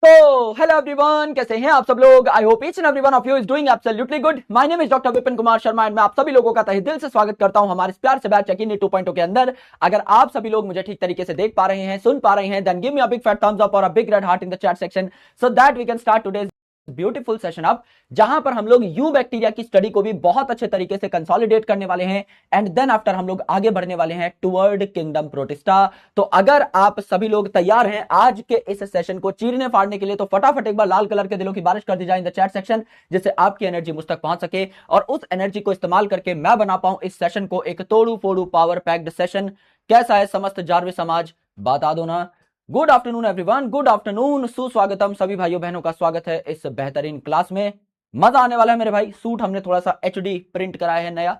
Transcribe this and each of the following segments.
तो hello everyone, कैसे हैं आप सब लोग। I hope each and everyone of you is doing absolutely good. My name is doctor Vipin Kumar Sharma and मैं आप सभी लोगों का तहे दिल से स्वागत करता हूं हमारे प्यार से बैच चेक इन 2.0 के अंदर। अगर आप सभी लोग मुझे ठीक तरीके से देख पा रहे हैं, सुन पा रहे हैं, then give me a big fat thumbs up और a big red heart in the chat section so that we can start today's beautiful session up, जहां पर हम लोग यू बैक्टीरिया की स्टडी को भी बहुत अच्छे तरीके से कंसोलिडेट करने वाले हैं एंड देन आफ्टर हम लोग आगे बढ़ने वाले हैं टुवर्ड किंगडम प्रोटिस्टा। तो अगर आप सभी लोग तैयार हैं आज के इस सेशन को चीरने फाड़ने के लिए, तो फटाफट एक बार लाल कलर के दिलों की बारिश कर दी जाए इन द चैट सेक्शन, जिससे आपकी एनर्जी मुझ तक पहुंच सके और उस एनर्जी को इस्तेमाल करके मैं बना पाऊं इस सेशन को एक तोड़ू फोड़ू पावर पैक्ड सेशन। कैसा है समस्त जारवे समाज, बता दो ना। Good afternoon everyone, good afternoon, सुस्वागतम सभी भाइयों बहनों का स्वागत है इस बेहतरीन क्लास में। मजा आने वाला है मेरे भाई। सूट हमने थोड़ा सा एचडी प्रिंट कराया है नया,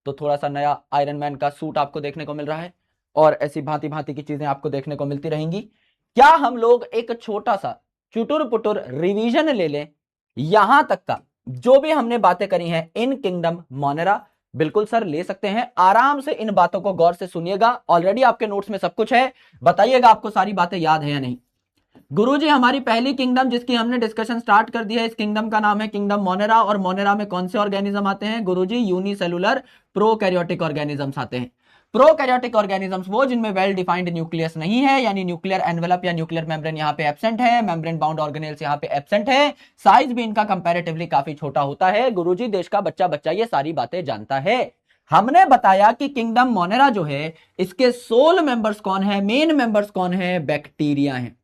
तो थोड़ा सा नया आयरन मैन का सूट आपको देखने को मिल रहा है और ऐसी भांति भांति की चीजें आपको देखने को मिलती रहेंगी। क्या हम लोग एक छोटा सा चुटुर पुटुर रिवीजन ले लें यहां तक का जो भी हमने बातें करी हैं इन किंगडम मोनेरा? बिल्कुल सर, ले सकते हैं। आराम से इन बातों को गौर से सुनिएगा। ऑलरेडी आपके नोट्स में सब कुछ है, बताइएगा आपको सारी बातें याद है या नहीं। गुरुजी, हमारी पहली किंगडम जिसकी हमने डिस्कशन स्टार्ट कर दी है, इस किंगडम का नाम है किंगडम मोनेरा। और मोनेरा में कौन से ऑर्गेनिज्म आते हैं गुरुजी? यूनिसेलुलर प्रोकैरियोटिक ऑर्गेनिजम्स आते हैं। प्रोकैरियोटिक ऑर्गेनिजम्स वो जिनमें वेल डिफाइंड न्यूक्लियस नहीं है, यानी न्यूक्लियर एनवेलप या न्यूक्लियर मेम्ब्रेन यहाँ पे एब्सेंट है, मेम्ब्रेन बाउंड ऑर्गेनेल्स यहाँ पे एब्सेंट है, साइज भी इनका कंपैरेटिवली काफी छोटा होता है। गुरुजी, देश का बच्चा बच्चा ये सारी बातें जानता है। हमने बताया कि किंगडम मोनेरा जो है इसके सोल मेंबर्स कौन है, मेन मेंबर्स कौन है? बैक्टीरिया है।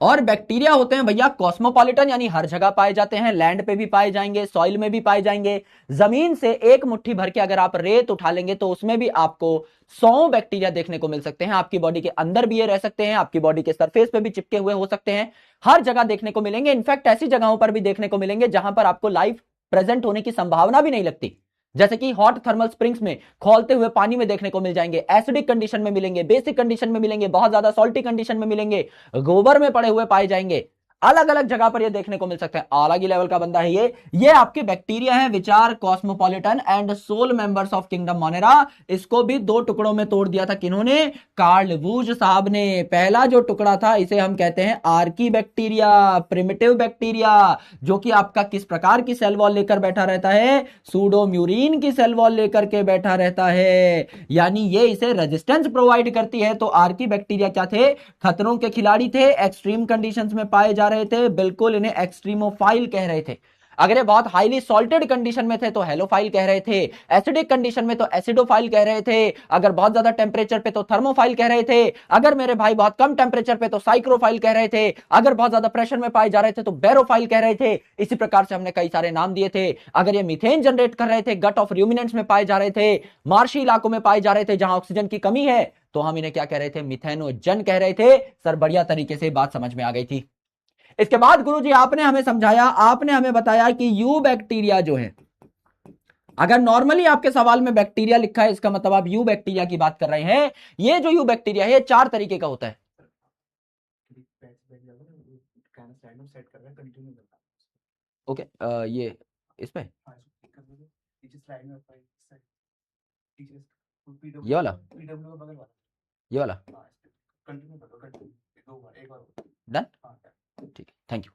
और बैक्टीरिया होते हैं भैया कॉस्मोपॉलिटन, यानी हर जगह पाए जाते हैं। लैंड पे भी पाए जाएंगे, सॉइल में भी पाए जाएंगे। जमीन से एक मुट्ठी भर के अगर आप रेत उठा लेंगे तो उसमें भी आपको 100 बैक्टीरिया देखने को मिल सकते हैं। आपकी बॉडी के अंदर भी ये रह सकते हैं, आपकी बॉडी के सरफेस पे भी चिपके हुए हो सकते हैं, हर जगह देखने को मिलेंगे। इनफैक्ट ऐसी जगहों पर भी देखने को मिलेंगे जहां पर आपको लाइफ प्रेजेंट होने की संभावना भी नहीं लगती, जैसे कि हॉट थर्मल स्प्रिंग्स में खौलते हुए पानी में देखने को मिल जाएंगे, एसिडिक कंडीशन में मिलेंगे, बेसिक कंडीशन में मिलेंगे, बहुत ज्यादा सॉल्टी कंडीशन में मिलेंगे, गोबर में पड़े हुए पाए जाएंगे। अलग अलग जगह पर ये देखने को मिल सकते हैं। अलग ही लेवल का बंदा है ये आपके बैक्टीरिया है which are cosmopolitan and sole members of kingdom Monera. इसको भी दो टुकड़ों में तोड़ दिया था किन्होंने? कार्ल वूज साहब ने। पहला जो टुकड़ा था इसे हम कहते हैं आर्की बैक्टीरिया, प्रिमिटिव बैक्टीरिया, जो कि आपका किस प्रकार की सेल वॉल लेकर बैठा रहता है? सूडोम्यूरिन की सेल वॉल लेकर के बैठा रहता है, यानी ये इसे रेजिस्टेंस प्रोवाइड करती है। तो आर्की बैक्टीरिया क्या थे? खतरों के खिलाड़ी थे, एक्सट्रीम कंडीशंस में पाए जा रहे थे, बिल्कुल इन्हें एक्सट्रीमोफाइल कह रहे थे। अगर ये बहुत हाईली सॉल्टेड कंडीशन में थे तो हेलोफाइल कह रहे थे, एसिडिक कंडीशन में तो एसिडोफाइल कह रहे थे, अगर बहुत ज्यादा टेंपरेचर पे तो थर्मोफाइल कह रहे थे, अगर मेरे भाई बहुत कम टेंपरेचर पे तो साइक्रोफाइल कह रहे थे, अगर बहुत ज्यादा प्रेशर में पाए जा रहे थे तो बैरोफाइल कह रहे थे। इसी प्रकार से हमने कई सारे नाम दिए थे। अगर ये मीथेन जनरेट कर रहे थे, गट ऑफ रूमिनेंट्स में पाए जा रहे थे, मार्शी इलाकों में पाए जा रहे थे जहां ऑक्सीजन की कमी है, तो हम इन्हें क्या कह रहे थे? मिथेनोजन कह रहे थे। सर बढ़िया तरीके से बात समझ में आ गई थी। इसके बाद गुरुजी आपने हमें समझाया, आपने हमें बताया कि यू बैक्टीरिया जो है, अगर नॉर्मली आपके सवाल में बैक्टीरिया लिखा है इसका मतलब आप यू बैक्टीरिया की बात कर रहे हैं। ये जो यू बैक्टीरिया है ये 4 तरीके का होता है। ओके, ये इस पे ये वाला, ये वाला डन, ठीक है, थैंक यू।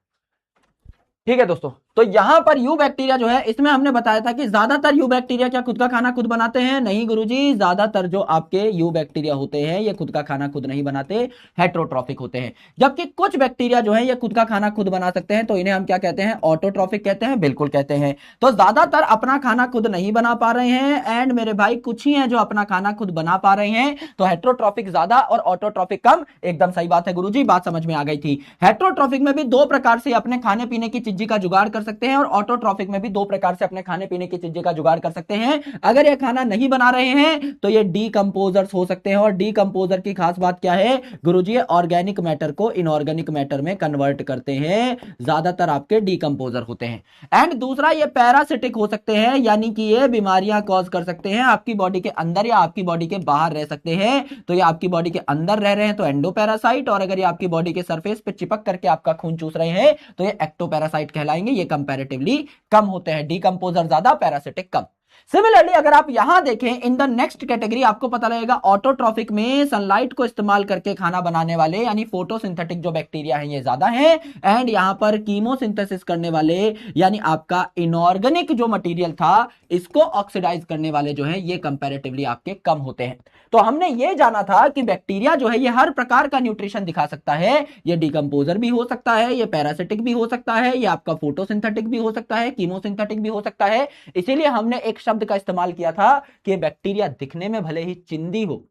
ठीक है दोस्तों, तो यहां पर यू बैक्टीरिया जो है इसमें हमने बताया था कि ज्यादातर यू बैक्टीरिया क्या खुद का खाना खुद बनाते हैं? नहीं गुरुजी, ज्यादातर जो आपके यू बैक्टीरिया होते हैं ये खुद का खाना खुद नहीं बनाते, हेट्रोट्रॉफिक होते हैं। जबकि कुछ बैक्टीरिया जो है ये खुद का खाना खुद बना सकते हैं, तो इन्हें हम क्या कहते हैं? ऑटोट्रॉफिक कहते हैं। बिल्कुल कहते हैं। तो ज्यादातर अपना खाना खुद नहीं बना पा रहे हैं एंड मेरे भाई कुछ ही हैं जो अपना खाना खुद बना पा रहे हैं। तो हेट्रोट्रॉफिक ज्यादा और ऑटोट्रॉफिक कम। एकदम सही बात है गुरुजी, बात समझ में आ गई थी। हेट्रोट्रॉफिक में भी 2 प्रकार से अपने खाने पीने की चीज का जुगाड़ कर सकते हैं और ऑटोट्रॉफिक में भी 2 प्रकार से अपने खाने पीने की चीजें का जुगाड़ कर सकते हैं। अगर ये खाना नहीं बना रहे हैं तो ये डीकंपोजर्स हो सकते हैं। और डीकंपोजर की खास बात क्या है गुरुजी? ऑर्गेनिक मैटर को इनऑर्गेनिक मैटर में कन्वर्ट करते हैं, ज्यादातर आपके डीकंपोजर होते हैं। एंड दूसरा ये पैरासिटिक हो सकते हैं, यानी कि ये बीमारियां कॉज कर सकते हैं आपकी बॉडी के अंदर या आपकी बॉडी के बाहर रह सकते हैं। तो ये आपकी बॉडी के अंदर रह रहे हैं तो एंडोपैरासाइट, और अगर ये आपकी बॉडी के सरफेस पे चिपक करके आपका खून चूस रहे हैं तो ये एक्टोपैरासाइट कहलाएंगे। ये कंपैरेटिवली कम होते हैं, डीकंपोजर ज्यादा, पैरासिटिक कम। सिमिलरली अगर आप यहां देखें इन द नेक्स्ट कैटेगरी, आपको पता लगेगा ऑटोट्रॉफिक में सनलाइट को इस्तेमाल करके खाना बनाने वाले यानी फोटोसिंथेटिक जो बैक्टीरिया है ये ज्यादा है, एंड यहां पर कीमोसिंथेसिस करने वाले यानी आपका इनऑर्गेनिक जो मटेरियल था इसको ऑक्सीडाइज करने वाले जो है ये कंपैरेटिवली आपके कम होते हैं। तो हमने ये जाना था कि बैक्टीरिया जो है ये हर प्रकार का न्यूट्रिशन दिखा सकता है, ये डिकम्पोजर भी हो सकता है, ये पैरासिटिक भी हो सकता है, ये आपका फोटोसिंथेटिक भी हो सकता है, कीमोसिंथेटिक भी हो सकता है। इसीलिए हमने एक शब्द का इस्तेमाल किया था कि बैक्टीरिया दिखने में भले ही चिंदी हो,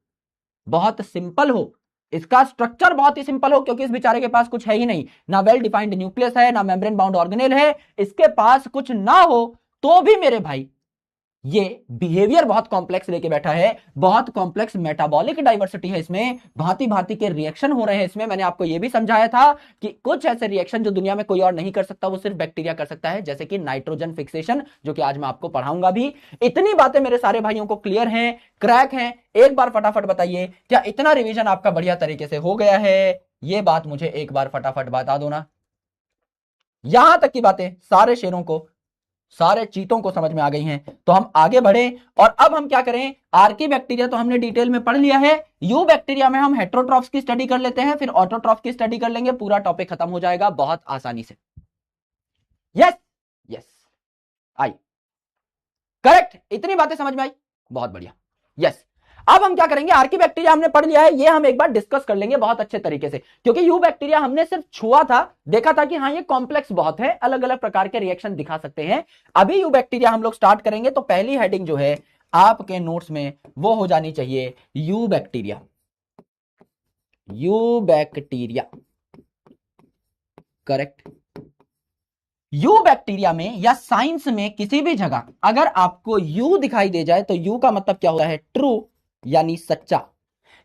बहुत सिंपल हो, इसका स्ट्रक्चर बहुत ही सिंपल हो, क्योंकि इस बेचारे के पास कुछ है ही नहीं, ना वेल डिफाइंड न्यूक्लियस है, ना मेम्ब्रेन बाउंड ऑर्गेनेल है, इसके पास कुछ ना हो तो भी मेरे भाई ये बिहेवियर बहुत कॉम्प्लेक्स लेके बैठा है, बहुत कॉम्प्लेक्स मेटाबॉलिक डाइवर्सिटी है इसमें, भांति भांति के रिएक्शन हो रहे हैं इसमें। मैंने आपको यह भी समझाया था कि कुछ ऐसे रिएक्शन जो दुनिया में कोई और नहीं कर सकता वो सिर्फ बैक्टीरिया कर सकता है, जैसे कि नाइट्रोजन फिक्सेशन, जो कि आज मैं आपको पढ़ाऊंगा भी। इतनी बातें मेरे सारे भाइयों को क्लियर हैं, क्रैक हैं? एक बार फटाफट बताइए, क्या इतना रिवीजन आपका बढ़िया तरीके से हो गया है? ये बात मुझे एक बार फटाफट बता दो ना। यहां तक की बातें सारे शेरों को, सारे चीतों को समझ में आ गई हैं। तो हम आगे बढ़े और अब हम क्या करें, आर्की बैक्टीरिया तो हमने डिटेल में पढ़ लिया है, यू बैक्टीरिया में हम हेट्रोट्रॉफ्स की स्टडी कर लेते हैं, फिर ऑटोट्रॉफ की स्टडी कर लेंगे, पूरा टॉपिक खत्म हो जाएगा बहुत आसानी से। यस यस आई करेक्ट, इतनी बातें समझ में आई, बहुत बढ़िया। यस, अब हम क्या करेंगे, आर्की बैक्टीरिया हमने पढ़ लिया है, ये हम एक बार डिस्कस कर लेंगे बहुत अच्छे तरीके से, क्योंकि यू बैक्टीरिया हमने सिर्फ छुआ था, देखा था कि हाँ ये कॉम्प्लेक्स बहुत है, अलग अलग प्रकार के रिएक्शन दिखा सकते हैं। अभी यू बैक्टीरिया हम लोग स्टार्ट करेंगे, तो पहली हेडिंग जो है आपके नोट्स में वो हो जानी चाहिए you bacteria. You bacteria correct. You bacteria में या साइंस में किसी भी जगह अगर आपको यू दिखाई दे जाए तो यू का मतलब क्या होता है, ट्रू यानी सच्चा।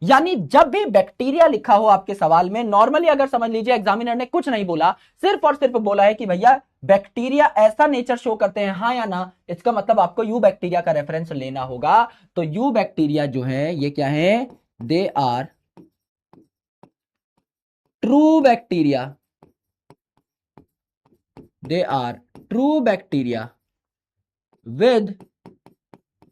यानी जब भी बैक्टीरिया लिखा हो आपके सवाल में, नॉर्मली अगर समझ लीजिए एग्जामिनर ने कुछ नहीं बोला, सिर्फ और सिर्फ बोला है कि भैया बैक्टीरिया ऐसा नेचर शो करते हैं, हाँ या ना, इसका मतलब आपको यू बैक्टीरिया का रेफरेंस लेना होगा। तो यू बैक्टीरिया जो है ये क्या है, they are true bacteria, they are true bacteria with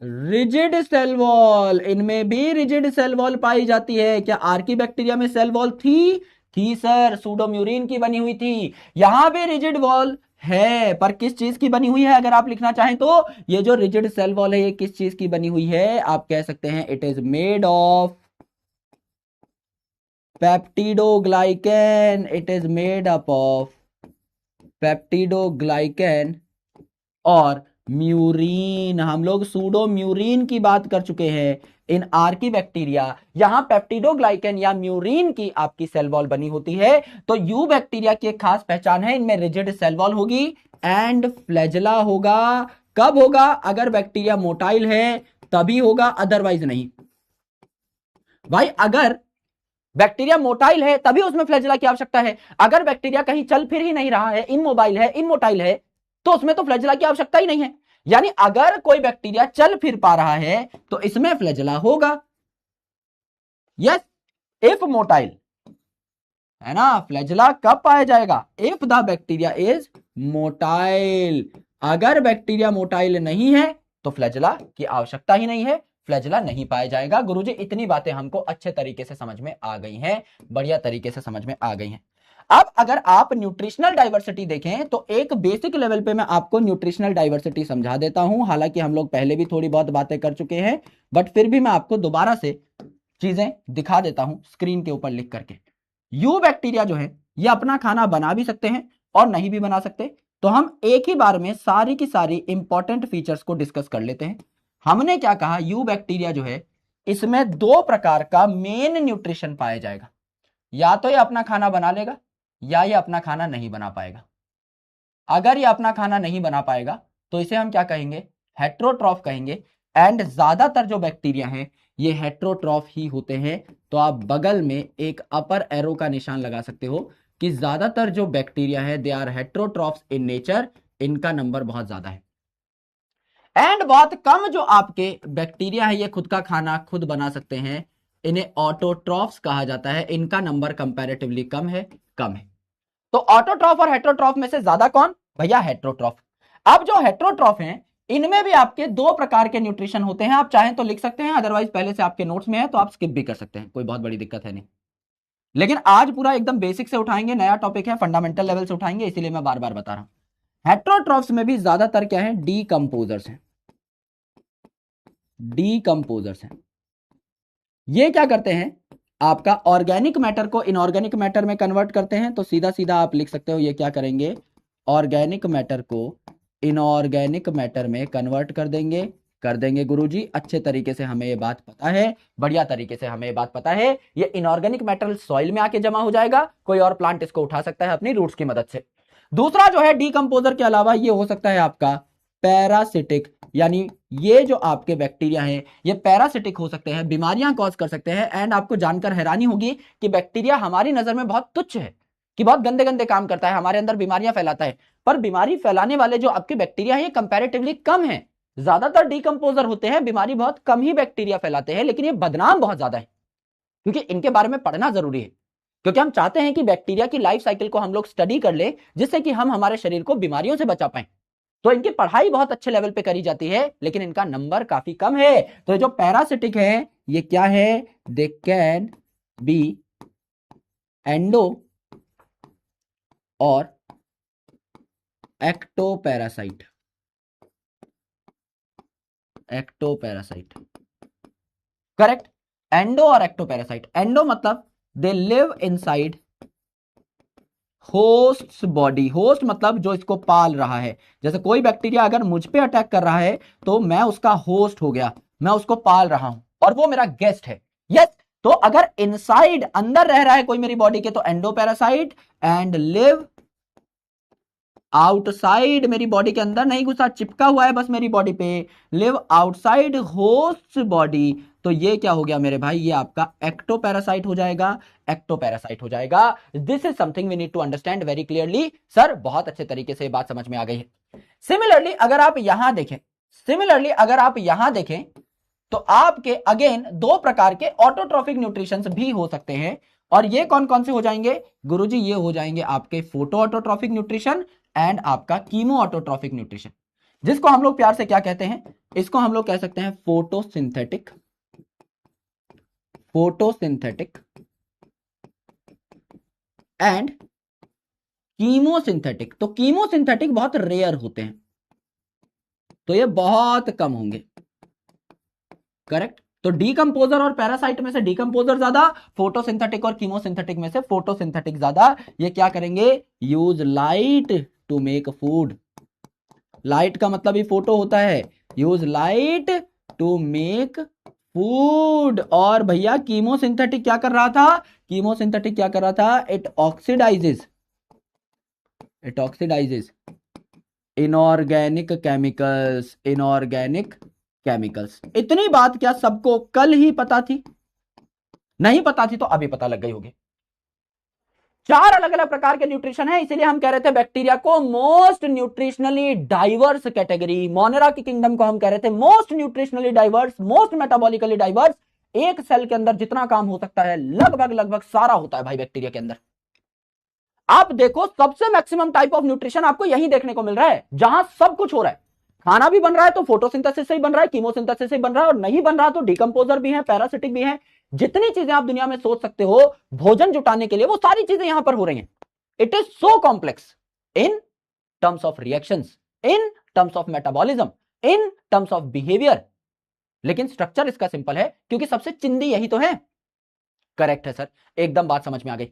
rigid cell wall. इनमें भी रिजिड सेल वॉल पाई जाती है। क्या आर्की बैक्टीरिया में सेल वॉल थी सर, सूडोम्यूरिन की बनी हुई थी। यहां भी रिजिड वॉल है, पर किस चीज की बनी हुई है अगर आप लिखना चाहें तो, ये जो रिजिड सेल वॉल है ये किस चीज की बनी हुई है, आप कह सकते हैं it is made of peptidoglycan, it is made up of peptidoglycan और म्यूरिन। हम लोग सूडोम्यूरिन की बात कर चुके हैं इन आर्की बैक्टीरिया। यहां पेप्टिडोग्लाइकेन या म्यूरिन की आपकी सेल वॉल बनी होती है। तो यू बैक्टीरिया की एक खास पहचान है, इनमें रिजिड सेल वॉल होगी एंड फ्लैजेला होगा। कब होगा, अगर बैक्टीरिया मोटाइल है तभी होगा, अदरवाइज नहीं। भाई अगर बैक्टीरिया मोटाइल है तभी उसमें फ्लैजेला की आवश्यकता है। अगर बैक्टीरिया कहीं चल फिर ही नहीं रहा है, इनमोबाइल है, इनमोटाइल है, तो उसमें तो फ्लैजेला की आवश्यकता ही नहीं है। यानी अगर कोई बैक्टीरिया चल फिर पा रहा है तो इसमें फ्लैजेला होगा। यस, इफ मोटाइल है ना, फ्लैजेला कब पाया जाएगा, if the bacteria is motile. अगर बैक्टीरिया मोटाइल नहीं है तो फ्लैजेला की आवश्यकता ही नहीं है, फ्लैजेला नहीं पाया जाएगा। गुरुजी इतनी बातें हमको अच्छे तरीके से समझ में आ गई हैं, बढ़िया तरीके से समझ में आ गई हैं। अब अगर आप न्यूट्रिशनल डाइवर्सिटी देखें तो एक बेसिक लेवल पे मैं आपको न्यूट्रिशनल डाइवर्सिटी समझा देता हूं। हालांकि हम लोग पहले भी थोड़ी बहुत बातें कर चुके हैं, बट फिर भी मैं आपको दोबारा से चीजें दिखा देता हूं स्क्रीन के ऊपर लिख करके। यू बैक्टीरिया जो है ये अपना खाना बना भी सकते हैं और नहीं भी बना सकते। तो हम एक ही बार में सारी की सारी इंपॉर्टेंट फीचर्स को डिस्कस कर लेते हैं। हमने क्या कहा, यू बैक्टीरिया जो है इसमें दो प्रकार का मेन न्यूट्रिशन पाया जाएगा। या तो ये अपना खाना बना लेगा या ये अपना खाना नहीं बना पाएगा। अगर ये अपना खाना नहीं बना पाएगा तो इसे हम क्या कहेंगे, हेट्रोट्रॉफ कहेंगे। एंड ज्यादातर जो बैक्टीरिया हैं ये हेट्रोट्रॉफ ही होते हैं। तो आप बगल में एक अपर एरो का निशान लगा सकते हो कि ज्यादातर जो बैक्टीरिया है they are heterotrophs in nature, इनका नंबर बहुत ज्यादा है। एंड बहुत कम जो आपके बैक्टीरिया है ये खुद का खाना खुद बना सकते हैं, इन्हें ऑटोट्रॉफ्स कहा जाता है। इनका नंबर कंपैरेटिवली कम है। तो ऑटोट्रॉफ और हेट्रोट्रॉफ में से ज्यादा कौन, भैया हेट्रोट्रॉफ। अब जो हेट्रोट्रॉफ हैं इनमें भी आपके दो प्रकार के न्यूट्रिशन होते हैं, आप चाहें तो लिख सकते हैं, अदरवाइज पहले से आपके नोट्स में है तो आप स्किप भी कर सकते हैं, कोई बहुत बड़ी दिक्कत है नहीं। लेकिन आज पूरा एकदम बेसिक से उठाएंगे, नया टॉपिक है, फंडामेंटल लेवल से उठाएंगे, इसीलिए मैं बार बार बता रहा हूं। हेट्रोट्रॉफ्स में भी ज्यादातर क्या है, डीकंपोजर्स हैं। डीकंपोजर्स हैं, ये क्या करते हैं, आपका ऑर्गेनिक मैटर को इनऑर्गेनिक मैटर में कन्वर्ट करते हैं। तो सीधा सीधा आप लिख सकते हो ये क्या करेंगे, ऑर्गेनिक मैटर को इनऑर्गेनिक मैटर में कन्वर्ट कर देंगे गुरुजी, अच्छे तरीके से हमें ये बात पता है, बढ़िया तरीके से हमें ये बात पता है। ये इनऑर्गेनिक मैटर सॉइल में आके जमा हो जाएगा, कोई और प्लांट इसको उठा सकता है अपनी रूट्स की मदद से। दूसरा जो है डीकंपोजर के अलावा ये हो सकता है आपका पैरासिटिक, यानी ये जो आपके बैक्टीरिया हैं ये पैरासिटिक हो सकते हैं, बीमारियां कॉज कर सकते हैं। एंड आपको जानकर हैरानी होगी कि बैक्टीरिया हमारी नजर में बहुत तुच्छ है, कि बहुत गंदे गंदे काम करता है, हमारे अंदर बीमारियां फैलाता है, पर बीमारी फैलाने वाले जो आपके बैक्टीरिया है ये कंपैरेटिवली कम है। ज्यादातर डीकंपोजर होते हैं, बीमारी बहुत कम ही बैक्टीरिया फैलाते हैं, लेकिन ये बदनाम बहुत ज्यादा है, क्योंकि इनके बारे में पढ़ना जरूरी है, क्योंकि हम चाहते हैं कि बैक्टीरिया की लाइफ साइकिल को हम लोग स्टडी कर ले, जिससे कि हम हमारे शरीर को बीमारियों से बचा पाए। तो इनकी पढ़ाई बहुत अच्छे लेवल पे करी जाती है, लेकिन इनका नंबर काफी कम है। तो जो पैरासिटिक है ये क्या है, दे कैन बी एंडो और एक्टोपैरासाइट। एक्टोपैरासाइट करेक्ट, एंडो और एक्टोपैरासाइट। एंडो मतलब they live inside host body, host मतलब जो इसको पाल रहा है। जैसे कोई बैक्टीरिया अगर मुझ पे अटैक कर रहा है तो मैं उसका होस्ट हो गया, मैं उसको पाल रहा हूं और वो मेरा गेस्ट है। यस, तो अगर इनसाइड अंदर रह रहा है कोई मेरी बॉडी के तो एंडोपैरासाइट, एंड लिव आउटसाइड, मेरी बॉडी के अंदर नहीं घुसा, चिपका हुआ है बस मेरी बॉडी पे, लिव आउटसाइड होस्ट बॉडी, तो ये क्या हो गया मेरे भाई, ये आपका एक्टोपैरासाइट हो जाएगा। एक्टोपैरासाइट हो जाएगा। This is something we need to understand very clearly. Sir बहुत अच्छे तरीके से बात समझ में आ गई है। सिमिलरली अगर आप यहां देखें, तो आपके अगेन दो प्रकार के ऑटोट्रॉफिक न्यूट्रिशन भी हो सकते हैं, और ये कौन कौन से हो जाएंगे गुरुजी, ये हो जाएंगे आपके फोटो ऑटोट्रॉफिक न्यूट्रिशन एंड आपका कीमो ऑटोट्रॉफिक न्यूट्रिशन, जिसको हम लोग प्यार से क्या कहते हैं, इसको हम लोग कह सकते हैं फोटोसिंथेटिक एंड कीमोसिंथेटिक। तो कीमोसिंथेटिक बहुत रेयर होते हैं, तो ये बहुत कम होंगे, करेक्ट। तो डीकंपोजर और पैरासाइट में से डीकंपोजर ज्यादा, फोटोसिंथेटिक और कीमोसिंथेटिक में से फोटोसिंथेटिक ज्यादा। ये क्या करेंगे, use light to make food. Light का मतलब ही फोटो होता है, use light to make food. और भैया कीमोसिंथेटिक क्या कर रहा था, इट ऑक्सीडाइजेस इनऑर्गेनिक केमिकल्स। इतनी बात क्या सबको कल ही पता थी? नहीं पता थी तो अभी पता लग गई होगी। चार अलग अलग प्रकार के न्यूट्रिशन है, इसीलिए हम कह रहे थे बैक्टीरिया को most nutritionally diverse category. Monera की किंगडम को हम कह रहे थे most nutritionally diverse, most metabolically diverse. एक सेल के अंदर जितना काम हो सकता है लगभग सारा होता है भाई बैक्टीरिया के अंदर। आप देखो सबसे मैक्सिमम टाइप ऑफ न्यूट्रिशन आपको यही देखने को मिल रहा है, जहां सब कुछ हो रहा है। खाना भी बन रहा है तो फोटोसिंथेसिस से ही बन रहा है, कीमोसिंथेसिस से ही बन रहा है, और नहीं बन रहा तो डीकंपोजर भी है, पैरासिटिक भी है। जितनी चीजें आप दुनिया में सोच सकते हो भोजन जुटाने के लिए, वो सारी चीजें यहां पर हो रही हैं। It is so complex in terms of reactions, in terms of metabolism, in terms of behaviour, लेकिन स्ट्रक्चर इसका सिंपल है क्योंकि सबसे चिंदी यही तो है। करेक्ट है सर, एकदम बात समझ में आ गई।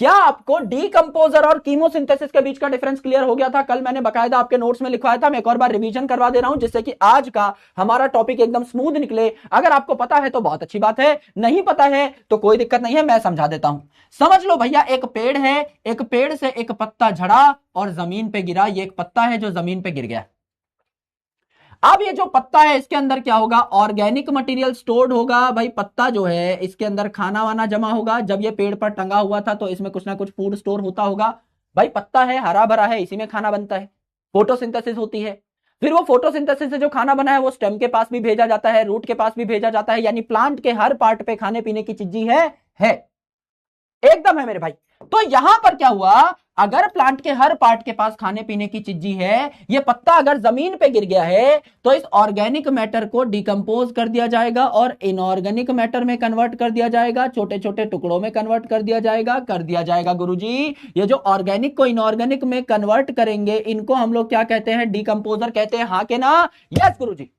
क्या आपको डीकंपोजर और कीमोसिंथेसिस के बीच का डिफरेंस क्लियर हो गया था? कल मैंने बकायदा आपके नोट्स में लिखवाया था, मैं एक और बार रिवीजन करवा दे रहा हूं जिससे कि आज का हमारा टॉपिक एकदम स्मूथ निकले। अगर आपको पता है तो बहुत अच्छी बात है, नहीं पता है तो कोई दिक्कत नहीं है, मैं समझा देता हूं। समझ लो भैया, एक पेड़ है, एक पेड़ से एक पत्ता झड़ा और जमीन पे गिरा। ये एक पत्ता है जो जमीन पे गिर गया। अब ये जो पत्ता है इसके अंदर क्या होगा, ऑर्गेनिक मटेरियल स्टोर्ड होगा। भाई पत्ता जो है इसके अंदर खाना वाना जमा होगा। जब ये पेड़ पर टंगा हुआ था तो इसमें कुछ ना कुछ फूड स्टोर होता होगा। भाई पत्ता है, हरा भरा है, इसी में खाना बनता है, फोटोसिंथेसिस होती है। फिर वो फोटोसिंथेसिस से जो खाना बना है वो स्टेम के पास भी भेजा जाता है, रूट के पास भी भेजा जाता है, यानी प्लांट के हर पार्ट पे खाने पीने की चीज है। एकदम है मेरे भाई। तो यहां पर क्या हुआ, अगर प्लांट के हर पार्ट के पास खाने पीने की चीजी है, ये पत्ता अगर जमीन पे गिर गया है तो इस ऑर्गेनिक मैटर को डिकम्पोज कर दिया जाएगा और इनऑर्गेनिक मैटर में कन्वर्ट कर दिया जाएगा, छोटे छोटे टुकड़ों में कन्वर्ट कर दिया जाएगा गुरुजी। ये जो ऑर्गेनिक को इनऑर्गेनिक में कन्वर्ट करेंगे, इनको हम लोग क्या कहते हैं, डिकम्पोजर कहते हैं, हाँ के ना? यस गुरुजी।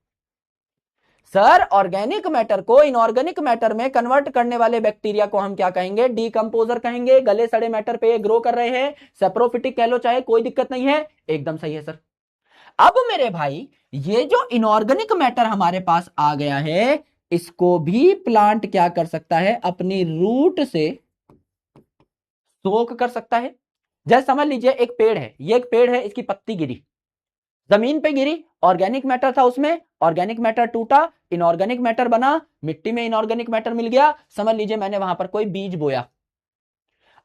सर ऑर्गेनिक मैटर को इनऑर्गेनिक मैटर में कन्वर्ट करने वाले बैक्टीरिया को हम क्या कहेंगे, डीकंपोजर कहेंगे। गले सड़े मैटर पे ग्रो कर रहे हैं, सेप्रोफिटिक कह लो चाहे, कोई दिक्कत नहीं है, एकदम सही है सर। अब मेरे भाई ये जो इनऑर्गेनिक मैटर हमारे पास आ गया है, इसको भी प्लांट क्या कर सकता है, अपनी रूट से सोख कर सकता है। जैसे समझ लीजिए एक पेड़ है, ये एक पेड़ है, इसकी पत्ती गिरी, जमीन पे गिरी, ऑर्गेनिक मैटर था उसमें, ऑर्गेनिक मैटर टूटा, इनऑर्गेनिक मैटर बना, मिट्टी में इनऑर्गेनिक मैटर मिल गया। समझ लीजिए मैंने वहां पर कोई बीज बोया,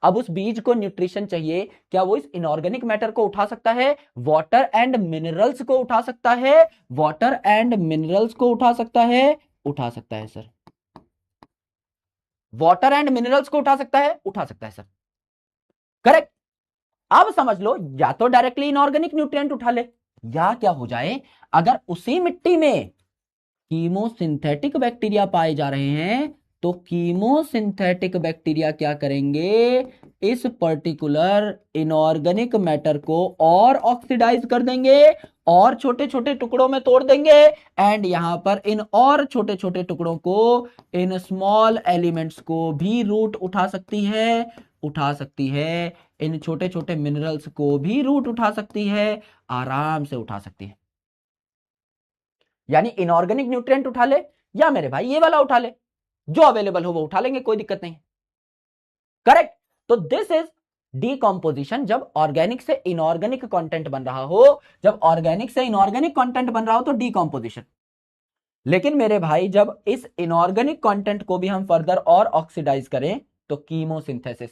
अब उस बीज को न्यूट्रिशन चाहिए, क्या वो इस इनऑर्गेनिक मैटर को उठा सकता है, वाटर एंड मिनरल्स को उठा सकता है, वाटर एंड मिनरल्स को उठा सकता है सर, वाटर एंड मिनरल्स को उठा सकता है सर, करेक्ट। अब समझ लो, या तो डायरेक्टली इनऑर्गेनिक न्यूट्रिएंट उठा ले, या क्या हो जाए, अगर उसी मिट्टी में कीमोसिंथेटिक बैक्टीरिया पाए जा रहे हैं, तो कीमोसिंथेटिक बैक्टीरिया क्या करेंगे, इस पर्टिकुलर इनऑर्गेनिक मैटर को और ऑक्सीडाइज कर देंगे और छोटे छोटे टुकड़ों में तोड़ देंगे, एंड यहां पर इन और छोटे छोटे टुकड़ों को, इन स्मॉल एलिमेंट्स को भी रूट उठा सकती है, इन छोटे छोटे मिनरल्स को भी रूट उठा सकती है, आराम से उठा सकती है। यानी इनऑर्गेनिक न्यूट्रिएंट उठा ले, या मेरे भाई ये वाला उठा ले, जो अवेलेबल हो वो उठा लेंगे, कोई दिक्कत नहीं, करेक्ट। तो दिस इज डीकॉम्पोजिशन, जब ऑर्गेनिक से इनऑर्गेनिक कंटेंट बन रहा हो, जब ऑर्गेनिक से इनऑर्गेनिक कंटेंट बन रहा हो तो डीकॉम्पोजिशन। लेकिन मेरे भाई जब इस इनऑर्गेनिक कंटेंट को भी हम फर्दर और ऑक्सीडाइज करें तो कीमोसिंथेसिस।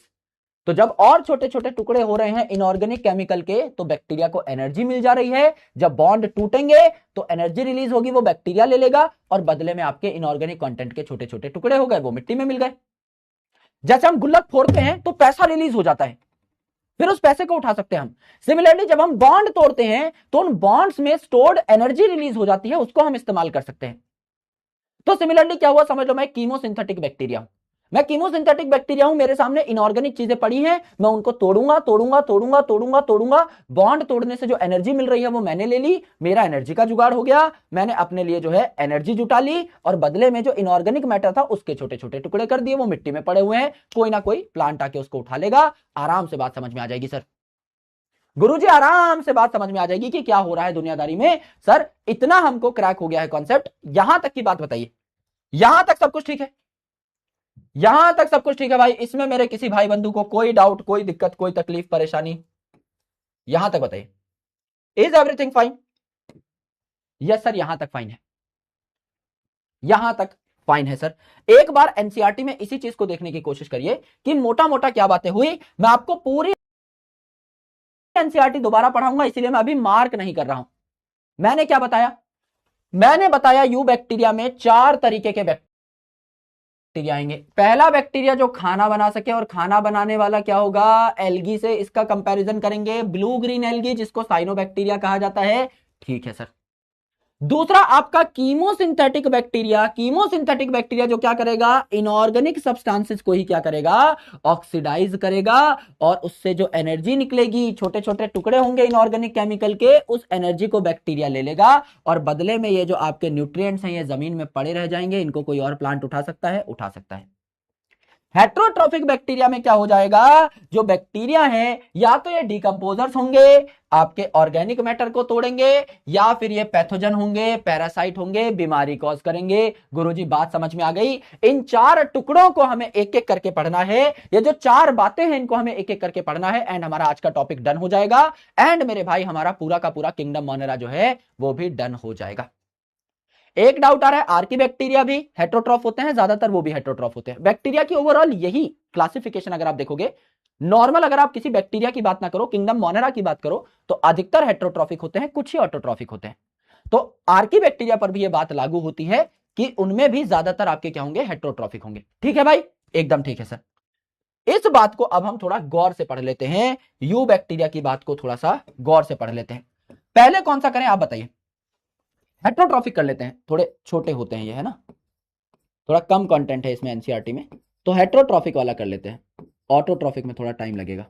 तो जब और छोटे छोटे टुकड़े हो रहे हैं इनऑर्गेनिक केमिकल के, तो बैक्टीरिया को एनर्जी मिल जा रही है, जब बॉन्ड टूटेंगे तो एनर्जी रिलीज होगी, वो बैक्टीरिया ले लेगा, और बदले में आपके इनऑर्गेनिक कंटेंट के छोटे छोटे टुकड़े हो गए, वो मिट्टी में मिल गए। जैसे हम गुल्लक फोड़ते हैं तो पैसा रिलीज हो जाता है, फिर उस पैसे को उठा सकते हैं हम। सिमिलरली जब हम बॉन्ड तोड़ते हैं तो उन बॉन्ड्स में स्टोर्ड एनर्जी रिलीज हो जाती है, उसको हम इस्तेमाल कर सकते हैं। तो सिमिलरली क्या हुआ, समझ लो मैं कीमोसिंथेटिक बैक्टीरिया हूं, मैं कीमोसिंथेटिक बैक्टीरिया हूं, मेरे सामने इनऑर्गेनिक चीजें पड़ी हैं, मैं उनको तोड़ूंगा, बॉन्ड तोड़ने से जो एनर्जी मिल रही है वो मैंने ले ली, मेरा एनर्जी का जुगाड़ हो गया, मैंने अपने लिए जो है एनर्जी जुटा ली, और बदले में जो इनऑर्गेनिक मैटर था उसके छोटे छोटे टुकड़े कर दिए, वो मिट्टी में पड़े हुए हैं, कोई ना कोई प्लांट आके उसको उठा लेगा। आराम से बात समझ में आ जाएगी सर, गुरुजी आराम से बात समझ में आ जाएगी कि क्या हो रहा है दुनियादारी में। सर इतना हमको क्रैक हो गया है कॉन्सेप्ट, यहां तक की बात बताइए, यहां तक सब कुछ ठीक है, यहां तक सब कुछ ठीक है भाई, इसमें मेरे किसी भाई बंधु को कोई डाउट, कोई दिक्कत, कोई तकलीफ परेशानी, यहां तक बताइए, is everything fine? Yes sir, यहां तक फाइन है, यहां तक फाइन है सर। एक बार एनसीईआरटी में इसी चीज को देखने की कोशिश करिए कि मोटा मोटा क्या बातें हुई। मैं आपको पूरी एनसीईआरटी दोबारा पढ़ाऊंगा, इसीलिए मैं अभी मार्क नहीं कर रहा हूं। मैंने क्या बताया, मैंने बताया यू बैक्टीरिया में 4 तरीके के बैक्टीरिया आएंगे। पहला बैक्टीरिया जो खाना बना सके, और खाना बनाने वाला क्या होगा, एल्गी से इसका कंपैरिजन करेंगे, ब्लू ग्रीन एल्गी जिसको साइनोबैक्टीरिया कहा जाता है, ठीक है सर। दूसरा आपका कीमोसिंथेटिक बैक्टीरिया, कीमोसिंथेटिक बैक्टीरिया जो क्या करेगा, इनऑर्गेनिक सब्सटेंसेस को ही क्या करेगा, ऑक्सीडाइज करेगा, और उससे जो एनर्जी निकलेगी, छोटे छोटे टुकड़े होंगे इनऑर्गेनिक केमिकल के, उस एनर्जी को बैक्टीरिया ले लेगा, और बदले में ये जो आपके न्यूट्रिएंट्स हैं ये जमीन में पड़े रह जाएंगे, इनको कोई और प्लांट उठा सकता है। हेट्रोट्रोफिक बैक्टीरिया में क्या हो जाएगा, जो बैक्टीरिया है या तो ये डिकम्पोजर्स होंगे, आपके ऑर्गेनिक मैटर को तोड़ेंगे, या फिर ये पैथोजन होंगे, पैरासाइट होंगे, बीमारी कॉज करेंगे। गुरुजी बात समझ में आ गई? इन 4 टुकड़ों को हमें एक एक करके पढ़ना है, ये जो 4 बातें हैं इनको हमें एक एक करके पढ़ना है, एंड हमारा आज का टॉपिक डन हो जाएगा, एंड मेरे भाई हमारा पूरा का पूरा किंगडम मोनेरा जो है वो भी डन हो जाएगा। एक डाउट आ रहा है, आर्की बैक्टीरिया भी हेट्रोट्रॉफ होते हैं, ज्यादातर वो भी हेट्रोट्रॉफ होते हैं। बैक्टीरिया की ओवरऑल यही क्लासिफिकेशन अगर आप देखोगे, नॉर्मल अगर आप किसी बैक्टीरिया की बात ना करो, किंगडम मोनेरा की बात करो, तो अधिकतर हेट्रोट्रॉफिक होते हैं, कुछ ही ऑटोट्रॉफिक होते हैं। तो आर्की बैक्टीरिया पर भी यह बात लागू होती है कि उनमें भी ज्यादातर आपके क्या होंगे, हेट्रोट्रॉफिक होंगे। ठीक है भाई, एकदम ठीक है सर। इस बात को अब हम थोड़ा गौर से पढ़ लेते हैं, यू बैक्टीरिया की बात को थोड़ा सा गौर से पढ़ लेते हैं। पहले कौन सा करें आप बताइए? हेट्रोट्रॉफिक कर लेते हैं, थोड़े छोटे होते हैं ये, है ना, थोड़ा कम कंटेंट है इसमें एनसीईआरटी में, तो हेट्रोट्रॉफिक वाला कर लेते हैं। ऑटोट्रॉफिक में थोड़ा टाइम लगेगा।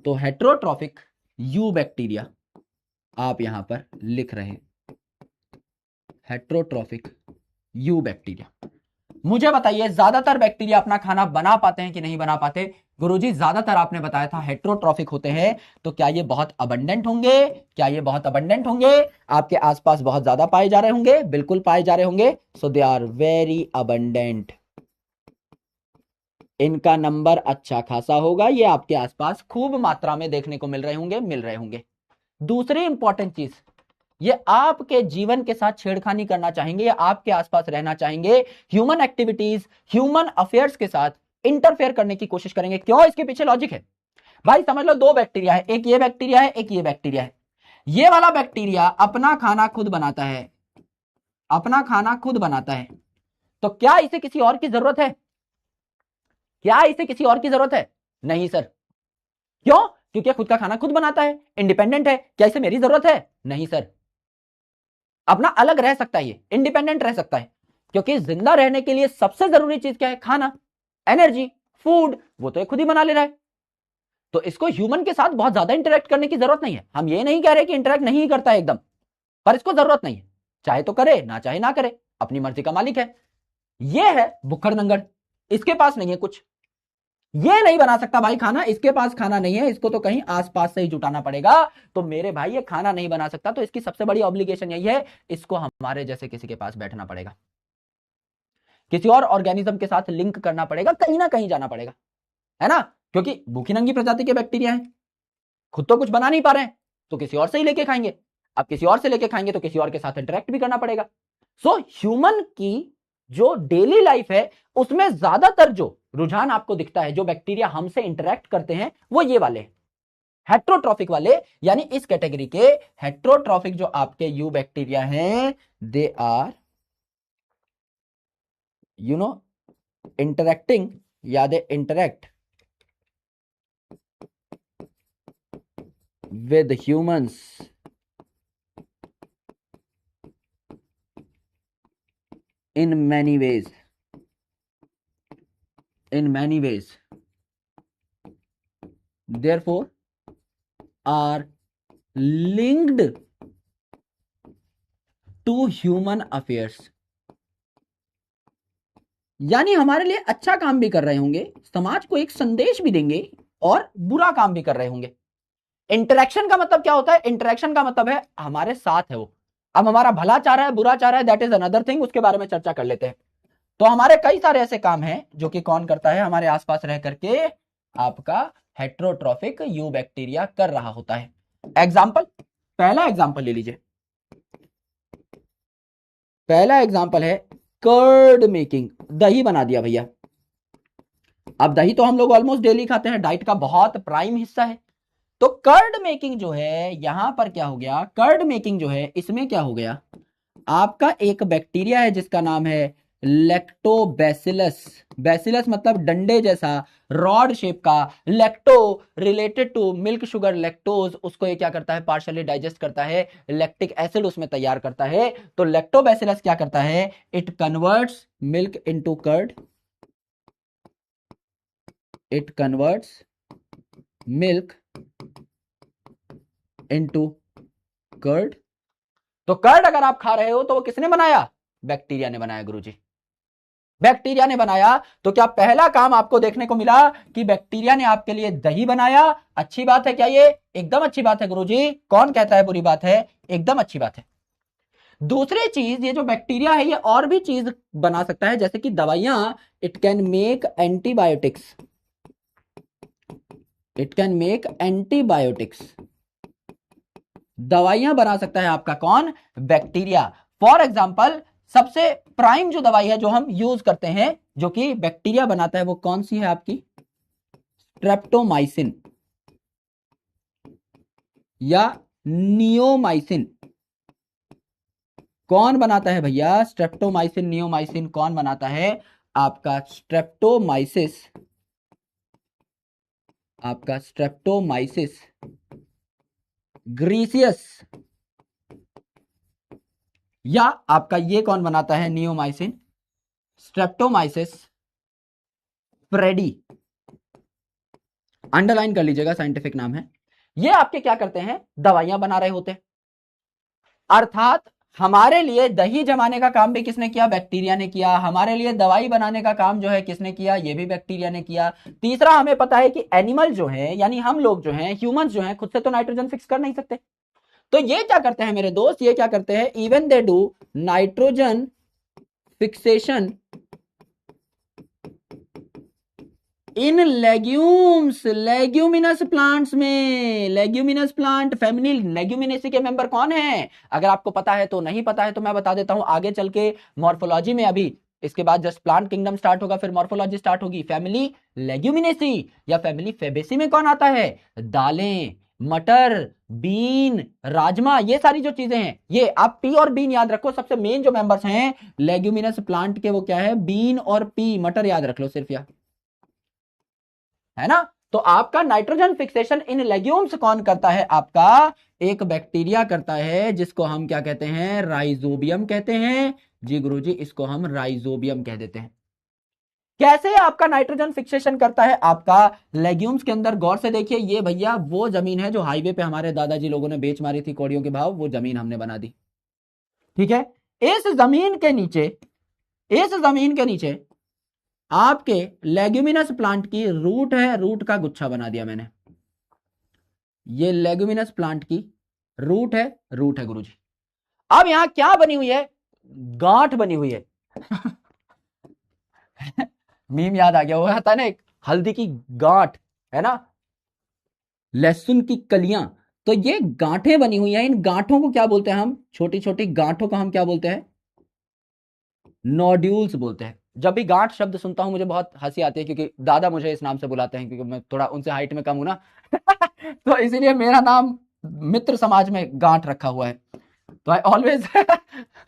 तो हेट्रोट्रॉफिक यू बैक्टीरिया आप यहां पर लिख रहे हैं, हेट्रोट्रॉफिक यू बैक्टीरिया। मुझे बताइए ज्यादातर बैक्टीरिया अपना खाना बना पाते हैं कि नहीं बना पाते? गुरुजी ज्यादातर आपने बताया था हेट्रोट्रॉफिक होते हैं, तो क्या ये बहुत अबंडेंट होंगे? क्या ये बहुत अबंडेंट होंगे? आपके आसपास बहुत ज्यादा पाए जा रहे होंगे? बिल्कुल पाए जा रहे होंगे। सो दे आर वेरी अबंडेंट, इनका नंबर अच्छा खासा होगा, ये आपके आसपास खूब मात्रा में देखने को मिल रहे होंगे। दूसरी इंपॉर्टेंट चीज, ये आपके जीवन के साथ छेड़खानी करना चाहेंगे, ये आपके आसपास रहना चाहेंगे, ह्यूमन एक्टिविटीज, ह्यूमन अफेयर्स के साथ इंटरफेयर करने की कोशिश करेंगे। क्यों? इसके पीछे लॉजिक है भाई, समझ लो, दो बैक्टीरिया है, एक ये बैक्टीरिया है, एक ये बैक्टीरिया है। ये वाला बैक्टीरिया अपना खाना खुद बनाता है, अपना खाना खुद बनाता है, तो क्या इसे किसी और की जरूरत है? क्या इसे किसी और की जरूरत है? नहीं सर। क्यों? क्योंकि खुद का खाना खुद बनाता है, इंडिपेंडेंट है। क्या इसे मेरी जरूरत है? नहीं सर। अपना अलग रह सकता है, ये इंडिपेंडेंट रह सकता है, क्योंकि जिंदा रहने के लिए सबसे जरूरी चीज क्या है? खाना, एनर्जी, फूड, वो तो ये खुद ही बना ले रहा है। तो इसको ह्यूमन के साथ बहुत ज्यादा इंटरेक्ट करने की जरूरत नहीं है। हम ये नहीं कह रहे कि इंटरेक्ट नहीं करता है एकदम, पर इसको जरूरत नहीं है, चाहे तो करे, ना चाहे ना करे, अपनी मर्जी का मालिक है। ये है भुक्खड़ नंगड़, इसके पास नहीं है कुछ, ये नहीं बना सकता भाई खाना, इसके पास खाना नहीं है, इसको तो कहीं आसपास से ही जुटाना पड़ेगा। तो मेरे भाई ये खाना नहीं बना सकता, तो इसकी सबसे बड़ी ऑब्लिगेशन यही है, इसको हमारे जैसे किसी के पास बैठना पड़ेगा, किसी और ऑर्गेनिज्म के साथ लिंक करना पड़ेगा, कहीं ना कहीं जाना पड़ेगा, है ना, क्योंकि भूखी नंगी प्रजाति के बैक्टीरिया हैं, खुद तो कुछ बना नहीं पा रहे हैं, तो किसी और से ही लेके खाएंगे। अब किसी और से लेके खाएंगे तो किसी और के साथ इंटरेक्ट भी करना पड़ेगा। सो ह्यूमन की जो डेली लाइफ है उसमें ज्यादातर जो रुझान आपको दिखता है, जो बैक्टीरिया हमसे इंटरेक्ट करते हैं, वो ये वाले हेट्रोट्रॉफिक वाले, यानी इस कैटेगरी के हेट्रोट्रॉफिक जो आपके यू बैक्टीरिया हैं, दे आर इंटरेक्टिंग, या they interact with humans in many ways, therefore are linked to human affairs। यानी हमारे लिए अच्छा काम भी कर रहे होंगे, समाज को एक संदेश भी देंगे, और बुरा काम भी कर रहे होंगे। इंटरेक्शन का मतलब क्या होता है? इंटरेक्शन का मतलब है हमारे साथ है वो, अब हमारा भला चाह रहा है, बुरा चाह रहा है, दैट इज अनदर थिंग, उसके बारे में चर्चा कर लेते हैं। तो हमारे कई सारे ऐसे काम हैं जो कि कौन करता है? हमारे आसपास रह करके आपका हेट्रोट्रॉफिक यू बैक्टीरिया कर रहा होता है। एग्जाम्पल, पहला एग्जाम्पल ले लीजिए, पहला एग्जाम्पल है कर्ड मेकिंग। दही बना दिया भैया। अब दही तो हम लोग ऑलमोस्ट डेली खाते हैं, डाइट का बहुत प्राइम हिस्सा है। तो कर्ड मेकिंग जो है, यहां पर क्या हो गया? कर्ड मेकिंग जो है, इसमें क्या हो गया? आपका एक बैक्टीरिया है जिसका नाम है लैक्टोबैसिलस। बैसिलस मतलब डंडे जैसा, रॉड शेप का। Lacto related to milk sugar, lactose, उसको ये क्या करता है? पार्शियली डाइजेस्ट करता है, लैक्टिक एसिड उसमें तैयार करता है। तो लैक्टोबैसिलस क्या करता है? It converts milk into curd, it converts milk into curd. तो कर्ड अगर आप खा रहे हो तो वो किसने बनाया? बैक्टीरिया ने बनाया गुरुजी, बैक्टीरिया ने बनाया। तो क्या पहला काम आपको देखने को मिला कि बैक्टीरिया ने आपके लिए दही बनाया? अच्छी बात है क्या ये? एकदम अच्छी बात है गुरुजी। कौन कहता है बुरी बात है? एकदम अच्छी बात है। दूसरी चीज, ये जो बैक्टीरिया है ये और भी चीज बना सकता है, जैसे कि दवाइयां। It can make antibiotics, it can make antibiotics, दवाइयां बना सकता है आपका कौन? बैक्टीरिया। फॉर एग्जाम्पल, सबसे प्राइम जो दवाई है जो हम यूज करते हैं, जो कि बैक्टीरिया बनाता है, वो कौन सी है आपकी? स्ट्रेप्टोमाइसिन या नियोमाइसिन। कौन बनाता है भैया? स्ट्रेप्टोमाइसिन, नियोमाइसिन कौन बनाता है? आपका स्ट्रेप्टोमाइसिस आपका स्ट्रेप्टोमाइसिस ग्रीसियस, या आपका ये कौन बनाता है, नियोमाइसिन, स्ट्रेप्टोमाइसिस फ्रेडी, अंडरलाइन कर लीजिएगा, साइंटिफिक नाम है। ये आपके क्या करते हैं, दवाइयां बना रहे होते हैं। अर्थात हमारे लिए दही जमाने का काम भी किसने किया, बैक्टीरिया ने किया। हमारे लिए दवाई बनाने का काम जो है किसने किया, ये भी बैक्टीरिया ने किया। तीसरा, हमें पता है कि एनिमल जो है, यानी हम लोग जो हैं, ह्यूमंस जो हैं, खुद से तो नाइट्रोजन फिक्स कर नहीं सकते। तो ये क्या करते हैं मेरे दोस्त, ये क्या करते हैं, even they do nitrogen fixation in legumes, leguminous plants में। लेग्यूमिनस प्लांट फैमिली लेग्यूमिनेसी के मेंबर कौन है, अगर आपको पता है तो, नहीं पता है तो मैं बता देता हूं आगे चल के मॉर्फोलॉजी में। अभी इसके बाद जस्ट प्लांट किंगडम स्टार्ट होगा, फिर मॉर्फोलॉजी स्टार्ट होगी। फैमिली लेग्यूमिनेसी या फैमिली फेबेसी में कौन आता है, दालें, मटर, बीन, राजमा, ये सारी जो चीजें हैं, ये आप पी और बीन याद रखो। सबसे मेन जो मेंबर्स हैं लेग्यूमिनस प्लांट के वो क्या है, बीन और पी, मटर याद रख लो सिर्फ, या है ना। तो आपका नाइट्रोजन फिक्सेशन इन लेग्यूम्स कौन करता है, आपका एक बैक्टीरिया करता है, जिसको हम क्या कहते हैं, राइजोबियम कहते हैं। जी गुरुजी, इसको हम राइजोबियम कह देते हैं। कैसे आपका नाइट्रोजन फिक्सेशन करता है, आपका लेग्यूम्स के अंदर, गौर से देखिए। ये भैया वो जमीन है जो हाईवे पे हमारे दादाजी लोगों ने बेच मारी थी कौड़ियों के भाव, वो जमीन हमने बना दी, ठीक है। इस जमीन के नीचे, इस जमीन के नीचे आपके लेग्यूमिनस प्लांट की रूट है, रूट का गुच्छा बना दिया मैंने। ये लेग्यूमिनस प्लांट की रूट है, रूट है गुरुजी। अब यहां क्या बनी हुई है, गांठ बनी हुई है। मीम याद आ गया, वो आता है ना एक हल्दी की गांठ, है ना, लहसुन की कलियां। तो ये गांठें बनी हुई हैं, इन गांठों को क्या बोलते हैं हम, छोटी छोटी गांठों को हम क्या बोलते हैं, नोड्यूल्स बोलते हैं। जब भी गांठ शब्द सुनता हूं मुझे बहुत हंसी आती है, क्योंकि दादा मुझे इस नाम से बुलाते हैं, क्योंकि मैं थोड़ा उनसे हाइट में कम हूं ना। तो इसीलिए मेरा नाम मित्र समाज में गांठ रखा हुआ है। तो I always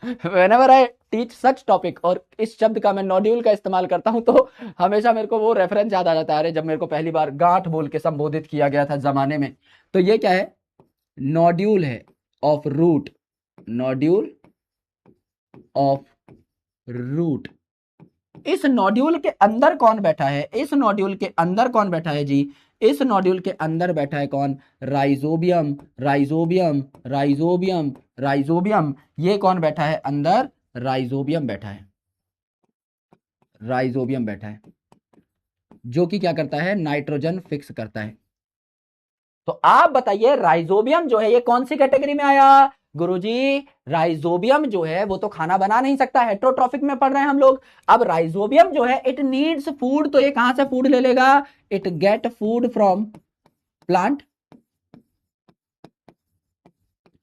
whenever I teach such topic, और इस शब्द का मैं नोड्यूल का इस्तेमाल करता हूं, तो हमेशा मेरे को वो रेफरेंस याद आ जाता है, अरे जब मेरे को पहली बार गांठ बोल के संबोधित किया गया था जमाने में। तो ये क्या है, नोड्यूल है of root, nodule of root. इस नोड्यूल के अंदर कौन बैठा है, इस नोड्यूल के अंदर कौन बैठा है जी, इस नोड्यूल के अंदर बैठा है कौन, राइजोबियम, राइजोबियम, राइजोबियम, राइजोबियम। ये कौन बैठा है अंदर, राइजोबियम बैठा है, राइजोबियम बैठा है, जो कि क्या करता है, नाइट्रोजन फिक्स करता है। तो आप बताइए राइजोबियम जो है ये कौन सी कैटेगरी में आया, गुरुजी राइजोबियम जो है वो तो खाना बना नहीं सकता, हेट्रोट्रॉफिक में पढ़ रहे हैं हम लोग। अब राइजोबियम जो है इट नीड्स फूड, तो ये कहां से फूड ले लेगा, it get food from plant.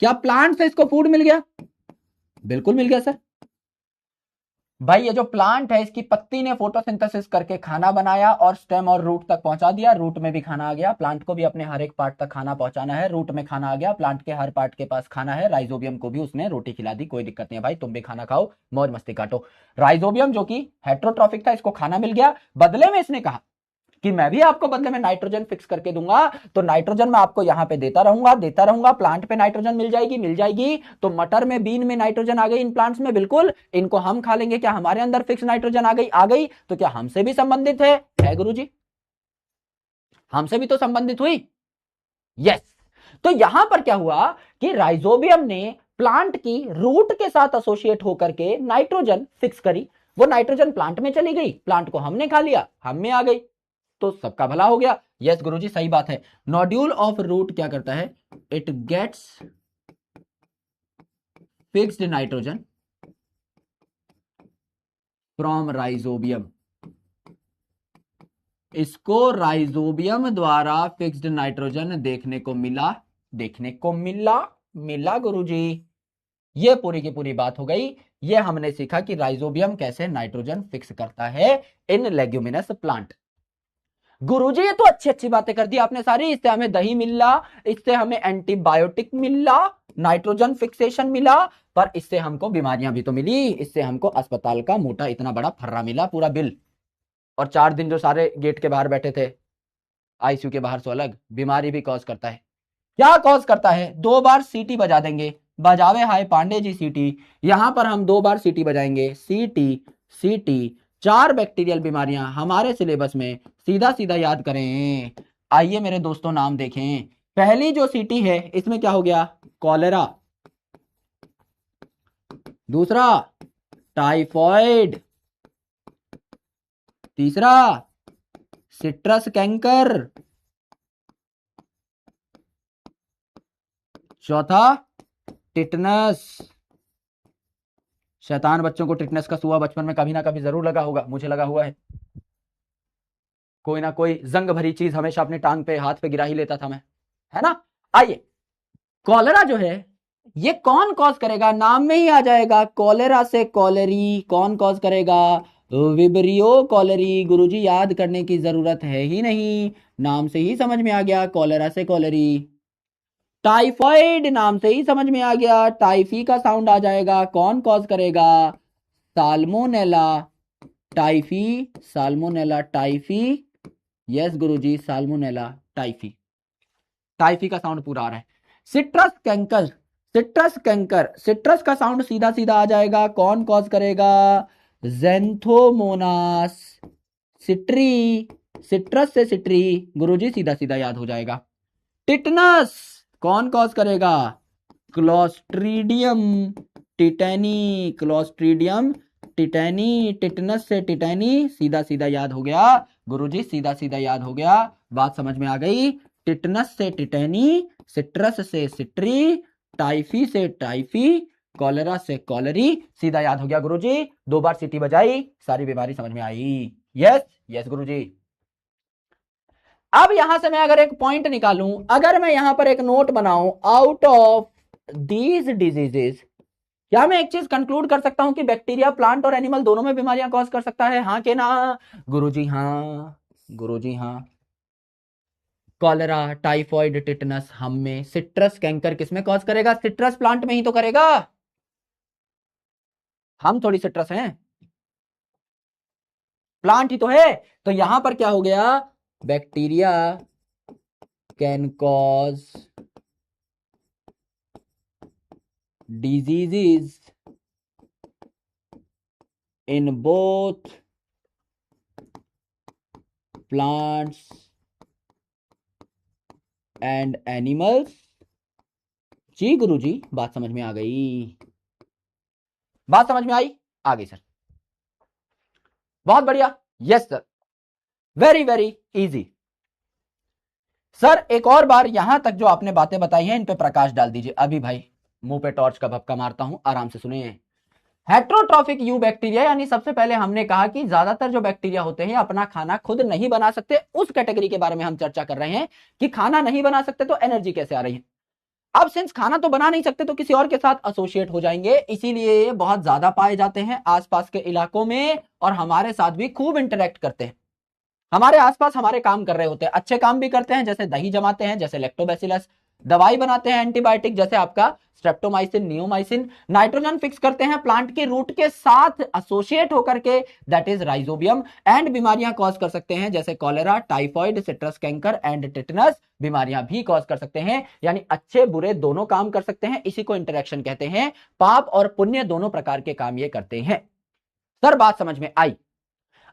क्या प्लांट से इसको फूड मिल गया, बिल्कुल मिल गया सर। भाई ये जो प्लांट है इसकी पत्ती ने फोटोसिंथेसिस करके खाना बनाया और स्टेम और रूट तक पहुंचा दिया, रूट में भी खाना आ गया, प्लांट को भी अपने हर एक पार्ट तक खाना पहुंचाना है, रूट में खाना आ गया, प्लांट के हर पार्ट के पास खाना है, राइजोबियम को भी उसने रोटी खिला दी, कोई दिक्कत नहीं है भाई, तुम भी खाना खाओ, मौज मस्ती काटो। राइजोबियम जो कि हेट्रोट्रॉफिक था, इसको खाना मिल गया, बदले में इसने कहा कि मैं भी आपको बदले में नाइट्रोजन फिक्स करके दूंगा, तो नाइट्रोजन मैं आपको यहां पे देता रहूंगा, प्लांट पे नाइट्रोजन मिल जाएगी, मिल जाएगी। तो मटर में, बीन में नाइट्रोजन आ गई, इन प्लांट्स में बिल्कुल, इनको हम खा लेंगे। क्या हमारे अंदर फिक्स नाइट्रोजन आ गई, तो क्या हमसे भी संबंधित है गुरुजी, हमसे भी तो संबंधित हुई, यस। तो यहां पर क्या हुआ कि राइजोबियम ने प्लांट की रूट के साथ एसोसिएट होकर के नाइट्रोजन फिक्स करी, वो नाइट्रोजन प्लांट में चली गई, प्लांट को हमने खा लिया, हम में आ गई, तो सबका भला हो गया। यस गुरुजी सही बात है। नोड्यूल ऑफ रूट क्या करता है, it gets fixed nitrogen from rhizobium, इसको राइजोबियम द्वारा फिक्स्ड नाइट्रोजन देखने को मिला, देखने को मिला गुरुजी। ये पूरी की पूरी बात हो गई। ये हमने सीखा कि राइजोबियम कैसे नाइट्रोजन फिक्स करता है इन लेग्यूमिनस प्लांट। गुरुजी ये तो अच्छी अच्छी बातें कर दी आपने सारी, इससे हमें दही मिला, इससे हमें एंटीबायोटिक मिला, नाइट्रोजन फिक्सेशन मिला, पर इससे हमको बीमारियां भी तो मिली, इससे हमको अस्पताल का मोटा इतना बड़ा फर्रा मिला, पूरा बिल, और 4 दिन जो सारे गेट के बाहर बैठे थे, आईसीयू के बाहर से अलग बीमारी भी कॉज करता है। क्या कॉज करता है? 2 बार सीटी बजा देंगे, बजावे हाय पांडे जी सीटी। यहां पर हम 2 बार सीटी बजाएंगे, सीटी सीटी। 4 बैक्टीरियल बीमारियां हमारे सिलेबस में, सीधा सीधा याद करें। आइए मेरे दोस्तों नाम देखें। पहली जो सीटी है इसमें क्या हो गया? कॉलेरा। दूसरा टाइफॉइड। तीसरा सिट्रस कैंकर। चौथा टिटनस। शैतान बच्चों को टिटनस का सुआ बचपन में कभी ना कभी जरूर लगा होगा, मुझे लगा हुआ है। कोई ना कोई जंग भरी चीज हमेशा अपनी टांग पे हाथ पे गिरा ही लेता था मैं, है ना। आइए, कॉलेरा जो है ये कौन कॉज करेगा? नाम में ही आ जाएगा, कॉलेरा से कॉलेरी। कौन कॉज करेगा? Vibrio cholerae. गुरुजी याद करने की जरूरत है ही नहीं, नाम से ही समझ में आ गया, कॉलेरा से कॉलेरी। टाइफॉइड, नाम से ही समझ में आ गया, टाइफी का साउंड आ जाएगा। कौन कॉज करेगा? Salmonella typhi. Salmonella typhi, yes गुरुजी, साल्मोनेला टाइफी। टाइफी का साउंड पूरा आ रहा है। Citrus canker. Citrus canker, citrus का साउंड सीधा सीधा आ जाएगा। कौन कॉज करेगा? ज़ैंथोमोनास सिट्री। सिट्रस से सिट्री, गुरुजी सीधा सीधा याद हो जाएगा। टिटनस कौन कॉज करेगा? क्लोस्ट्रीडियम टिटैनी। क्लोस्ट्रीडियम टिटैनी। टिटनस से टिटैनी, सीधा सीधा याद हो गया गुरुजी, सीधा सीधा याद हो गया। बात समझ में आ गई। टिटनस से टिटैनी, सिट्रस से सिट्री, टाइफी से टाइफी, कॉलेरा से कॉलेरी, सीधा याद हो गया गुरुजी। 2 बार सीटी बजाई, सारी बीमारी समझ में आई। यस यस गुरुजी। अब यहां से मैं अगर एक पॉइंट निकालूं, अगर मैं यहां पर एक नोट बनाऊं, आउट ऑफ दीज डिजीजेस, क्या मैं एक चीज कंक्लूड कर सकता हूं कि बैक्टीरिया प्लांट और एनिमल दोनों में बीमारियां कॉज कर सकता है? हाँ के ना? गुरुजी हाँ, गुरुजी हाँ। कॉलेरा, टाइफॉइड, टिटनस हम में। सिट्रस कैंकर किसमें कॉज करेगा? सिट्रस प्लांट में ही तो करेगा, हम थोड़ी सिट्रस हैं, प्लांट ही तो है। तो यहां पर क्या हो गया? Bacteria can cause diseases in both plants and animals. जी गुरुजी, बात समझ में आ गई, बात समझ में आई? आ गई सर, बहुत बढ़िया। Yes sir, very very easy. Sir एक और बार यहां तक जो आपने बातें बताई हैं इन पे प्रकाश डाल दीजिए। अभी भाई मुंह पे टॉर्च का भपका मारता हूं, आराम से सुनिए। हेट्रोट्रॉफिक यू बैक्टीरिया, यानी सबसे पहले हमने कहा कि ज्यादातर जो बैक्टीरिया होते हैं अपना खाना खुद नहीं बना सकते, उस कैटेगरी के बारे में हम चर्चा कर रहे हैं कि खाना नहीं बना सकते तो एनर्जी कैसे आ रही है। अब सिंस खाना तो बना नहीं सकते तो किसी और के साथ एसोसिएट हो जाएंगे, इसीलिए बहुत ज्यादा पाए जाते हैं आसपास के इलाकों में और हमारे साथ भी खूब इंटरेक्ट करते हैं। हमारे आसपास हमारे काम कर रहे होते हैं, अच्छे काम भी करते हैं, जैसे दही जमाते हैं, जैसे लैक्टोबैसिलस, दवाई बनाते हैं एंटीबायोटिक जैसे आपका स्ट्रेप्टोमाइसिन, नियोमाइसिन, नाइट्रोजन फिक्स करते हैं प्लांट के रूट के साथ एसोसिएट होकर के, दैट इज राइजोबियम, एंड बीमारियां कॉज कर सकते हैं जैसे cholera, typhoid, citrus canker and tetanus, बीमारियां भी कॉज कर सकते हैं। यानी अच्छे बुरे दोनों काम कर सकते हैं, इसी को इंटरेक्शन कहते हैं। पाप और पुण्य दोनों प्रकार के काम ये करते हैं। सर बात समझ में आई?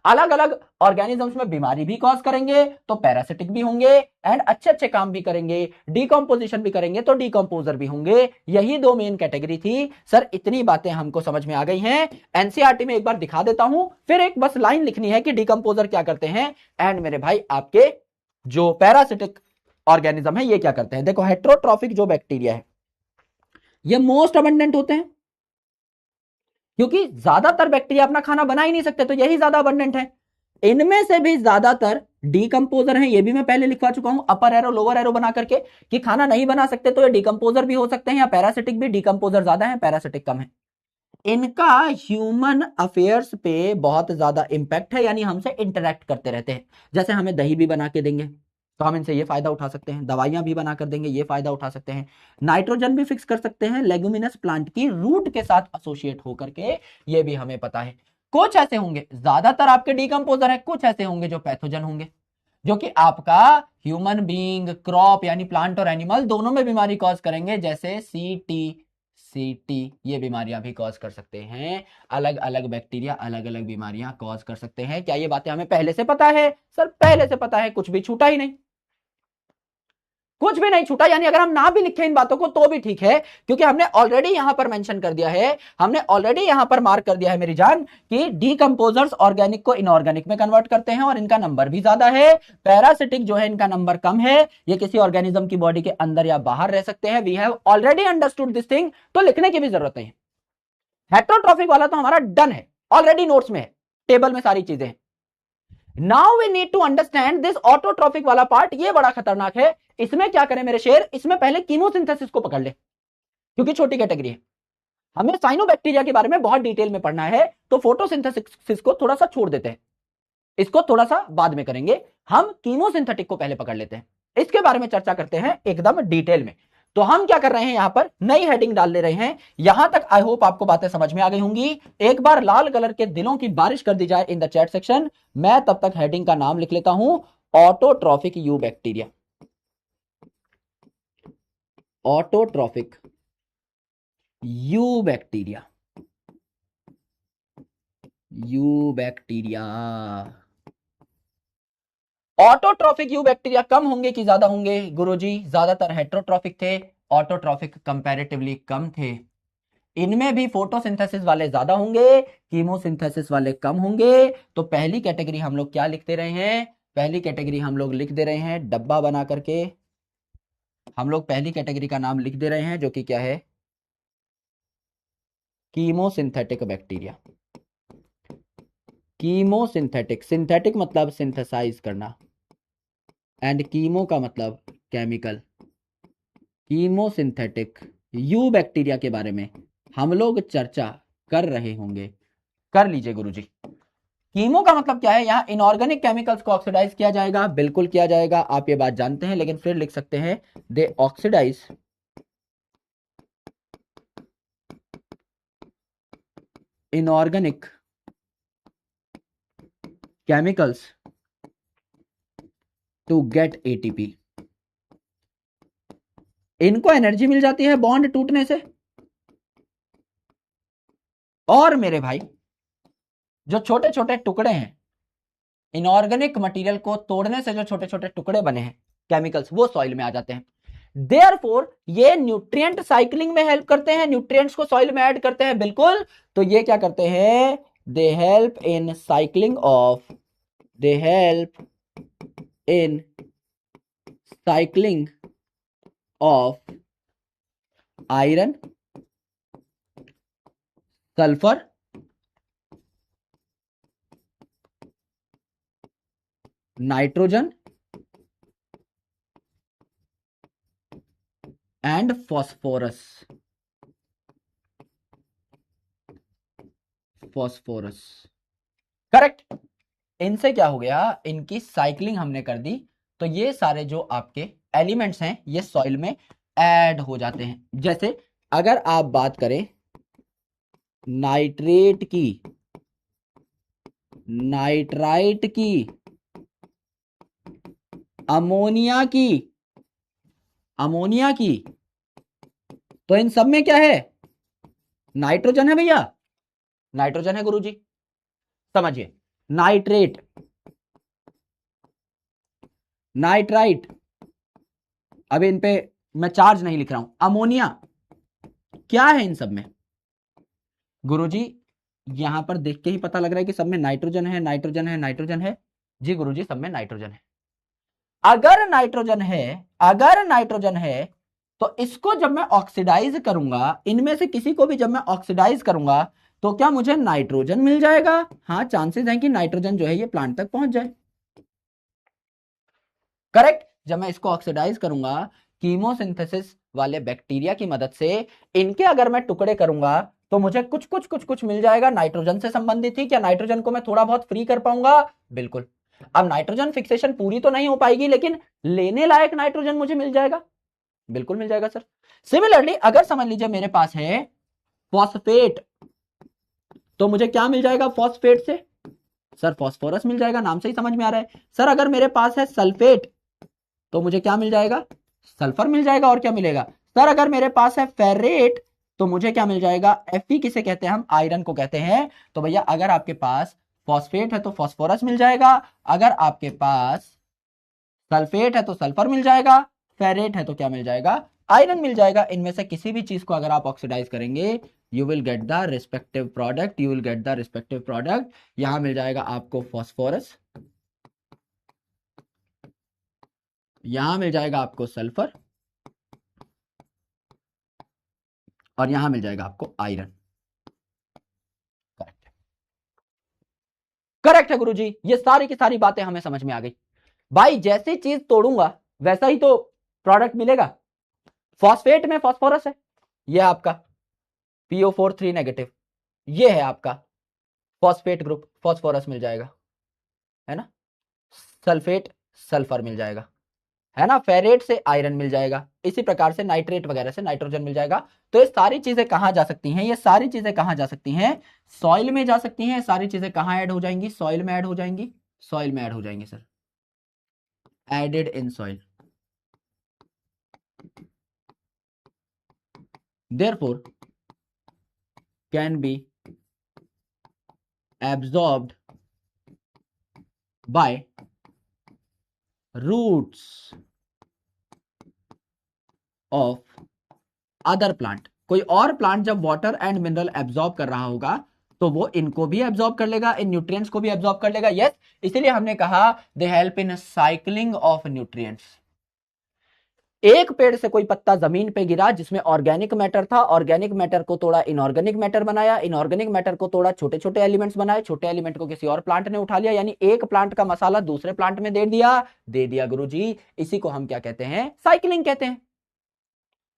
अलग अलग ऑर्गेनिजम्स में बीमारी भी कॉज करेंगे तो पैरासिटिक भी होंगे, एंड अच्छे अच्छे काम भी करेंगे, डिकम्पोजिशन भी करेंगे तो डिकम्पोजर भी होंगे। यही 2 मेन कैटेगरी थी। सर इतनी बातें हमको समझ में आ गई हैं। एनसीईआरटी में एक बार दिखा देता हूं, फिर एक बस लाइन लिखनी है कि डिकम्पोजर क्या करते हैं, एंड मेरे भाई आपके जो पैरासिटिक ऑर्गेनिज्म है ये क्या करते हैं। देखो हेट्रोट्रॉफिक जो बैक्टीरिया है ये मोस्ट अबंडेंट होते हैं, क्योंकि ज्यादातर बैक्टीरिया अपना खाना बना ही नहीं सकते तो यही ज्यादा अबंडेंट है। इनमें से भी ज्यादातर डीकंपोजर हैं, ये भी मैं पहले लिखवा चुका हूं अपर एरो लोअर एरो बना करके, कि खाना नहीं बना सकते तो ये डीकंपोजर भी हो सकते हैं, या पैरासिटिक भी। डीकंपोजर ज्यादा है, पैरासिटिक कम है। इनका ह्यूमन अफेयर्स पे बहुत ज्यादा इंपैक्ट है, यानी हमसे इंटरेक्ट करते रहते हैं। जैसे हमें दही भी बना के देंगे तो हम इनसे ये फायदा उठा सकते हैं, दवाइयां भी बना कर देंगे ये फायदा उठा सकते हैं, नाइट्रोजन भी फिक्स कर सकते हैं लेगुमिनस प्लांट की रूट के साथ एसोसिएट होकर के, ये भी हमें पता है। कुछ ऐसे होंगे, ज्यादातर आपके डीकंपोजर है, कुछ ऐसे होंगे जो पैथोजन होंगे। जो कि आपका ह्यूमन बीइंग, क्रॉप यानी प्लांट और एनिमल दोनों में बीमारी कॉज करेंगे, जैसे सीटी ये बीमारियां भी कॉज कर सकते हैं। अलग अलग बैक्टीरिया अलग अलग बीमारियां कॉज कर सकते हैं। क्या ये बातें हमें पहले से पता है? सर पहले से पता है, कुछ भी छूटा ही नहीं, कुछ भी नहीं छूटा। यानी अगर हम ना भी लिखें इन बातों को तो भी ठीक है, क्योंकि हमने ऑलरेडी यहां पर मेंशन कर दिया है, हमने ऑलरेडी यहां पर मार्क कर दिया है मेरी जान, कि डीकंपोजर्स ऑर्गेनिक को इनऑर्गेनिक में कन्वर्ट करते हैं और इनका नंबर भी ज्यादा है। पैरासिटिक जो है इनका नंबर कम है, ये किसी ऑर्गेनिज्म की बॉडी के अंदर या बाहर रह सकते हैं। We have already understood this thing, तो लिखने की भी जरूरत नहीं है। हेटेरोट्रॉफिक वाला तो हमारा डन है, ऑलरेडी नोट्स में है, टेबल में सारी चीजें हैं। Now we need to understand this autotrophic वाला पार्ट, ये बड़ा खतरनाक है। इसमें क्या करें मेरे शेर, इसमें पहले कीमोसिंथेसिस को पकड़ ले, क्योंकि छोटी कैटेगरी है। हमें साइनोबैक्टीरिया के बारे में बहुत डिटेल में पढ़ना है, तो फोटोसिंथेसिस को थोड़ा सा छोड़ देते हैं, इसको थोड़ा सा बाद में करेंगे। हम कीमोसिंथेटिक को पहले पकड़ लेते हैं, इसके बारे में चर्चा करते हैं एकदम डिटेल में। तो हम क्या कर रहे हैं, यहां पर नई हेडिंग डाल ले रहे हैं। यहां तक आई होप आपको बातें समझ में आ गई होंगी। एक बार लाल कलर के दिलों की बारिश कर दी जाए इन द चैट सेक्शन। मैं तब तक हेडिंग का नाम लिख लेता हूं, autotrophic eubacteria. Autotrophic eubacteria, eubacteria. Autotrophic eubacteria कम होंगे कि ज्यादा होंगे? गुरुजी ज्यादातर हेटेरोट्रॉफिक थे, ऑटोट्रॉफिक कंपैरेटिवली कम थे। इनमें भी फोटोसिंथेसिस वाले ज्यादा होंगे, कीमोसिंथेसिस वाले कम होंगे। तो पहली कैटेगरी हम लोग क्या लिख दे रहे हैं? पहली कैटेगरी हम लोग लिख दे रहे हैं डब्बा बना करके, हम लोग पहली कैटेगरी का नाम लिख दे रहे हैं, जो कि क्या है? Chemosynthetic bacteria. कीमोसिंथेटिक, सिंथेटिक मतलब सिंथेसाइज करना, एंड कीमो का मतलब केमिकल। कीमोसिंथेटिक यू बैक्टीरिया के बारे में हम लोग चर्चा कर रहे होंगे। कर लीजिए गुरुजी। कीमो का मतलब क्या है? यहां इनऑर्गेनिक केमिकल्स को ऑक्सीडाइज किया जाएगा, बिल्कुल किया जाएगा, आप ये बात जानते हैं, लेकिन फिर लिख सकते हैं they oxidize inorganic chemicals to get ATP. इनको एनर्जी मिल जाती है बॉन्ड टूटने से। और मेरे भाई जो छोटे छोटे टुकड़े हैं, इनऑर्गेनिक मटेरियल को तोड़ने से जो छोटे छोटे टुकड़े बने हैं केमिकल्स, वो सॉइल में आ जाते हैं। देयरफॉर ये न्यूट्रिएंट साइक्लिंग में हेल्प करते हैं, न्यूट्रिएंट्स को सॉइल में ऐड करते हैं, बिल्कुल। तो ये क्या करते हैं? They help in cycling of, they help in cycling of iron, sulphur, nitrogen and phosphorus. Phosphorus correct. इनसे क्या हो गया? इनकी साइक्लिंग हमने कर दी, तो ये सारे जो आपके एलिमेंट्स हैं ये सॉइल में ऐड हो जाते हैं। जैसे अगर आप बात करें नाइट्रेट की, नाइट्राइट की, अमोनिया की, अमोनिया की, तो इन सब में क्या है? नाइट्रोजन है भैया, नाइट्रोजन है गुरुजी। समझिए, नाइट्रेट, नाइट्राइट, अब इन पे मैं चार्ज नहीं लिख रहा हूं। अमोनिया क्या है इन सब में? गुरुजी यहां पर देख के ही पता लग रहा है कि सब में नाइट्रोजन है, नाइट्रोजन है, नाइट्रोजन है। जी गुरुजी सब में नाइट्रोजन है। अगर नाइट्रोजन है, अगर नाइट्रोजन है, तो इसको जब मैं ऑक्सीडाइज करूंगा, इनमें से किसी को भी जब मैं ऑक्सीडाइज करूंगा, तो क्या मुझे नाइट्रोजन मिल जाएगा? हाँ, चांसेस हैं कि नाइट्रोजन जो है ये प्लांट तक पहुंच जाए। करेक्ट। जब मैं इसको ऑक्सीडाइज करूंगा कीमोसिंथेसिस वाले बैक्टीरिया की मदद से, इनके अगर मैं टुकड़े करूंगा, तो मुझे कुछ कुछ कुछ कुछ मिल जाएगा नाइट्रोजन से संबंधित ही। क्या नाइट्रोजन को मैं थोड़ा बहुत फ्री कर पाऊंगा? बिल्कुल। अब नाइट्रोजन फिक्सेशन पूरी तो नहीं हो पाएगी, लेकिन लेने लायक नाइट्रोजन मुझे मिल जाएगा, बिल्कुल मिल जाएगा सर। सिमिलरली अगर समझ लीजिए मेरे पास है फॉस्फेट, तो मुझे क्या मिल जाएगा फॉस्फेट से? सर फॉस्फोरस मिल जाएगा, नाम से ही समझ में आ रहा है। सर अगर मेरे पास है सल्फेट तो मुझे क्या मिल जाएगा, सल्फर मिल जाएगा। और क्या मिलेगा सर, अगर मेरे पास है फेरेट तो मुझे क्या मिल जाएगा, Fe किसे कहते हैं हम, आयरन को कहते हैं। तो भैया अगर आपके पास फॉस्फेट है तो फॉस्फोरस मिल जाएगा, अगर आपके पास सल्फेट है तो सल्फर मिल जाएगा, फेरेट है तो क्या मिल जाएगा, आयरन मिल जाएगा। इनमें से किसी भी चीज को अगर आप ऑक्सीडाइज करेंगे you will get the respective product, you will get the respective product. यहां मिल जाएगा आपको फॉस्फोरस, यहां मिल जाएगा आपको सल्फर, और यहां मिल जाएगा आपको आयरन। करेक्ट, करेक्ट है गुरुजी, ये सारी की सारी बातें हमें समझ में आ गई। भाई जैसी चीज तोड़ूंगा वैसा ही तो प्रोडक्ट मिलेगा। फॉस्फेट में फॉस्फोरस है, ये आपका PO4 3 नेगेटिव, ये है आपका फॉस्फेट ग्रुप, फॉस्फोरस मिल जाएगा, है ना। सल्फेट सल्फर मिल जाएगा, है ना। फेरेट से आयरन मिल जाएगा, इसी प्रकार से नाइट्रेट वगैरह से नाइट्रोजन मिल जाएगा। तो ये सारी चीजें कहां जा सकती हैं, ये सारी चीजें कहां जा सकती हैं, सॉइल में जा सकती हैं। सारी चीजें कहां ऐड हो जाएंगी, सॉइल में ऐड हो जाएंगी, सॉइल में ऐड हो जाएंगी sir, added in soil. therefore can be absorbed by roots of other plant। कोई और प्लांट जब वाटर एंड मिनरल एब्जॉर्ब कर रहा होगा तो वो इनको भी एब्जॉर्ब कर लेगा, इन न्यूट्रिएंट्स को भी एब्जॉर्ब कर लेगा। यस, इसीलिए हमने कहा they help in cycling of nutrients. एक पेड़ से कोई पत्ता जमीन पे गिरा जिसमें ऑर्गेनिक मैटर था, ऑर्गेनिक मैटर को तोड़ा इनऑर्गेनिक मैटर बनाया, इनऑर्गेनिक मैटर को तोड़ा छोटे छोटे एलिमेंट्स बनाए, छोटे एलिमेंट को किसी और प्लांट ने उठा लिया, यानी एक प्लांट का मसाला दूसरे प्लांट में दे दिया गुरुजी। इसी को हम क्या कहते हैं, साइक्लिंग कहते हैं।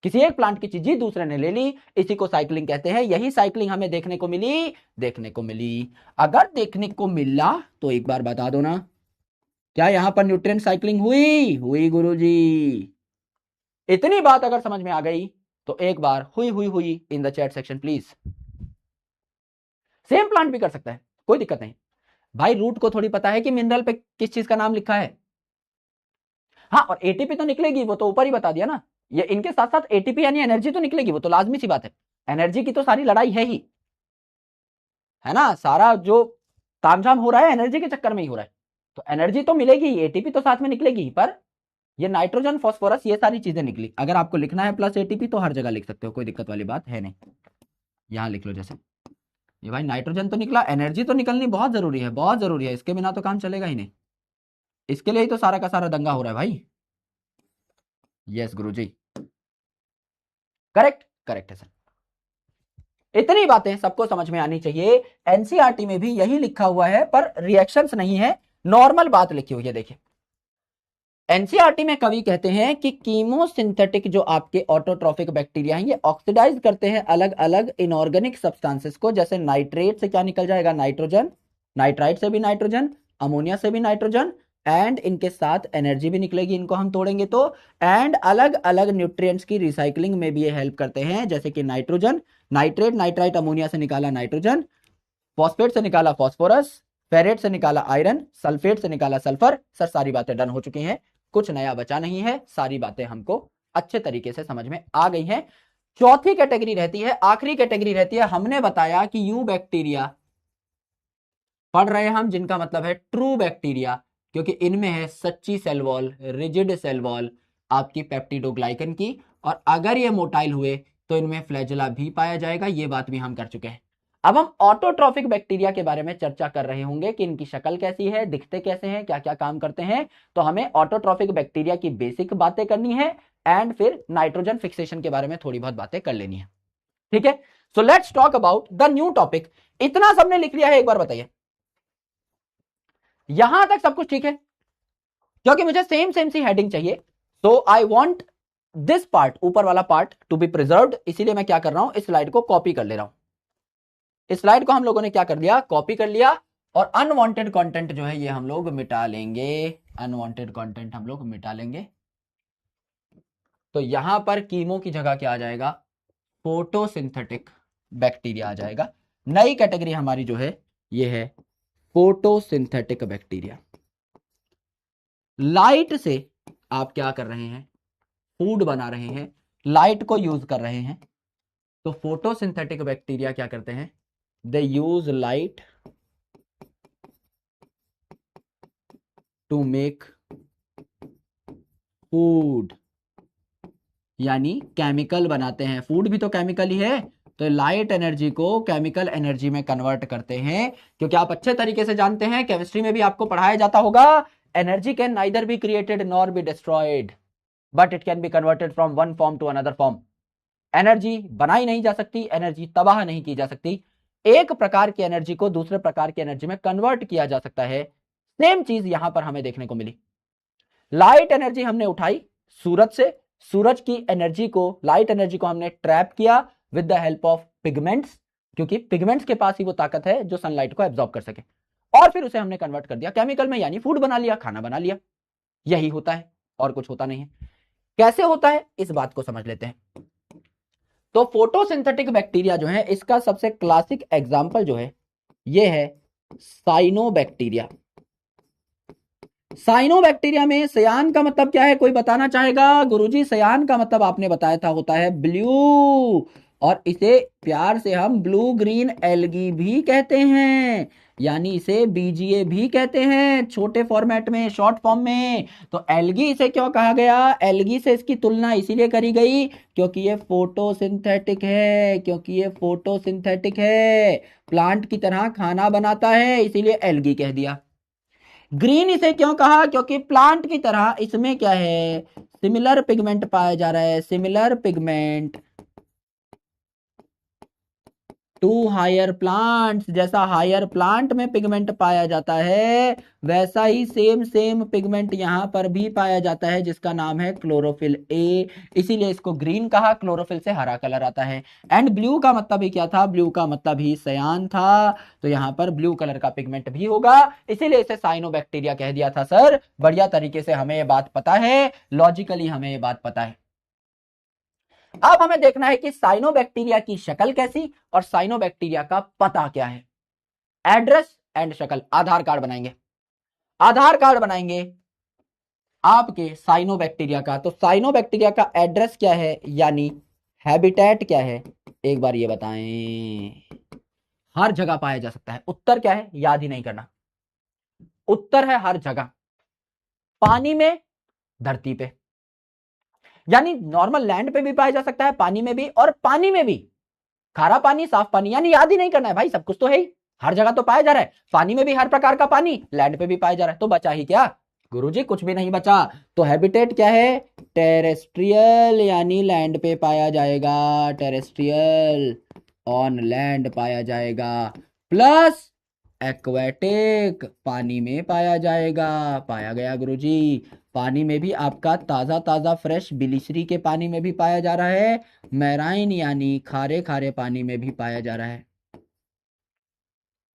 किसी एक प्लांट की चीज दूसरे ने ले ली, इसी को साइक्लिंग कहते हैं। यही साइक्लिंग हमें देखने को मिली। अगर देखने को मिला तो एक बार बता दो ना, क्या यहां पर न्यूट्रिएंट साइक्लिंग हुई गुरुजी। इतनी बात अगर समझ में आ गई तो एक बार हुई इन the chat section please. Same plant भी कर सकता है, कोई दिक्कत नहीं। भाई रूट को थोड़ी पता है कि मिनरल पे किस चीज का नाम लिखा है। हाँ, और एटीपी तो निकलेगी, वो तो ऊपर ही बता दिया ना। ये इनके साथ साथ एटीपी यानी एनर्जी तो निकलेगी, वो तो लाजमी सी बात है। एनर्जी की तो सारी लड़ाई है ही, है ना। सारा जो तामझाम हो रहा है एनर्जी के चक्कर में ही हो रहा है, तो एनर्जी तो मिलेगी, एटीपी तो साथ में निकलेगी। पर ये नाइट्रोजन फॉस्फोरस ये सारी चीजें निकली। अगर आपको लिखना है प्लस एटीपी तो हर जगह लिख सकते हो, कोई दिक्कत वाली बात है नहीं। यहां लिख लो जैसे ये, भाई नाइट्रोजन तो निकला, एनर्जी तो निकलनी बहुत जरूरी है, बहुत जरूरी है। इसके बिना तो काम चलेगा ही नहीं। इसके लिए ही तो सारा का सारा दंगा हो रहा है भाई। यस गुरुजी, करेक्ट, करेक्ट है सर। इतनी बातें सबको समझ में आनी चाहिए। एनसीईआरटी में भी यही लिखा हुआ है, पर रिएक्शंस नहीं है, नॉर्मल बात लिखी हुई है। देखिए एनसीईआरटी में कवि कहते हैं कि कीमोसिंथेटिक जो आपके ऑटोट्रॉफिक बैक्टीरिया हैं ये ऑक्सीडाइज करते हैं अलग अलग इनऑर्गेनिक सब्सटेंसेस को। जैसे नाइट्रेट से क्या निकल जाएगा, नाइट्रोजन, नाइट्राइट से भी नाइट्रोजन, अमोनिया से भी नाइट्रोजन, एंड इनके साथ एनर्जी भी निकलेगी इनको हम तोड़ेंगे तो। एंड अलग अलग न्यूट्रिएंट्स की रिसाइकलिंग में भी ये हेल्प करते हैं, जैसे कि नाइट्रोजन, नाइट्रेट, नाइट्राइट, अमोनिया से निकाला नाइट्रोजन, फॉस्फेट से निकाला फॉस्फोरस, फेरेट से निकाला आयरन, सल्फेट से निकाला सल्फर। सर सारी बातें डन हो चुकी हैं, कुछ नया बचा नहीं है, सारी बातें हमको अच्छे तरीके से समझ में आ गई हैं। चौथी कैटेगरी रहती है, आखिरी कैटेगरी रहती है, हमने बताया कि यू बैक्टीरिया पढ़ रहे हैं हम, जिनका मतलब है ट्रू बैक्टीरिया, क्योंकि इनमें है सच्ची cell wall, rigid cell wall आपकी पेप्टिडोग्लाइकन की। और अगर ये मोटाइल हुए तो इनमें फ्लैजेला भी पाया जाएगा, ये बात भी हम कर चुके हैं। अब हम ऑटोट्रॉफिक बैक्टीरिया के बारे में चर्चा कर रहे होंगे कि इनकी शक्ल कैसी है, दिखते कैसे हैं, क्या क्या काम करते हैं। तो हमें ऑटोट्रॉफिक बैक्टीरिया की बेसिक बातें करनी है, एंड फिर नाइट्रोजन फिक्सेशन के बारे में थोड़ी बहुत बातें कर लेनी है। ठीक है, so let's talk about the new topic. इतना सबने लिख लिया है, एक बार बताइए यहां तक सब कुछ ठीक है? क्योंकि मुझे सेम सेम सी हेडिंग चाहिए, सो आई वॉन्ट दिस पार्ट, ऊपर वाला पार्ट टू बी प्रिजर्व्ड। इसीलिए मैं क्या कर रहा हूं, इस स्लाइड को कॉपी कर ले रहा हूं। इस स्लाइड को हम लोगों ने क्या कर लिया, कॉपी कर लिया, और अनवांटेड कंटेंट जो है ये हम लोग मिटा लेंगे। अनवांटेड कंटेंट हम लोग मिटा लेंगे। तो यहां पर कीमो की जगह क्या आ जाएगा, फोटोसिंथेटिक बैक्टीरिया आ जाएगा। नई कैटेगरी हमारी जो है ये है फोटोसिंथेटिक बैक्टीरिया। लाइट से आप क्या कर रहे हैं, फूड बना रहे हैं, लाइट को यूज कर रहे हैं। तो फोटोसिंथेटिक बैक्टीरिया क्या करते हैं, they use light to make food, यानी केमिकल बनाते हैं। फूड भी तो केमिकल ही है, तो लाइट एनर्जी को केमिकल एनर्जी में कन्वर्ट करते हैं। क्योंकि आप अच्छे तरीके से जानते हैं, केमिस्ट्री में भी आपको पढ़ाया जाता होगा, energy can neither be created nor be destroyed but it can be converted from one form to another form. Energy बनाई नहीं जा सकती, एनर्जी तबाह नहीं की जा सकती, एक प्रकार की एनर्जी को दूसरे प्रकार की एनर्जी में कन्वर्ट किया जा सकता है। सेम चीज यहां पर हमें देखने को मिली। लाइट एनर्जी हमने उठाई सूरज से, सूरज की एनर्जी को, लाइट एनर्जी को हमने ट्रैप किया with the help of pigments, क्योंकि पिगमेंट्स के पास ही वो ताकत है जो सनलाइट को एब्जॉर्ब कर सके, और फिर उसे हमने कन्वर्ट कर दिया केमिकल में, यानी फूड बना लिया, खाना बना लिया। यही होता है और कुछ होता नहीं है। कैसे होता है इस बात को समझ लेते हैं। तो फोटोसिंथेटिक बैक्टीरिया जो है, इसका सबसे क्लासिक एग्जांपल जो है ये है साइनोबैक्टीरिया। साइनोबैक्टीरिया में सयान का मतलब क्या है, कोई बताना चाहेगा? गुरुजी सयान का मतलब आपने बताया था होता है ब्लू, और इसे प्यार से हम ब्लू ग्रीन एल्गी भी कहते हैं, यानी इसे बीजीए भी कहते हैं छोटे फॉर्मेट में, शॉर्ट फॉर्म में। तो एल्गी इसे क्यों कहा गया, एल्गी से इसकी तुलना इसीलिए करी गई क्योंकि ये फोटोसिंथेटिक है, क्योंकि ये फोटोसिंथेटिक है, प्लांट की तरह खाना बनाता है, इसीलिए एल्गी कह दिया। ग्रीन इसे क्यों कहा, क्योंकि प्लांट की तरह इसमें क्या है, सिमिलर पिगमेंट पाया जा रहा है, similar pigment to higher plants. जैसा हायर प्लांट में पिगमेंट पाया जाता है, वैसा ही सेम पिगमेंट यहां पर भी पाया जाता है, जिसका नाम है क्लोरोफिल ए, इसीलिए इसको ग्रीन कहा, क्लोरोफिल से हरा कलर आता है। एंड ब्लू का मतलब ही क्या था, ब्लू का मतलब ही सयान था, तो यहां पर ब्लू कलर का पिगमेंट भी होगा, इसीलिए इसे साइनोबैक्टीरिया कह दिया था। सर बढ़िया तरीके से हमें यह बात पता है, लॉजिकली हमें यह बात पता है। अब हमें देखना है कि साइनोबैक्टीरिया की शक्ल कैसी और साइनोबैक्टीरिया का पता क्या है। एड्रेस एंड शक्ल, आधार कार्ड बनाएंगे, आधार कार्ड बनाएंगे आपके साइनोबैक्टीरिया का। तो साइनोबैक्टीरिया का एड्रेस क्या है, यानी हैबिटेट क्या है, एक बार ये बताएं। हर जगह पाया जा सकता है। उत्तर क्या है, याद ही नहीं करना, उत्तर है हर जगह, पानी में, धरती पे, यानी नॉर्मल लैंड पे भी पाया जा सकता है, पानी में भी, और पानी में भी, खारा पानी, साफ पानी, यानी याद ही नहीं करना है भाई, सब कुछ तो है ही, हर जगह तो पाया जा रहा है, पानी में भी हर प्रकार का पानी, लैंड पे भी पाया जा रहा है, तो बचा ही क्या गुरुजी, कुछ भी नहीं बचा। तो हैबिटेट क्या है, टेरेस्ट्रियल, यानी लैंड पे पाया जाएगा, टेरेस्ट्रियल, ऑन लैंड पाया जाएगा, प्लस एक्वेटिक, पानी में पाया जाएगा। पाया गया गुरुजी, पानी में भी आपका ताजा ताजा फ्रेश बिलिसरी के पानी में भी पाया जा रहा है, मैराइन यानी खारे खारे पानी में भी पाया जा रहा है।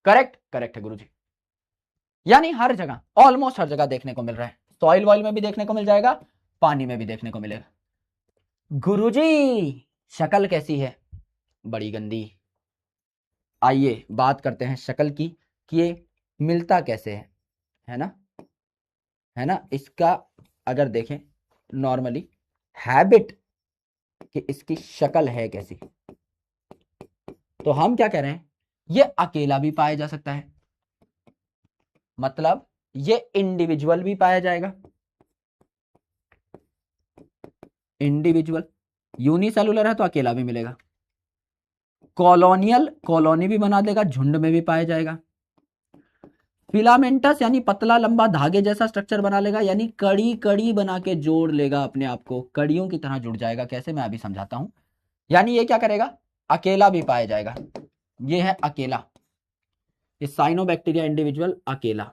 करेक्ट, करेक्ट है गुरुजी, यानी हर जगह, ऑलमोस्ट हर जगह देखने को मिल रहा है। सॉइल वॉइल में भी देखने को मिल जाएगा, पानी में भी देखने को मिलेगा। गुरुजी शक्ल कैसी है, बड़ी गंदी। आइए बात करते हैं शक्ल की, कि ये मिलता कैसे है ना, है ना। इसका अगर देखें नॉर्मली हैबिट कि इसकी शक्ल है कैसी, तो हम क्या कह रहे हैं, ये अकेला भी पाया जा सकता है, मतलब ये इंडिविजुअल भी पाया जाएगा, इंडिविजुअल, यूनिसेलुलर है तो अकेला भी मिलेगा, कॉलोनियल, कॉलोनी भी बना देगा, झुंड में भी पाया जाएगा, फिलामेंटस यानी पतला लंबा धागे जैसा स्ट्रक्चर बना लेगा, यानी कड़ी कड़ी बना के जोड़ लेगा अपने आप को, कड़ियों की तरह जुड़ जाएगा। कैसे, मैं अभी समझाता हूं। यानी ये क्या करेगा, अकेला भी पाया जाएगा, ये है अकेला, ये साइनोबैक्टीरिया इंडिविजुअल अकेला।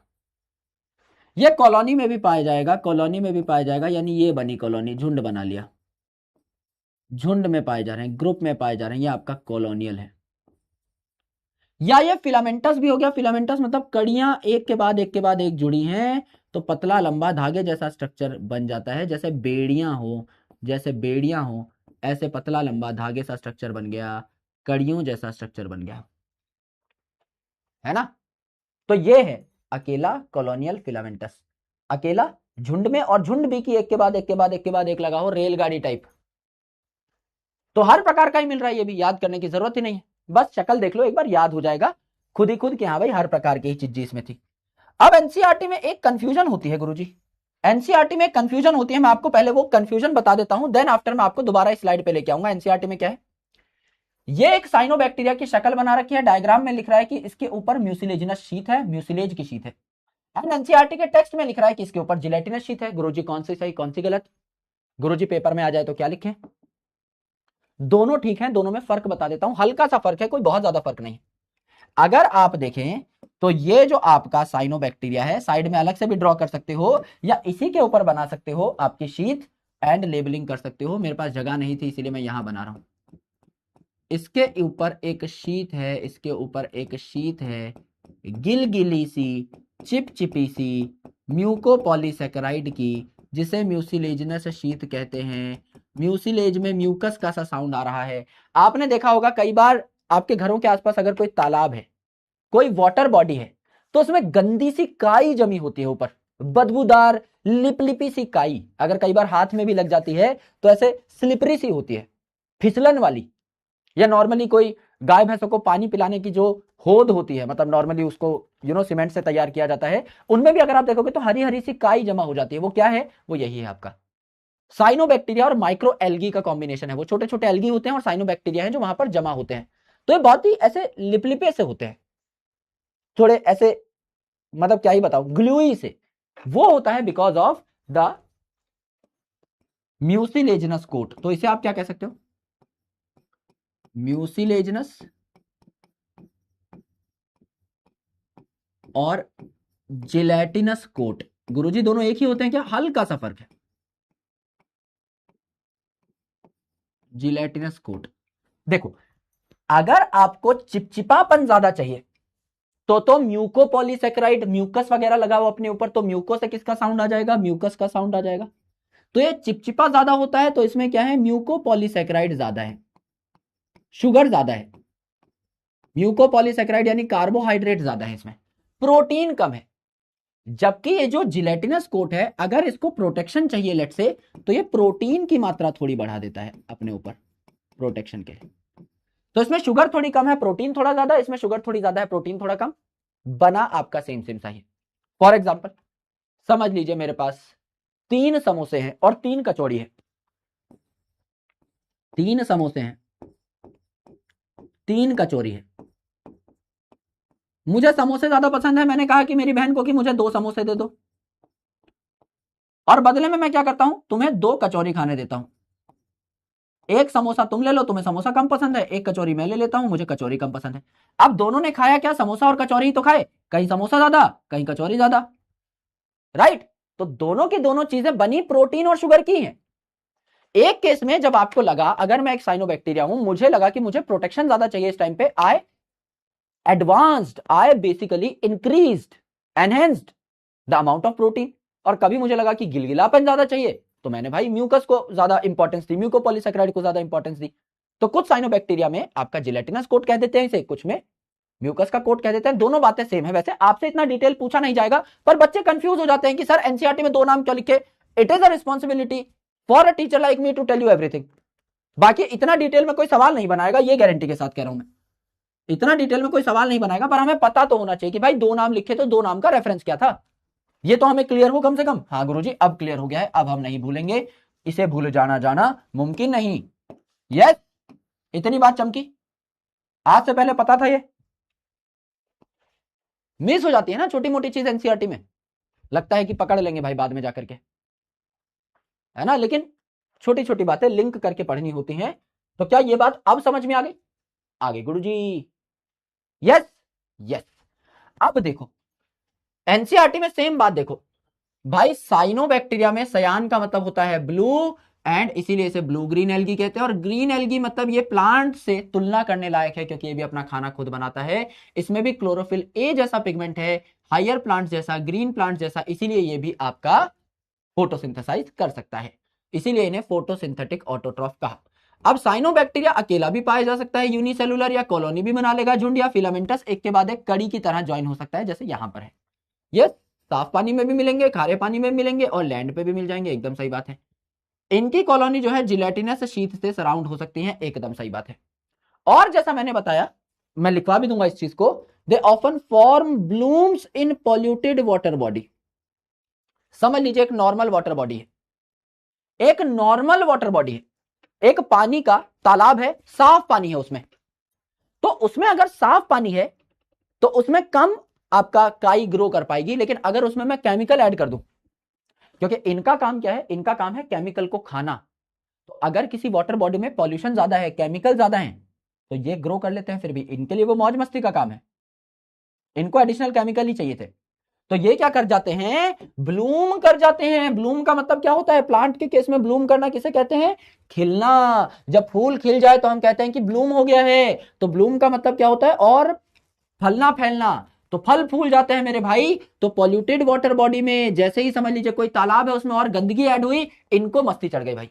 ये कॉलोनी में भी पाया जाएगा, कॉलोनी में भी पाया जाएगा, यानी ये बनी कॉलोनी, झुंड बना लिया, झुंड में पाए जा रहे हैं, ग्रुप में पाए जा रहे हैं, ये आपका कॉलोनियल है। या ये फिलामेंटस भी हो गया, फिलामेंटस मतलब कड़ियां एक के बाद एक के बाद एक जुड़ी हैं, तो पतला लंबा धागे जैसा स्ट्रक्चर बन जाता है, जैसे बेड़ियां हो, जैसे बेड़ियां हो, ऐसे पतला लंबा धागे सा स्ट्रक्चर बन गया, कड़ियों जैसा स्ट्रक्चर बन गया, है ना। तो ये है अकेला कॉलोनियल फिलामेंटस, अकेला झुंड में, और झुंड भी की एक के बाद एक के बाद एक के बाद एक लगा हो, रेलगाड़ी टाइप। तो हर प्रकार का ही मिल रहा है, ये भी याद करने की जरूरत ही नहीं है, बस शक्ल देख लो एक बार, याद हो जाएगा खुद ही खुद कि हाँ भाई हर प्रकार की ही चीज इसमें थी। अब एनसीईआरटी में एक कंफ्यूजन होती है गुरुजी, एनसीईआरटी में कंफ्यूजन होती है, मैं आपको पहले वो कंफ्यूजन बता देता हूं, देन आफ्टर मैं आपको दोबारा स्लाइड पे लेके आऊंगा। एनसीईआरटी में क्या है, ये एक साइनोबैक्टीरिया की शक्ल बना रखी है, डायग्राम में लिख रहा है कि इसके ऊपर म्यूसिलेजिनस शीट है, म्यूसिलेज की शीट है, एंड एनसीईआरटी के टेक्स्ट में लिख रहा है कि इसके ऊपर जिलेटिनस शीट है। गुरुजी कौन सी सही कौन सी गलत, गुरुजी पेपर में आ जाए तो क्या लिखें, दोनों ठीक है, दोनों में फर्क बता देता हूं, हल्का सा फर्क है, कोई बहुत ज्यादा फर्क नहीं। अगर आप देखें तो ये जो आपका साइनोबैक्टीरिया है, साइड में अलग से भी ड्रॉ कर सकते हो या इसी के ऊपर बना सकते हो आपकी शीट एंड लेबलिंग कर सकते हो। मेरे पास जगह नहीं थी इसीलिए मैं यहां बना रहा हूं। इसके ऊपर एक शीट है, इसके ऊपर एक शीट है, गिलगिली सी चिपचिपी सी म्यूकोपॉलीसेकेराइड की, जिसे म्यूसिलेजिनस शीट कहते हैं। म्यूसिलेज में म्यूकस का सा साउंड आ रहा है। आपने देखा होगा कई बार आपके घरों के आसपास अगर कोई तालाब है, कोई वाटर बॉडी है, तो उसमें गंदी सी काई जमी होती है ऊपर, बदबूदार लिपलिपी सी काई, अगर कई बार हाथ में भी लग जाती है तो ऐसे स्लिपरी सी होती है, फिसलन वाली। या नॉर्मली कोई गाय भैंसों को पानी पिलाने की जो होद होती है, मतलब नॉर्मली उसको सीमेंट से तैयार किया जाता है, उनमें भी अगर आप देखोगे तो हरी हरी सी काई जमा हो जाती है। वो क्या है, वो यही है आपका साइनोबैक्टीरिया और माइक्रो एल्गी का कॉम्बिनेशन है। वो छोटे छोटे एल्गी होते हैं और साइनोबैक्टीरिया है जो वहां पर जमा होते हैं। तो ये बहुत ही ऐसे लिपलिपे से होते हैं, थोड़े ऐसे, मतलब क्या ही बताऊं, ग्लूई से। वो होता है because of the mucilaginous coat. तो इसे आप क्या कह सकते हो, म्यूसिलेजिनस और जिलेटिनस कोट। गुरुजी दोनों एक ही होते हैं क्या, हल्का सा फर्क है। जिलेटिनस कोट, देखो अगर आपको चिपचिपापन ज्यादा चाहिए तो म्यूकोपॉलीसेकेराइड, म्यूकस वगैरह लगाओ अपने ऊपर, तो म्यूको से किसका साउंड आ जाएगा, म्यूकस का साउंड आ जाएगा। तो ये चिपचिपा ज्यादा होता है तो इसमें क्या है, म्यूकोपॉलीसेकेराइड ज्यादा है, शुगर ज्यादा है। म्यूकोपॉलीसेकेराइड यानी कार्बोहाइड्रेट ज्यादा है, इसमें प्रोटीन कम है। जबकि ये जो जिलेटिनस कोट है, अगर इसको प्रोटेक्शन चाहिए लेट से, तो ये प्रोटीन की मात्रा थोड़ी बढ़ा देता है अपने ऊपर प्रोटेक्शन के लिए। तो इसमें शुगर थोड़ी कम है, प्रोटीन थोड़ा ज्यादा, इसमें शुगर थोड़ी ज्यादा है, प्रोटीन थोड़ा कम, बना आपका सेम सेम सा ही। फॉर एग्जाम्पल समझ लीजिए मेरे पास 3 समोसे हैं और 3 कचौड़ी है। 3 समोसे हैं, 3 कचौरी है। मुझे समोसे ज्यादा पसंद है, मैंने कहा कि मेरी बहन को कि मुझे 2 समोसे दे दो, और बदले में मैं क्या करता हूं, तुम्हें 2 कचौरी खाने देता हूं। एक समोसा तुम ले लो, तुम्हें समोसा कम पसंद है, एक कचौरी मैं ले लेता हूं, मुझे कचौरी कम पसंद है। अब दोनों ने खाया क्या, समोसा और कचौरी ही तो खाए, कहीं समोसा ज्यादा कहीं कचौरी ज्यादा, राइट। तो दोनों की दोनों चीजें बनी प्रोटीन और शुगर की हैं। एक केस में जब आपको लगा, अगर मैं एक साइनोबैक्टीरिया हूं, मुझे लगा कि मुझे प्रोटेक्शन ज्यादा चाहिए इस टाइम पे, I advanced, I basically increased, enhanced the amount of protein. और कभी मुझे लगा कि गिलगिलापन ज्यादा चाहिए, तो मैंने भाई म्यूकस को ज्यादा इंपॉर्टेंस दी, म्यूकोपॉलीसेकेराइड को ज्यादा इंपॉर्टेंस दी। तो कुछ साइनोबैक्टीरिया में आपका जिलेटिनस कोट कह देते हैं इसे, कुछ में म्यूकस का कोट कह देते हैं। दोनों बातें सेम है। वैसे आपसे इतना डिटेल पूछा नहीं जाएगा, पर बच्चे कंफ्यूज हो जाते हैं कि सर एनसीईआरटी में 2 नाम क्यों लिखे। It is a responsibility for a teacher like me to tell you everything. बाकी इतना डिटेल में कोई सवाल नहीं बनाएगा, ये गारंटी के साथ कह रहा हूं मैं, इतना डिटेल में कोई सवाल नहीं बनाएगा, पर हमें पता तो होना चाहिए कि भाई 2 नाम लिखे तो 2 नाम का रेफरेंस क्या था, ये तो हमें क्लियर हो कम से कम। हाँ गुरुजी अब क्लियर हो गया है, अब हम नहीं भूलेंगे, इसे भूल जाना मुमकिन नहीं। यस, इतनी बात चमकी, आज से पहले पता था, ये मिस हो जाती है ना छोटी मोटी चीज एनसीईआरटी में, लगता है कि पकड़ लेंगे भाई बाद में जाकर के, है ना, लेकिन छोटी छोटी बातें लिंक करके पढ़नी होती हैं। तो क्या ये बात अब समझ में आ गई, आगे गुरुजी, यस यस। अब देखो एनसीईआरटी में सेम बात देखो भाई, साइनोबैक्टीरिया में सयान का मतलब होता है ब्लू, एंड इसीलिए इसे ब्लू ग्रीन एल्गी कहते हैं। और ग्रीन एल्गी मतलब ये प्लांट से तुलना करने लायक है, क्योंकि ये भी अपना खाना खुद बनाता है। इसमें भी क्लोरोफिल ए जैसा पिगमेंट है, हायर प्लांट जैसा, ग्रीन प्लांट जैसा, इसीलिए ये भी आपका फोटोसिंथेसाइज कर सकता है, इसीलिए इन्हें फोटोसिंथेटिक ऑटोट्रॉफ कहा। अब साइनोबैक्टीरिया अकेला भी पाया जा सकता है यूनिसेलुलर, या कॉलोनी भी बना लेगा झुंड, या फिलामेंटस एक के बाद एक कड़ी की तरह ज्वाइन हो सकता है जैसे यहां पर है। ये साफ पानी में भी मिलेंगे, खारे पानी में भी मिलेंगे और लैंड पे भी मिल जाएंगे, एकदम सही बात है। इनकी कॉलोनी जो है जिलेटिनस शीथ से सराउंड हो सकती है, एकदम सही बात है। और जैसा मैंने बताया, मैं लिखवा भी दूंगा इस चीज को, they often form blooms in polluted water body. समझ लीजिए एक नॉर्मल वाटर बॉडी है, एक नॉर्मल वाटर बॉडी है, एक पानी का तालाब है, साफ पानी है उसमें, तो उसमें अगर साफ पानी है तो उसमें कम आपका काई ग्रो कर पाएगी। लेकिन अगर उसमें मैं केमिकल ऐड कर दूं, क्योंकि इनका काम क्या है, इनका काम है केमिकल को खाना, तो अगर किसी वाटर बॉडी में पॉल्यूशन ज्यादा है, केमिकल ज्यादा है, तो ये ग्रो कर लेते हैं, फिर भी इनके लिए वो मौज मस्ती का काम है, इनको एडिशनल केमिकल ही चाहिए थे। तो ये क्या कर जाते हैं, ब्लूम कर जाते हैं। ब्लूम का मतलब क्या होता है, प्लांट के केस में ब्लूम करना किसे कहते हैं, खिलना। जब फूल खिल जाए तो हम कहते हैं कि ब्लूम हो गया है। तो ब्लूम का मतलब क्या होता है, और फलना फैलना, तो फल फूल जाते हैं मेरे भाई। तो पॉल्यूटेड वाटर बॉडी में जैसे ही समझ लीजिए कोई तालाब है उसमें और गंदगी ऐड हुई, इनको मस्ती चढ़ गई भाई।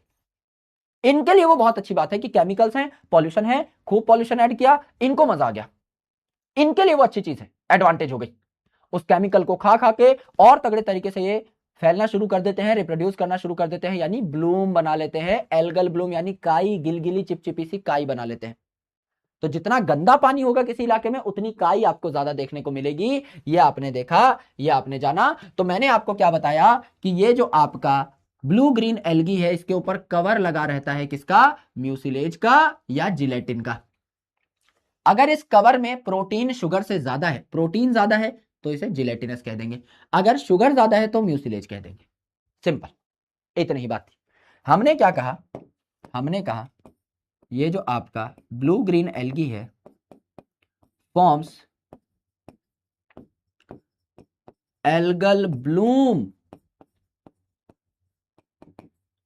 इनके लिए वो बहुत अच्छी बात है कि केमिकल्स हैं, पॉल्यूशन है, खूब पॉल्यूशन ऐड किया, इनको मजा आ गया, इनके लिए वो अच्छी चीज है, एडवांटेज हो गई। उस केमिकल को खा खा के और तगड़े तरीके से ये फैलना शुरू कर देते हैं, रिप्रोड्यूस करना शुरू कर देते हैं, यानी ब्लूम बना लेते हैं, एल्गल ब्लूम, यानी काई, गिलगिली चिपचिपी सी काई बना लेते हैं। तो जितना गंदा पानी होगा किसी इलाके में, उतनी काई आपको ज्यादा देखने को मिलेगी। ये आपने देखा, ये आपने जाना। तो मैंने आपको क्या बताया कि ये जो आपका ब्लू ग्रीन एल्गी है, इसके ऊपर कवर लगा रहता है किसका, म्यूसिलेज का या जिलेटिन का। अगर इस कवर में प्रोटीन शुगर से ज्यादा है, प्रोटीन ज्यादा है तो इसे जिलेटिनस कह देंगे, अगर शुगर ज्यादा है तो म्यूसिलेज कह देंगे। सिंपल, इतनी ही बात थी। हमने क्या कहा, हमने कहा ये जो आपका ब्लू ग्रीन एल्गी है फॉर्म्स एल्गल ब्लूम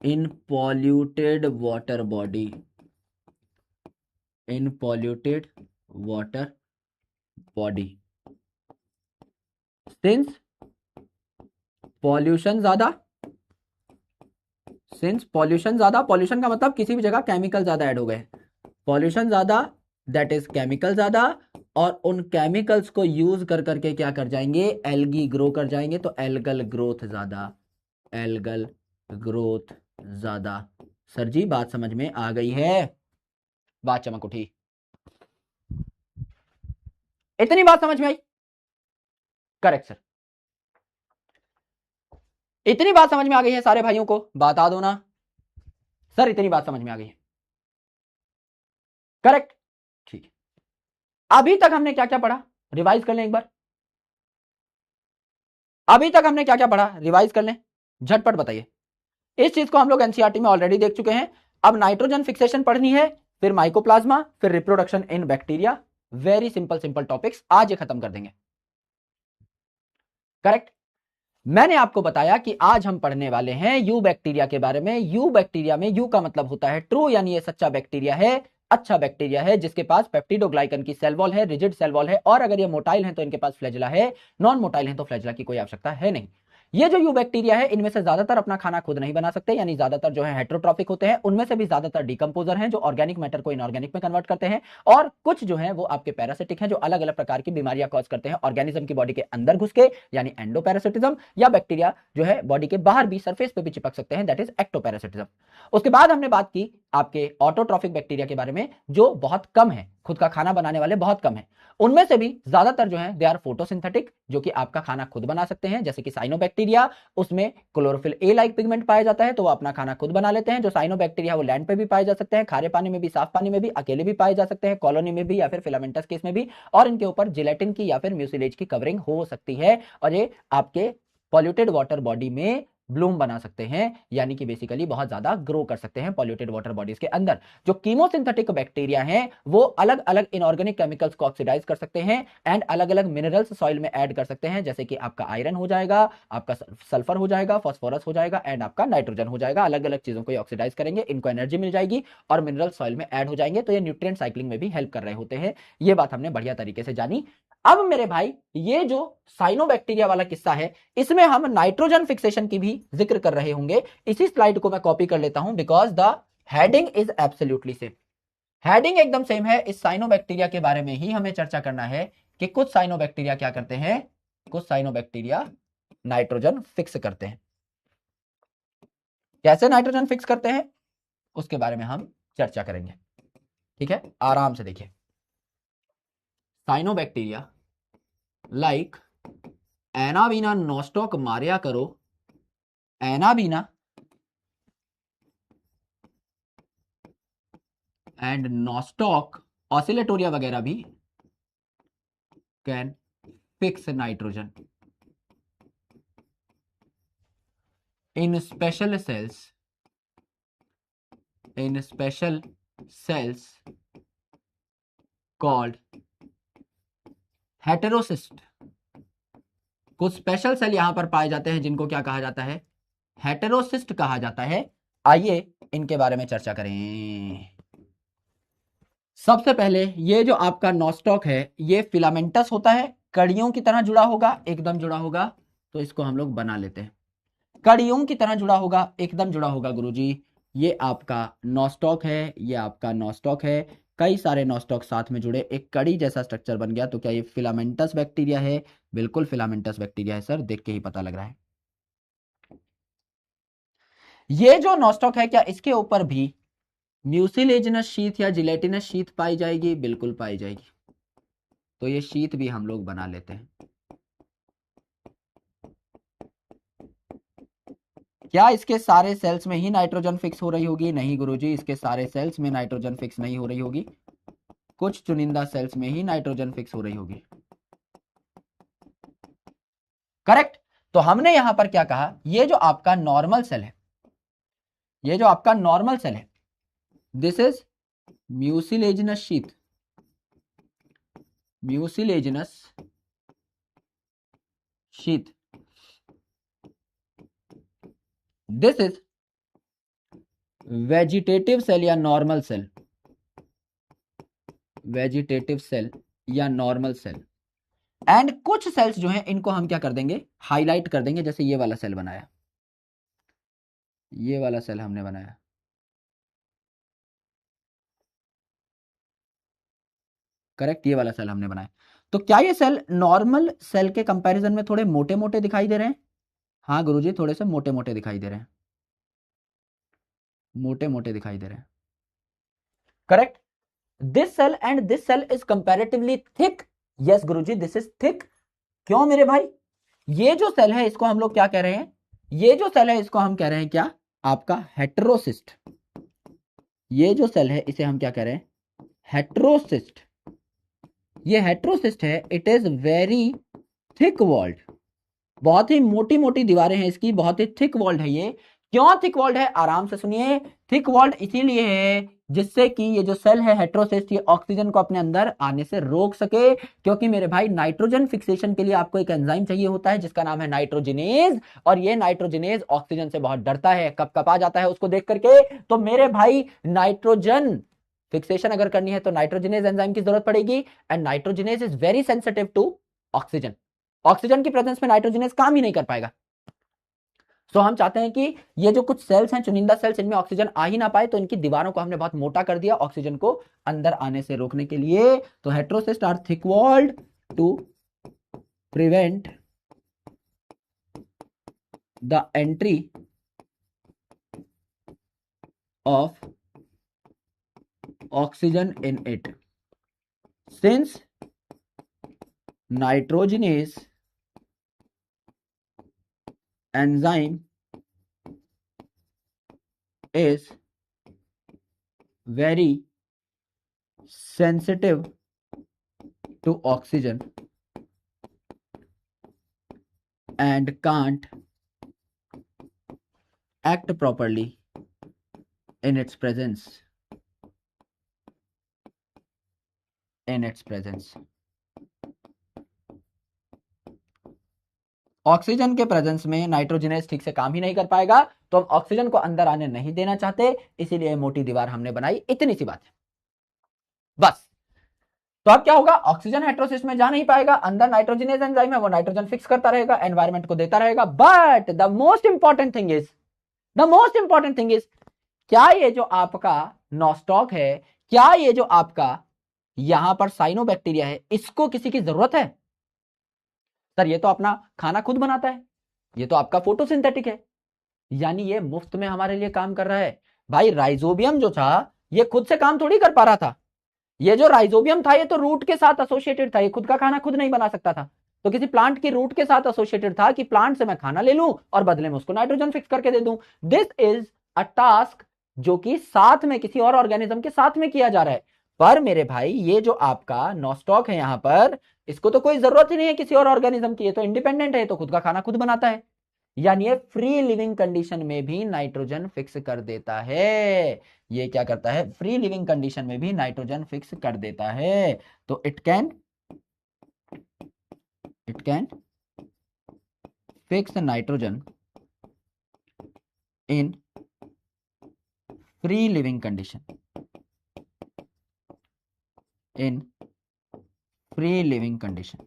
इन पॉल्यूटेड वाटर बॉडी, इन polluted water body. Since pollution ज्यादा, सिंस पॉल्यूशन ज्यादा, पॉल्यूशन का मतलब किसी भी जगह केमिकल ज्यादा ऐड हो गए, पॉल्यूशन ज्यादा दैट इज केमिकल ज्यादा, और उन केमिकल्स को यूज कर करके क्या कर जाएंगे, एल्गी ग्रो कर जाएंगे, तो एल्गल ग्रोथ ज्यादा, एल्गल ग्रोथ ज्यादा। सर जी बात समझ में आ गई है, बात चमक उठी, इतनी बात समझ में आई, करेक्ट सर, इतनी बात समझ में आ गई है सारे भाइयों को, बता दो ना सर, इतनी बात समझ में आ गई है, करेक्ट, ठीक है। अभी तक हमने क्या क्या पढ़ा, रिवाइज कर लें एक बार, अभी तक हमने क्या क्या पढ़ा, रिवाइज कर लें, झटपट बताइए। इस चीज को हम लोग एनसीईआरटी में ऑलरेडी देख चुके हैं। अब नाइट्रोजन फिक्सेशन पढ़नी है, फिर माइकोप्लाज्मा, फिर reproduction in bacteria. Very simple simple topics, आज ये खत्म कर देंगे, करेक्ट। मैंने आपको बताया कि आज हम पढ़ने वाले हैं यू बैक्टीरिया के बारे में। यू बैक्टीरिया में यू का मतलब होता है ट्रू, यानी ये सच्चा बैक्टीरिया है, अच्छा बैक्टीरिया है, जिसके पास पेप्टिडोग्लाइकन की सेल वॉल है, रिजिड सेल वॉल है, और अगर ये मोटाइल है तो इनके पास फ्लैजेला है, नॉन मोटाइल है तो फ्लैजेला की कोई आवश्यकता है नहीं। ये जो यू बैक्टीरिया है, इनमें से ज्यादातर अपना खाना खुद नहीं बना सकते, यानी ज्यादातर जो है हेट्रोट्रॉफिक होते हैं, उनमें से भी ज्यादातर डिकम्पोजर हैं जो ऑर्गेनिक मैटर को इनऑर्गेनिक में कन्वर्ट करते हैं, और कुछ जो है वो आपके पैरासिटिक हैं जो अलग अलग प्रकार की बीमारियां कॉज करते हैं ऑर्गेनिज्म की बॉडी के अंदर घुस के, यानी एंडोपैरासिटिज्म, या बैक्टीरिया जो है बॉडी के बाहर भी सरफेस पे भी चिपक सकते हैं, दैट इज एक्टोपैरासिटिज्म। उसके बाद हमने बात की आपके ऑटोट्रॉफिक बैक्टीरिया के बारे में, जो बहुत कम है, खुद का खाना बनाने वाले बहुत कम है। उनमें से भी ज्यादातर जो है दे आर फोटोसिंथेटिक, जो कि आपका खाना खुद बना सकते हैं, जैसे कि साइनोबैक्टीरिया, उसमें क्लोरोफिल ए लाइक पिगमेंट पाया जाता है, तो वो अपना खाना खुद बना लेते हैं। जो साइनोबैक्टीरिया वो लैंड पे भी पाए जा सकते हैं, खारे पानी में भी, साफ पानी में भी, अकेले भी पाए जा सकते हैं, कॉलोनी में भी या फिर फिलामेंटस केस में भी, और इनके ऊपर जिलेटिन की या फिर म्यूसिलेज की कवरिंग हो सकती है, और ये आपके पॉल्यूटेड वाटर बॉडी में ब्लूम बना सकते हैं, यानी कि बेसिकली बहुत ज्यादा ग्रो कर सकते हैं पॉल्यूटेड वाटर बॉडीज के अंदर। जो कीमोसिंथेटिक बैक्टीरिया हैं वो अलग अलग इनऑर्गेनिक केमिकल्स को ऑक्सीडाइज कर सकते हैं एंड अलग अलग मिनरल्स सॉइल में ऐड कर सकते हैं, जैसे कि आपका आयरन हो जाएगा, आपका सल्फर हो जाएगा, फास्फोरस हो जाएगा एंड आपका नाइट्रोजन हो जाएगा। अलग अलग चीजों को ऑक्सीडाइज करेंगे, इनको एनर्जी मिल जाएगी और मिनरल सॉइल में ऐड हो जाएंगे, तो ये न्यूट्रिएंट साइक्लिंग में भी हेल्प कर रहे होते हैं। ये बात हमने बढ़िया तरीके से जानी। अब मेरे भाई ये जो साइनोबैक्टीरिया वाला किस्सा है, इसमें हम नाइट्रोजन फिक्सेशन की भी जिक्र कर रहे होंगे। इसी स्लाइड को मैं कॉपी कर लेता हूं, because the heading is absolutely same, heading एकदम सेम है। इस साइनोबैक्टीरिया के बारे में ही हमें चर्चा करना है कि कुछ साइनोबैक्टीरिया क्या करते हैं, कुछ साइनोबैक्टीरिया नाइट्रोजन फिक्स करते हैं। कैसे नाइट्रोजन फिक्स करते हैं उसके बारे में हम चर्चा करेंगे, ठीक है। आराम से देखिए, cyanobacteria like anabaena Nostoc Maria करो, एनाबीना एंड नोस्टॉक ऑसिलेटोरिया वगैरह भी can fix nitrogen in special cells called heterocyst. कुछ स्पेशल सेल यहां पर पाए जाते हैं जिनको क्या कहा जाता है, हेटेरोसिस्ट कहा जाता है। आइए इनके बारे में चर्चा करें। सबसे पहले ये जो आपका नोस्टॉक है ये फिलामेंटस होता है, कड़ियों की तरह जुड़ा होगा, एकदम जुड़ा होगा, तो इसको हम लोग बना लेते हैं। कड़ियों की तरह जुड़ा होगा, एकदम जुड़ा होगा गुरुजी। ये आपका नोस्टॉक है, ये आपका नोस्टॉक है, कई सारे नोस्टॉक साथ में जुड़े एक कड़ी जैसा स्ट्रक्चर बन गया। तो क्या ये फिलामेंटस बैक्टीरिया है? बिल्कुल फिलामेंटस बैक्टीरिया है सर, देख के ही पता लग रहा है। ये जो नोस्टॉक है क्या इसके ऊपर भी म्यूसिलेजिनस शीथ या जिलेटिनस शीथ पाई जाएगी? बिल्कुल पाई जाएगी। तो ये शीथ भी हम लोग बना लेते हैं। क्या इसके सारे सेल्स में ही नाइट्रोजन फिक्स हो रही होगी? नहीं गुरुजी, इसके सारे सेल्स में नाइट्रोजन फिक्स नहीं हो रही होगी, कुछ चुनिंदा सेल्स में ही नाइट्रोजन फिक्स हो रही होगी। करेक्ट। तो हमने यहां पर क्या कहा, ये जो आपका नॉर्मल सेल है, ये जो आपका नॉर्मल सेल है, this is mucilaginous sheath, mucilaginous sheath, this is vegetative cell या नॉर्मल सेल, वेजिटेटिव सेल या नॉर्मल सेल। एंड कुछ सेल्स जो हैं इनको हम क्या कर देंगे, हाईलाइट कर देंगे। जैसे ये वाला सेल बनाया, ये वाला सेल हमने बनाया, करेक्ट, ये वाला सेल हमने बनाया। तो क्या ये सेल नॉर्मल सेल के कंपैरिजन में थोड़े मोटे मोटे दिखाई दे रहे हैं? हाँ गुरुजी, थोड़े से मोटे मोटे दिखाई दे रहे हैं, मोटे मोटे दिखाई दे रहे हैं, correct. This cell and this cell is comparatively thick. Yes गुरुजी, दिस इज थिक। क्यों मेरे भाई? ये जो सेल है इसको हम लोग क्या कह रहे हैं, ये जो सेल है इसको हम कह रहे हैं क्या, आपका हेटेरोसिस्ट। ये जो सेल है इसे हम क्या कह रहे हैं, हेटेरोसिस्ट। ये हेटेरोसिस्ट है, it is very thick walled, बहुत ही मोटी मोटी दीवारें हैं इसकी, बहुत ही थिक वॉल्ड है ये। क्यों थिक वॉल्ड है? आराम से सुनिए। थिक वॉल्ड इसीलिए है जिससे कि ये जो सेल है हेटेरोसिस्ट, ये ऑक्सीजन को अपने अंदर आने से रोक सके। क्योंकि मेरे भाई नाइट्रोजन फिक्सेशन के लिए आपको एक एंजाइम चाहिए होता है जिसका नाम है नाइट्रोजिनेज, और ये नाइट्रोजिनेज ऑक्सीजन से बहुत डरता है, कब कब आ जाता है उसको देख करके। तो मेरे भाई नाइट्रोजन फिक्सेशन अगर करनी है तो नाइट्रोजिनेज एंजाइम की जरूरत पड़ेगी, and nitrogenase is very sensitive to oxygen. Oxygen की प्रेजेंस में नाइट्रोजिनेज काम ही नहीं कर पाएगा। तो हम चाहते हैं कि ये जो कुछ सेल्स हैं, चुनिंदा सेल्स, इनमें ऑक्सीजन आ ही ना पाए, तो इनकी दीवारों को हमने बहुत मोटा कर दिया ऑक्सीजन को अंदर आने से रोकने के लिए। तो heterocyst are thick walled to prevent the entry of oxygen in it, since nitrogenase enzyme is very sensitive to oxygen and can't act properly in its presence, in its presence। Oxygen के presence में nitrogenase ठीक से काम ही नहीं कर पाएगा, तो हम ऑक्सीजन को अंदर आने नहीं देना चाहते, इसीलिए मोटी दीवार हमने बनाई। इतनी सी बात है बस। तो अब क्या होगा, ऑक्सीजन हेटेरोसिस्ट में जा नहीं पाएगा, अंदर नाइट्रोजनेज एंजाइम है, वो नाइट्रोजन फिक्स करता रहेगा, एनवायरमेंट को देता रहेगा। But the most important thing is क्या ये जो आपका नॉस्टॉक है, क्या ये जो आपका यहां पर साइनोबैक्टीरिया है, इसको किसी की जरूरत है? सर ये तो अपना खाना खुद बनाता है, ये तो आपका फोटोसिंथेटिक है, यानी ये मुफ्त में हमारे लिए काम कर रहा है। भाई राइजोबियम जो था ये खुद से काम थोड़ी कर पा रहा था, ये जो राइजोबियम था ये तो रूट के साथ एसोसिएटेड था, ये खुद का खाना खुद नहीं बना सकता था, तो किसी प्लांट की रूट के साथ एसोसिएटेड था कि प्लांट से मैं खाना ले लूं और बदले में उसको नाइट्रोजन फिक्स करके दे दूं। दिस इज अ टास्क जो कि साथ में किसी और ऑर्गेनिज्म के साथ में किया जा रहा है। पर मेरे भाई ये जो आपका नॉस्टॉक है यहां पर, इसको तो कोई जरूरत ही नहीं है किसी और ऑर्गेनिज्म की, ये तो इंडिपेंडेंट है, ये तो खुद का खाना खुद बनाता है, यानी ये फ्री लिविंग कंडीशन में भी नाइट्रोजन फिक्स कर देता है। ये क्या करता है, फ्री लिविंग कंडीशन में भी नाइट्रोजन फिक्स कर देता है। तो it can fix nitrogen in free living condition, in free living condition.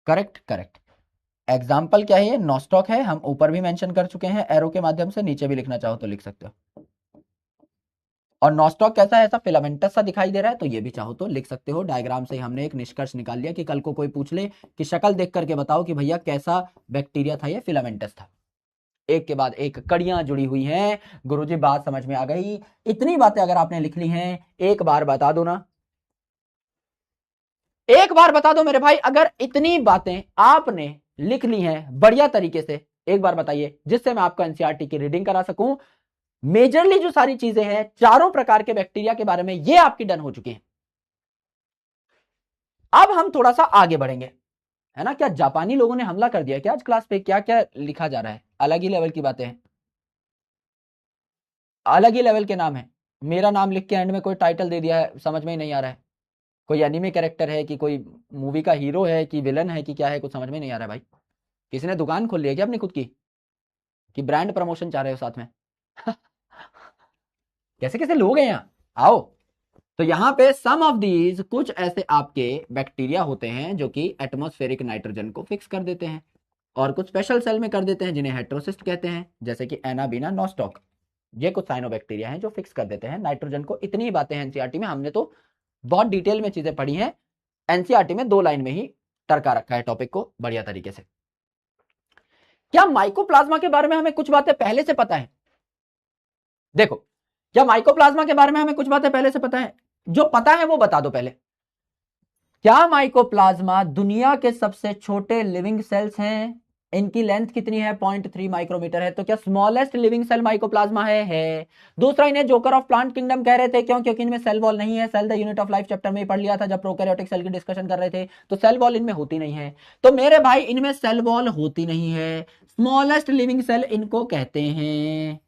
Correct correct. Example क्या है, ये नॉस्टॉक है, हम ऊपर भी मेंशन कर चुके हैं एरो के माध्यम से, नीचे भी लिखना चाहो तो लिख सकते हो। और नॉस्टॉक कैसा है, ऐसा फिलामेंटस सा दिखाई दे रहा है, तो ये भी चाहो तो लिख सकते हो। डायग्राम से हमने एक निष्कर्ष निकाल लिया कि कल को कोई पूछ ले कि शक्ल देख करके बताओ कि भैया कैसा बैक्टीरिया था, ये फिलामेंटस था। एक के बाद एक कड़ियां जुड़ी हुई हैं। गुरुजी बात समझ में आ गई? इतनी बातें अगर आपने लिख ली हैं, एक बार बता दो ना, एक बार बता दो मेरे भाई, अगर इतनी बातें आपने लिख ली हैं बढ़िया तरीके से, एक बार बताइए, जिससे मैं आपको एनसीईआरटी की रीडिंग करा सकूं। मेजरली जो सारी चीजें हैं, चारों प्रकार के बैक्टीरिया के बारे में, ये आपकी डन हो चुकी हैं। अब हम थोड़ा सा आगे बढ़ेंगे, है ना। क्या जापानी लोगों ने हमला कर दिया क्या आज क्लास पे? क्या क्या लिखा जा रहा है, अलग ही लेवल की बातें हैं, अलग ही लेवल के नाम है। मेरा नाम लिख के एंड में कोई टाइटल दे दिया है, समझ में ही नहीं आ रहा है। कोई एनिमे कैरेक्टर है कि कोई मूवी का हीरो है कि विलन है कि क्या है, कुछ समझ में नहीं आ रहा है भाई। किसी ने दुकान खोल ली है क्या अपनी खुद की, कि ब्रांड प्रमोशन चाह रहे हो साथ में? कैसे कैसे लोग हैं यहाँ, आओ। तो यहाँ पे सम ऑफ दीज, कुछ ऐसे आपके बैक्टीरिया होते हैं जो कि एटमॉस्फेरिक नाइट्रोजन को फिक्स कर देते हैं, और कुछ स्पेशल सेल में कर देते हैं जिन्हें हेट्रोसिस्ट कहते हैं, जैसे कि एनाबीना, नॉस्टॉक। ये कुछ साइनोबैक्टीरिया हैं जो फिक्स कर देते हैं नाइट्रोजन को। इतनी ही बातें हैं एनसीईआरटी में, हमने तो बहुत डिटेल में चीजें पढ़ी हैं। एनसीईआरटी में 2 लाइन में ही टरका रखा है टॉपिक को बढ़िया तरीके से। क्या माइकोप्लाज्मा के बारे में हमें कुछ बातें पहले से पता है? देखो, क्या माइकोप्लाज्मा के बारे में हमें कुछ बातें पहले से पता है? जो पता है वो बता दो पहले। क्या माइकोप्लाज्मा दुनिया के सबसे छोटे लिविंग सेल्स हैं? इनकी लेंथ कितनी है? 0.3 माइक्रोमीटर है। तो क्या स्मॉलेस्ट लिविंग सेल माइकोप्लाज्मा है? दूसरा, इन्हें जोकर ऑफ प्लांट किंगडम कह रहे थे, क्यों? क्योंकि इनमें सेल वॉल नहीं है। Cell the unit of life chapter में पढ़ लिया था जब प्रोकैरियोटिक सेल की डिस्कशन कर रहे थे, तो सेल वॉल इनमें होती नहीं है। तो मेरे भाई इनमें सेल वॉल होती नहीं है, स्मॉलेस्ट लिविंग सेल इनको कहते हैं।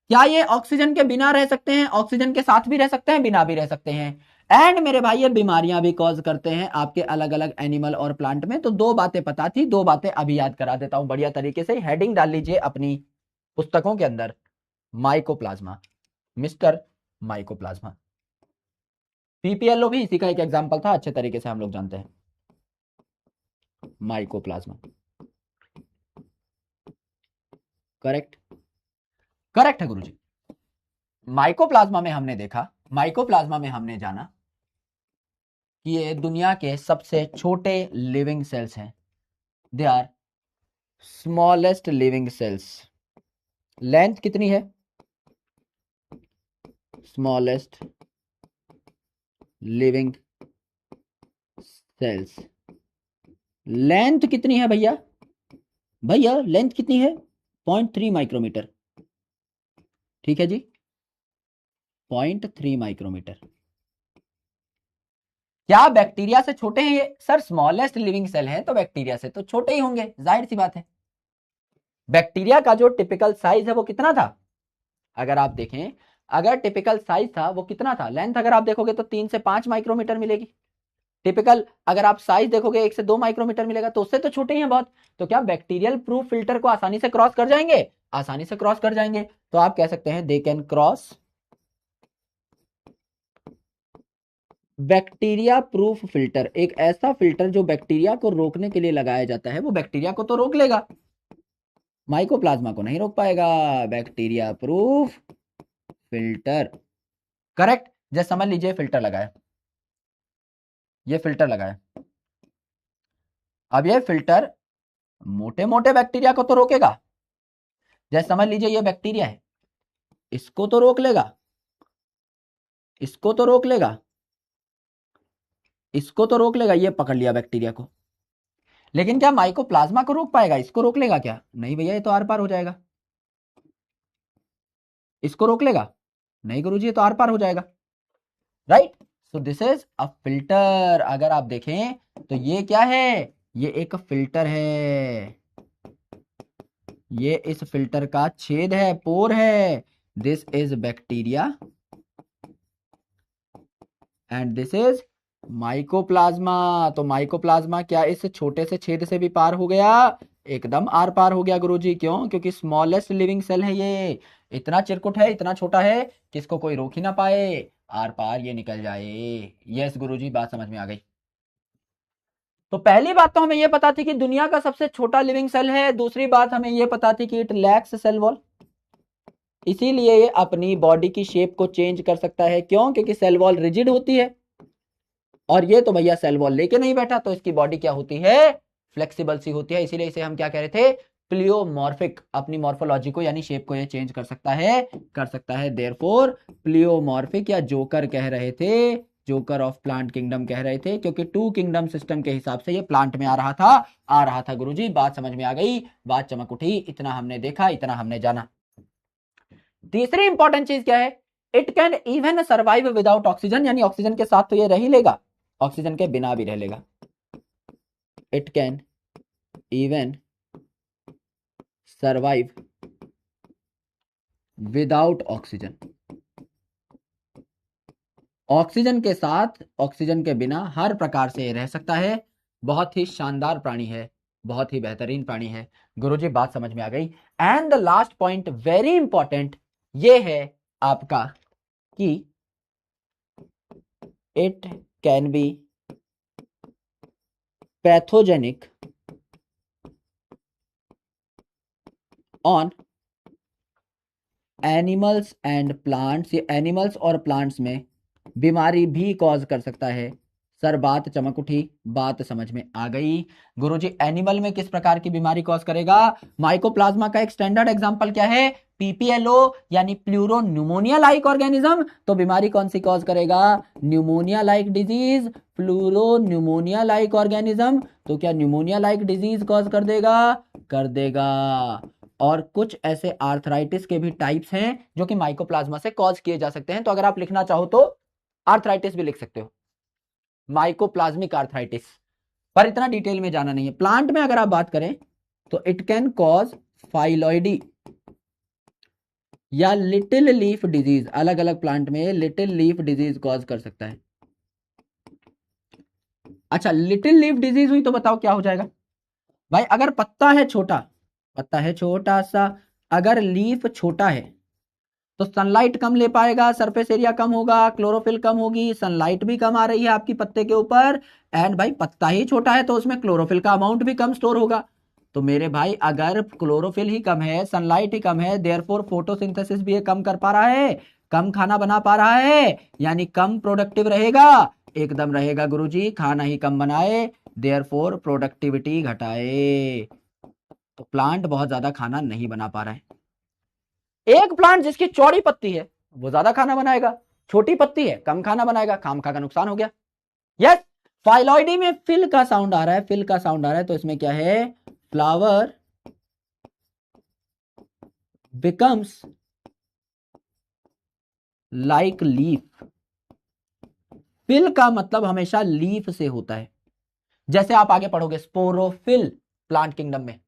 क्या ये ऑक्सीजन के बिना रह सकते हैं? ऑक्सीजन के साथ भी रह सकते हैं, बिना भी रह सकते हैं। एंड मेरे भाई ये बीमारियां भी कॉज करते हैं आपके अलग अलग एनिमल और प्लांट में। तो 2 बातें पता थी, 2 बातें अभी याद करा देता हूं बढ़िया तरीके से। हेडिंग डाल लीजिए अपनी पुस्तकों के अंदर, माइकोप्लाज्मा, मिस्टर माइकोप्लाज्मा। पीपीएलओ भी इसी का एक एग्जांपल था, अच्छे तरीके से हम लोग जानते हैं। माइकोप्लाज्मा, करेक्ट करेक्ट है गुरुजी। माइकोप्लाज्मा में हमने देखा, माइकोप्लाज्मा में हमने जाना कि ये दुनिया के सबसे छोटे लिविंग सेल्स हैं। They are smallest living cells. Length कितनी है? Smallest living cells. लेंथ कितनी है भैया? भैया लेंथ कितनी है? 0.3 माइक्रोमीटर। ठीक है जी, 0.3 माइक्रोमीटर। क्या बैक्टीरिया से छोटे हैं ये? सर स्मॉलेस्ट लिविंग सेल है तो बैक्टीरिया से तो छोटे ही होंगे, जाहिर सी बात है। बैक्टीरिया का जो टिपिकल साइज है वो कितना था? अगर आप देखें, अगर टिपिकल साइज था वो कितना था? लेंथ अगर आप देखोगे तो 3 से 5 माइक्रोमीटर मिलेगी। टिपिकल अगर आप साइज देखोगे 1 से 2 माइक्रोमीटर मिलेगा, तो उससे तो छोटे ही हैं बहुत। तो क्या बैक्टीरियल प्रूफ फिल्टर को आसानी से क्रॉस कर जाएंगे? आसानी से क्रॉस कर जाएंगे। तो आप कह सकते हैं they can cross bacteria proof filter. एक ऐसा फिल्टर जो बैक्टीरिया को रोकने के लिए लगाया जाता है, वो बैक्टीरिया को तो रोक लेगा, माइकोप्लाज्मा को नहीं रोक पाएगा। Bacteria proof filter, correct. जैसे समझ लीजिए फिल्टर लगाया, ये फिल्टर लगाया, अब ये फिल्टर मोटे मोटे बैक्टीरिया को तो रोकेगा। जैसे समझ लीजिए ये बैक्टीरिया है, इसको तो रोक लेगा, इसको तो रोक लेगा, इसको तो रोक लेगा, ये पकड़ लिया बैक्टीरिया को। लेकिन क्या माइकोप्लाज्मा को रोक पाएगा? इसको रोक लेगा क्या? नहीं भैया, ये तो आर पार हो जाएगा। इसको रोक लेगा? नहीं गुरुजी, ये तो आर पार हो जाएगा, right. So this is a filter. अगर आप देखें तो ये क्या है? ये एक फिल्टर है, ये इस फिल्टर का छेद है, पोर है। This is bacteria and this is mycoplasma. तो माइकोप्लाज्मा क्या इस छोटे से छेद से भी पार हो गया? एकदम आर पार हो गया गुरुजी। क्यों? क्योंकि स्मॉलेस्ट लिविंग सेल है ये, इतना चिरकुट है, इतना छोटा है कि इसको कोई रोक ही ना पाए, आर पार ये निकल जाए। यस गुरुजी, बात समझ में आ गई। तो पहली बात तो हमें यह पता थी कि दुनिया का सबसे छोटा लिविंग सेल है। दूसरी बात हमें यह पता थी कि इट लैक्स सेल वॉल, इसीलिए ये अपनी बॉडी की शेप को चेंज कर सकता है। क्यों? क्योंकि सेल वॉल रिजिड होती है, और ये तो भैया सेल वॉल लेके नहीं बैठा, तो इसकी बॉडी क्या होती है? फ्लेक्सिबल सी होती है। इसीलिए इसे हम क्या कह रहे थे? प्लियोमॉर्फिक। अपनी मॉर्फोलॉजी को यानी शेप को ये चेंज कर सकता है, कर सकता है। देयरफॉर प्लियोमॉर्फिक, या जोकर कह रहे थे, जोकर ऑफ प्लांट किंगडम कह रहे थे, क्योंकि टू किंगडम सिस्टम के हिसाब से ये प्लांट में आ रहा था, आ रहा था। गुरुजी बात समझ में आ गई, बात चमक उठी। इतना हमने देखा, इतना हमने जाना। तीसरी इंपॉर्टेंट चीज क्या है? It can even survive without oxygen, यानी ऑक्सीजन के साथ तो ये रह ही लेगा, ऑक्सीजन के बिना भी रह लेगा। It can even survive without oxygen, oxygen के साथ, ऑक्सीजन के बिना, हर प्रकार से रह सकता है। बहुत ही शानदार प्राणी है, बहुत ही बेहतरीन प्राणी है। गुरुजी बात समझ में आ गई। And the last point very important ये है आपका कि it can B pathogenic on animals and plants. ये एनिमल्स और प्लांट्स में बीमारी भी कॉज कर सकता है। सर बात चमक उठी, बात समझ में आ गई। गुरुजी एनिमल में किस प्रकार की बीमारी कॉज करेगा? माइकोप्लाज्मा का एक स्टैंडर्ड एग्जांपल क्या है? पीपीएलओ यानी प्लूरो न्यूमोनिया लाइक ऑर्गेनिज्म। तो बीमारी कौन सी कॉज करेगा? Pneumonia like disease, pleuro pneumonia like organism. तो क्या न्यूमोनिया लाइक डिजीज कॉज कर देगा? कर देगा। और कुछ ऐसे आर्थराइटिस के भी टाइप्स हैं जो कि माइकोप्लाज्मा से कॉज किए जा सकते हैं। तो अगर आप लिखना चाहो तो आर्थराइटिस भी लिख सकते हो, माइकोप्लाज्मिक आर्थराइटिस, पर इतना डिटेल में जाना नहीं है। प्लांट में अगर आप बात करें तो इट कैन कॉज फाइलॉइडी या लिटिल लीफ डिजीज। अलग अलग प्लांट में लिटिल लीफ डिजीज कॉज कर सकता है। अच्छा, लिटिल लीफ डिजीज हुई तो बताओ क्या हो जाएगा? भाई अगर पत्ता है छोटा, पत्ता है छोटा सा, अगर लीफ छोटा है तो सनलाइट कम ले पाएगा, सरफेस एरिया कम होगा, क्लोरोफिल कम होगी, सनलाइट भी कम आ रही है आपकी पत्ते के ऊपर। एंड भाई पत्ता ही छोटा है तो उसमें क्लोरोफिल का अमाउंट भी कम स्टोर होगा। तो मेरे भाई अगर क्लोरोफिल ही कम है, सनलाइट ही कम है, देयरफॉर फोटोसिंथेसिस भी ये कम कर पा रहा है, कम खाना बना पा रहा है, यानी कम प्रोडक्टिव रहेगा। एकदम रहेगा गुरुजी, खाना ही कम बनाए, देयरफॉर प्रोडक्टिविटी घटाए। तो प्लांट बहुत ज्यादा खाना नहीं बना पा रहा है। एक प्लांट जिसकी चौड़ी पत्ती है वो ज्यादा खाना बनाएगा, छोटी पत्ती है कम खाना बनाएगा, खामखा का नुकसान हो गया। यस, फाइलॉइडी में फिल का साउंड आ रहा है, फिल का साउंड आ रहा है, तो इसमें क्या है? Flower becomes like leaf. Phyll का मतलब हमेशा लीफ से होता है। जैसे आप आगे पढ़ोगे स्पोरोफिल प्लांट किंगडम में,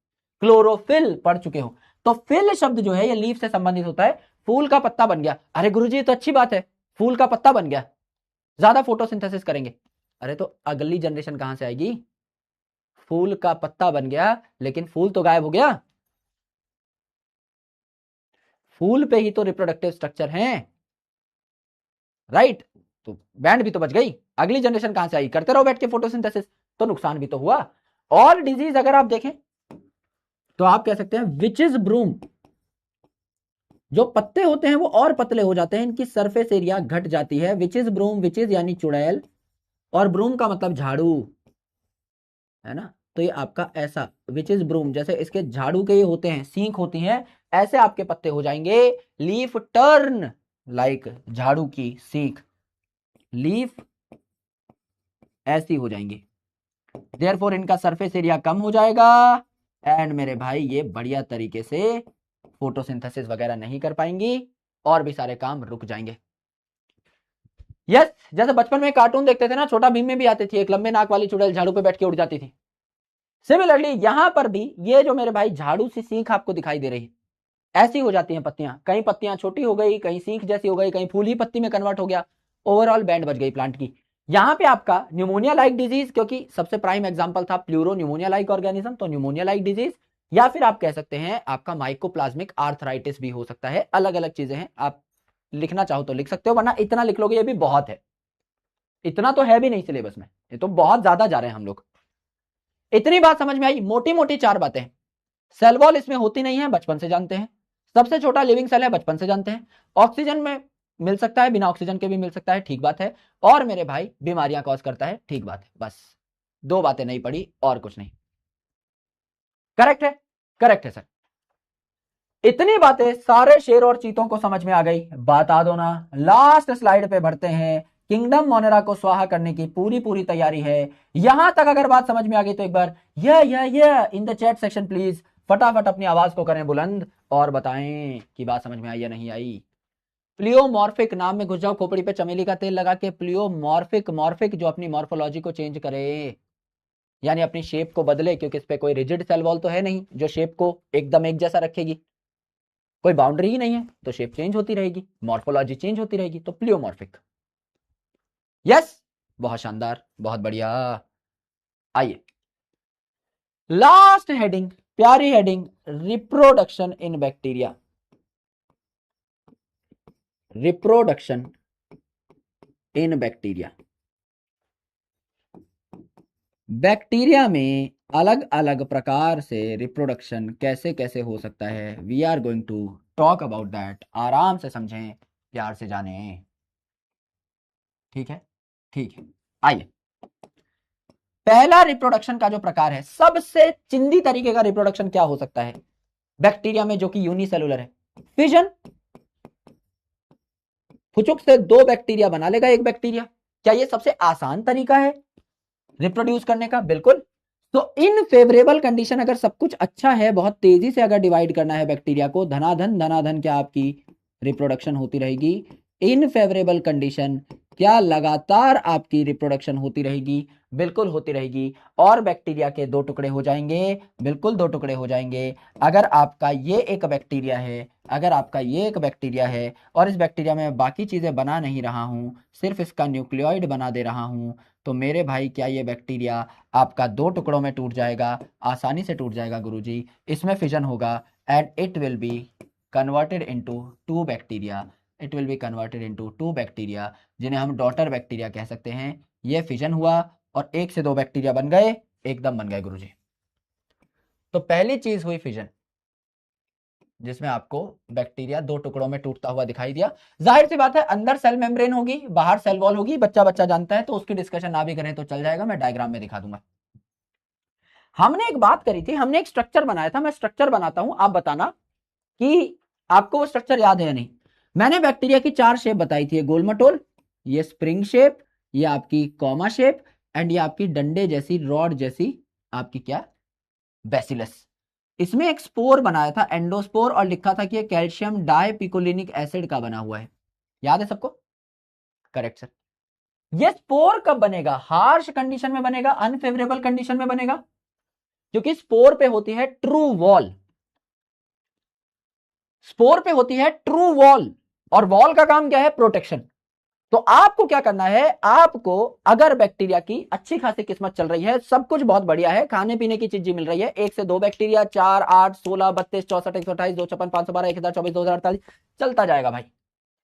क्लोरोफिल पढ़ चुके हो, तो फिल शब्द जो है ये लीफ से संबंधित होता है। फूल का पत्ता बन गया, अरे गुरुजी तो अच्छी बात है, फूल का पत्ता बन गया, ज्यादा फोटोसिंथेसिस करेंगे। अरे तो अगली जनरेशन कहां से आएगी? फूल का पत्ता बन गया लेकिन फूल तो गायब हो गया, फूल पे ही तो रिप्रोडक्टिव स्ट्रक्चर है, राइट। तो बैंड भी तो बच गई, अगली जनरेशन कहां से आई? करते रहो बैठ के फोटोसिंथेसिस, तो नुकसान भी तो हुआ। और डिजीज अगर आप देखें तो आप कह सकते हैं विच इज ब्रूम, जो पत्ते होते हैं वो और पतले हो जाते हैं, इनकी सरफेस एरिया घट जाती है। Which is broom, witch is यानी चुड़ैल, और ब्रूम का मतलब झाड़ू, है ना। तो ये आपका ऐसा विच इज ब्रूम, जैसे इसके झाड़ू के ये होते हैं, सींख होती हैं, ऐसे आपके पत्ते हो जाएंगे। लीफ टर्न लाइक, झाड़ू की सींख, लीफ ऐसी हो जाएंगी। देयरफॉर इनका सरफेस एरिया कम हो जाएगा, एंड मेरे भाई ये बढ़िया तरीके से फोटोसिंथेसिस वगैरह नहीं कर पाएंगी, और भी सारे काम रुक जाएंगे। यस, जैसे बचपन में कार्टून देखते थे ना, छोटा भीम में भी आती थी एक लंबे नाक वाली चुड़ैल, झाड़ू पे बैठ के उड़ जाती थी। सिमिलरली यहां पर भी ये जो मेरे भाई झाड़ू सी सींख आपको दिखाई दे रही है, ऐसी हो जाती हैं पत्तियां। कहीं पत्तियां छोटी हो गई, कहीं सींख जैसी हो गई, कहीं फूल ही पत्ती में कन्वर्ट हो गया, ओवरऑल बैंड बच गई प्लांट की। यहां पे आपका न्यूमोनिया लाइक डिजीज, क्योंकि सबसे प्राइम एग्जांपल था प्लूरो न्यूमोनिया लाइक ऑर्गेनिज्म, तो न्यूमोनिया लाइक डिजीज, या फिर आप कह सकते हैं आपका माइकोप्लाज्मिक आर्थराइटिस भी हो सकता है। अलग अलग चीजें हैं, आप लिखना चाहो तो लिख सकते हो, वरना इतना लिख लोगे ये भी बहुत है। इतना तो है भी नहीं सिलेबस में, ये तो बहुत ज्यादा जा रहे हैं हम लोग। इतनी बात समझ में आई, मोटी मोटी 4 बातें। सेल वॉल इसमें होती नहीं है, बचपन से जानते हैं। सबसे छोटा लिविंग सेल है, बचपन से जानते हैं। ऑक्सीजन में मिल सकता है, बिना ऑक्सीजन के भी मिल सकता है, ठीक बात है। और मेरे भाई बीमारियां कॉज करता है, ठीक बात है। बस 2 बातें नहीं पड़ी और कुछ नहीं। करेक्ट है, करेक्ट है सर। इतनी बातें सारे शेर और चीतों को समझ में आ गई, बता दो ना। लास्ट स्लाइड पे बढ़ते हैं। किंगडम मोनेरा को स्वाहा करने की पूरी पूरी तैयारी है। यहां तक अगर बात समझ में आ गई तो एक बार या इन द चैट सेक्शन प्लीज फटाफट अपनी आवाज को करें बुलंद और बताएं कि बात समझ में आई या नहीं आई। प्लियोमॉर्फिक, नाम में घुस जाओ, खोपड़ी पे चमेली का तेल लगा के। प्लियोमॉर्फिक, मॉर्फिक जो अपनी मॉर्फोलॉजी को चेंज करे, यानी अपनी शेप को बदले, क्योंकि इस पे कोई रिजिड सेल वॉल तो है नहीं जो शेप को एकदम एक जैसा रखेगी, कोई बाउंड्री ही नहीं है, तो शेप चेंज होती रहेगी, मॉर्फोलॉजी चेंज होती रहेगी, तो प्लियोमॉर्फिक। यस, बहुत शानदार, बहुत बढ़िया। आइए लास्ट हेडिंग, प्यारी heading, reproduction in bacteria. Reproduction in bacteria. Bacteria में अलग अलग प्रकार से रिप्रोडक्शन कैसे कैसे हो सकता है, we are going to talk about that. आराम से समझें, प्यार से जानें, ठीक है, ठीक है। आइए, पहला रिप्रोडक्शन का जो प्रकार है, सबसे चिंदी तरीके का रिप्रोडक्शन क्या हो सकता है बैक्टीरिया में, जो कि यूनिसेलुलर है? फिजन। फुचुक से 2 बैक्टीरिया बना लेगा एक बैक्टीरिया। क्या ये सबसे आसान तरीका है रिप्रोड्यूस करने का? बिल्कुल। तो इन फेवरेबल कंडीशन, अगर सब कुछ अच्छा है, बहुत तेजी से अगर डिवाइड करना है बैक्टीरिया को, धनाधन धनाधन क्या आपकी रिप्रोडक्शन होती रहेगी। इन फेवरेबल कंडीशन क्या लगातार आपकी रिप्रोडक्शन होती रहेगी? बिल्कुल होती रहेगी। और बैक्टीरिया के 2 टुकड़े हो जाएंगे, बिल्कुल 2 टुकड़े हो जाएंगे। अगर आपका ये एक बैक्टीरिया है, अगर आपका ये एक बैक्टीरिया है और इस बैक्टीरिया में बाकी चीजें बना नहीं रहा हूं, सिर्फ इसका न्यूक्लियोइड बना दे रहा हूं, तो मेरे भाई क्या ये बैक्टीरिया आपका 2 टुकड़ों में टूट जाएगा? आसानी से टूट जाएगा गुरुजी। इसमें फिजन होगा and it will be converted into 2 bacteria. It will be converted into 2 bacteria, जिन्हें हम डॉटर बैक्टीरिया कह सकते हैं। ये फिजन हुआ और 1 से 2 बैक्टीरिया बन गए, एकदम बन गए गुरुजी। तो पहली चीज हुई फिजन, जिसमें आपको बैक्टीरिया 2 टुकड़ों में टूटता हुआ दिखाई दिया। जाहिर सी बात है, अंदर सेल मेम्ब्रेन होगी, बाहर सेल वॉल होगी, बच्चा बच्चा जानता है, तो उसकी डिस्कशन ना भी करें तो चल जाएगा, मैं डायग्राम में दिखा दूंगा। हमने एक बात करी थी, हमने एक स्ट्रक्चर बनाया था, मैं स्ट्रक्चर बनाता हूं, आप बताना कि आपको वो स्ट्रक्चर याद है या नहीं। मैंने बैक्टीरिया की 4 शेप बताई थी, गोल मटोल, ये स्प्रिंग शेप, ये आपकी कॉमा शेप, एंड ये आपकी डंडे जैसी, रॉड जैसी आपकी क्या, बैसिलस। इसमें एक स्पोर बनाया था, एंडोस्पोर, और लिखा था कि ये कैल्शियम डाइपिकोलिनिक एसिड का बना हुआ है। याद है सबको? Correct sir. ये स्पोर कब बनेगा? हार्श कंडीशन में बनेगा, अनफेवरेबल कंडीशन में बनेगा, क्योंकि स्पोर पे होती है ट्रू वॉल। स्पोर पे होती है ट्रू वॉल, और वॉल का काम क्या है? प्रोटेक्शन। तो आपको क्या करना है, आपको अगर बैक्टीरिया की अच्छी खासी किस्मत चल रही है, सब कुछ बहुत बढ़िया है, खाने पीने की चीजें मिल रही है, 1 से 2 बैक्टीरिया, 4, 8, 16, 32, 64, 128, 256, 512, 1024, 2048, चलता जाएगा भाई।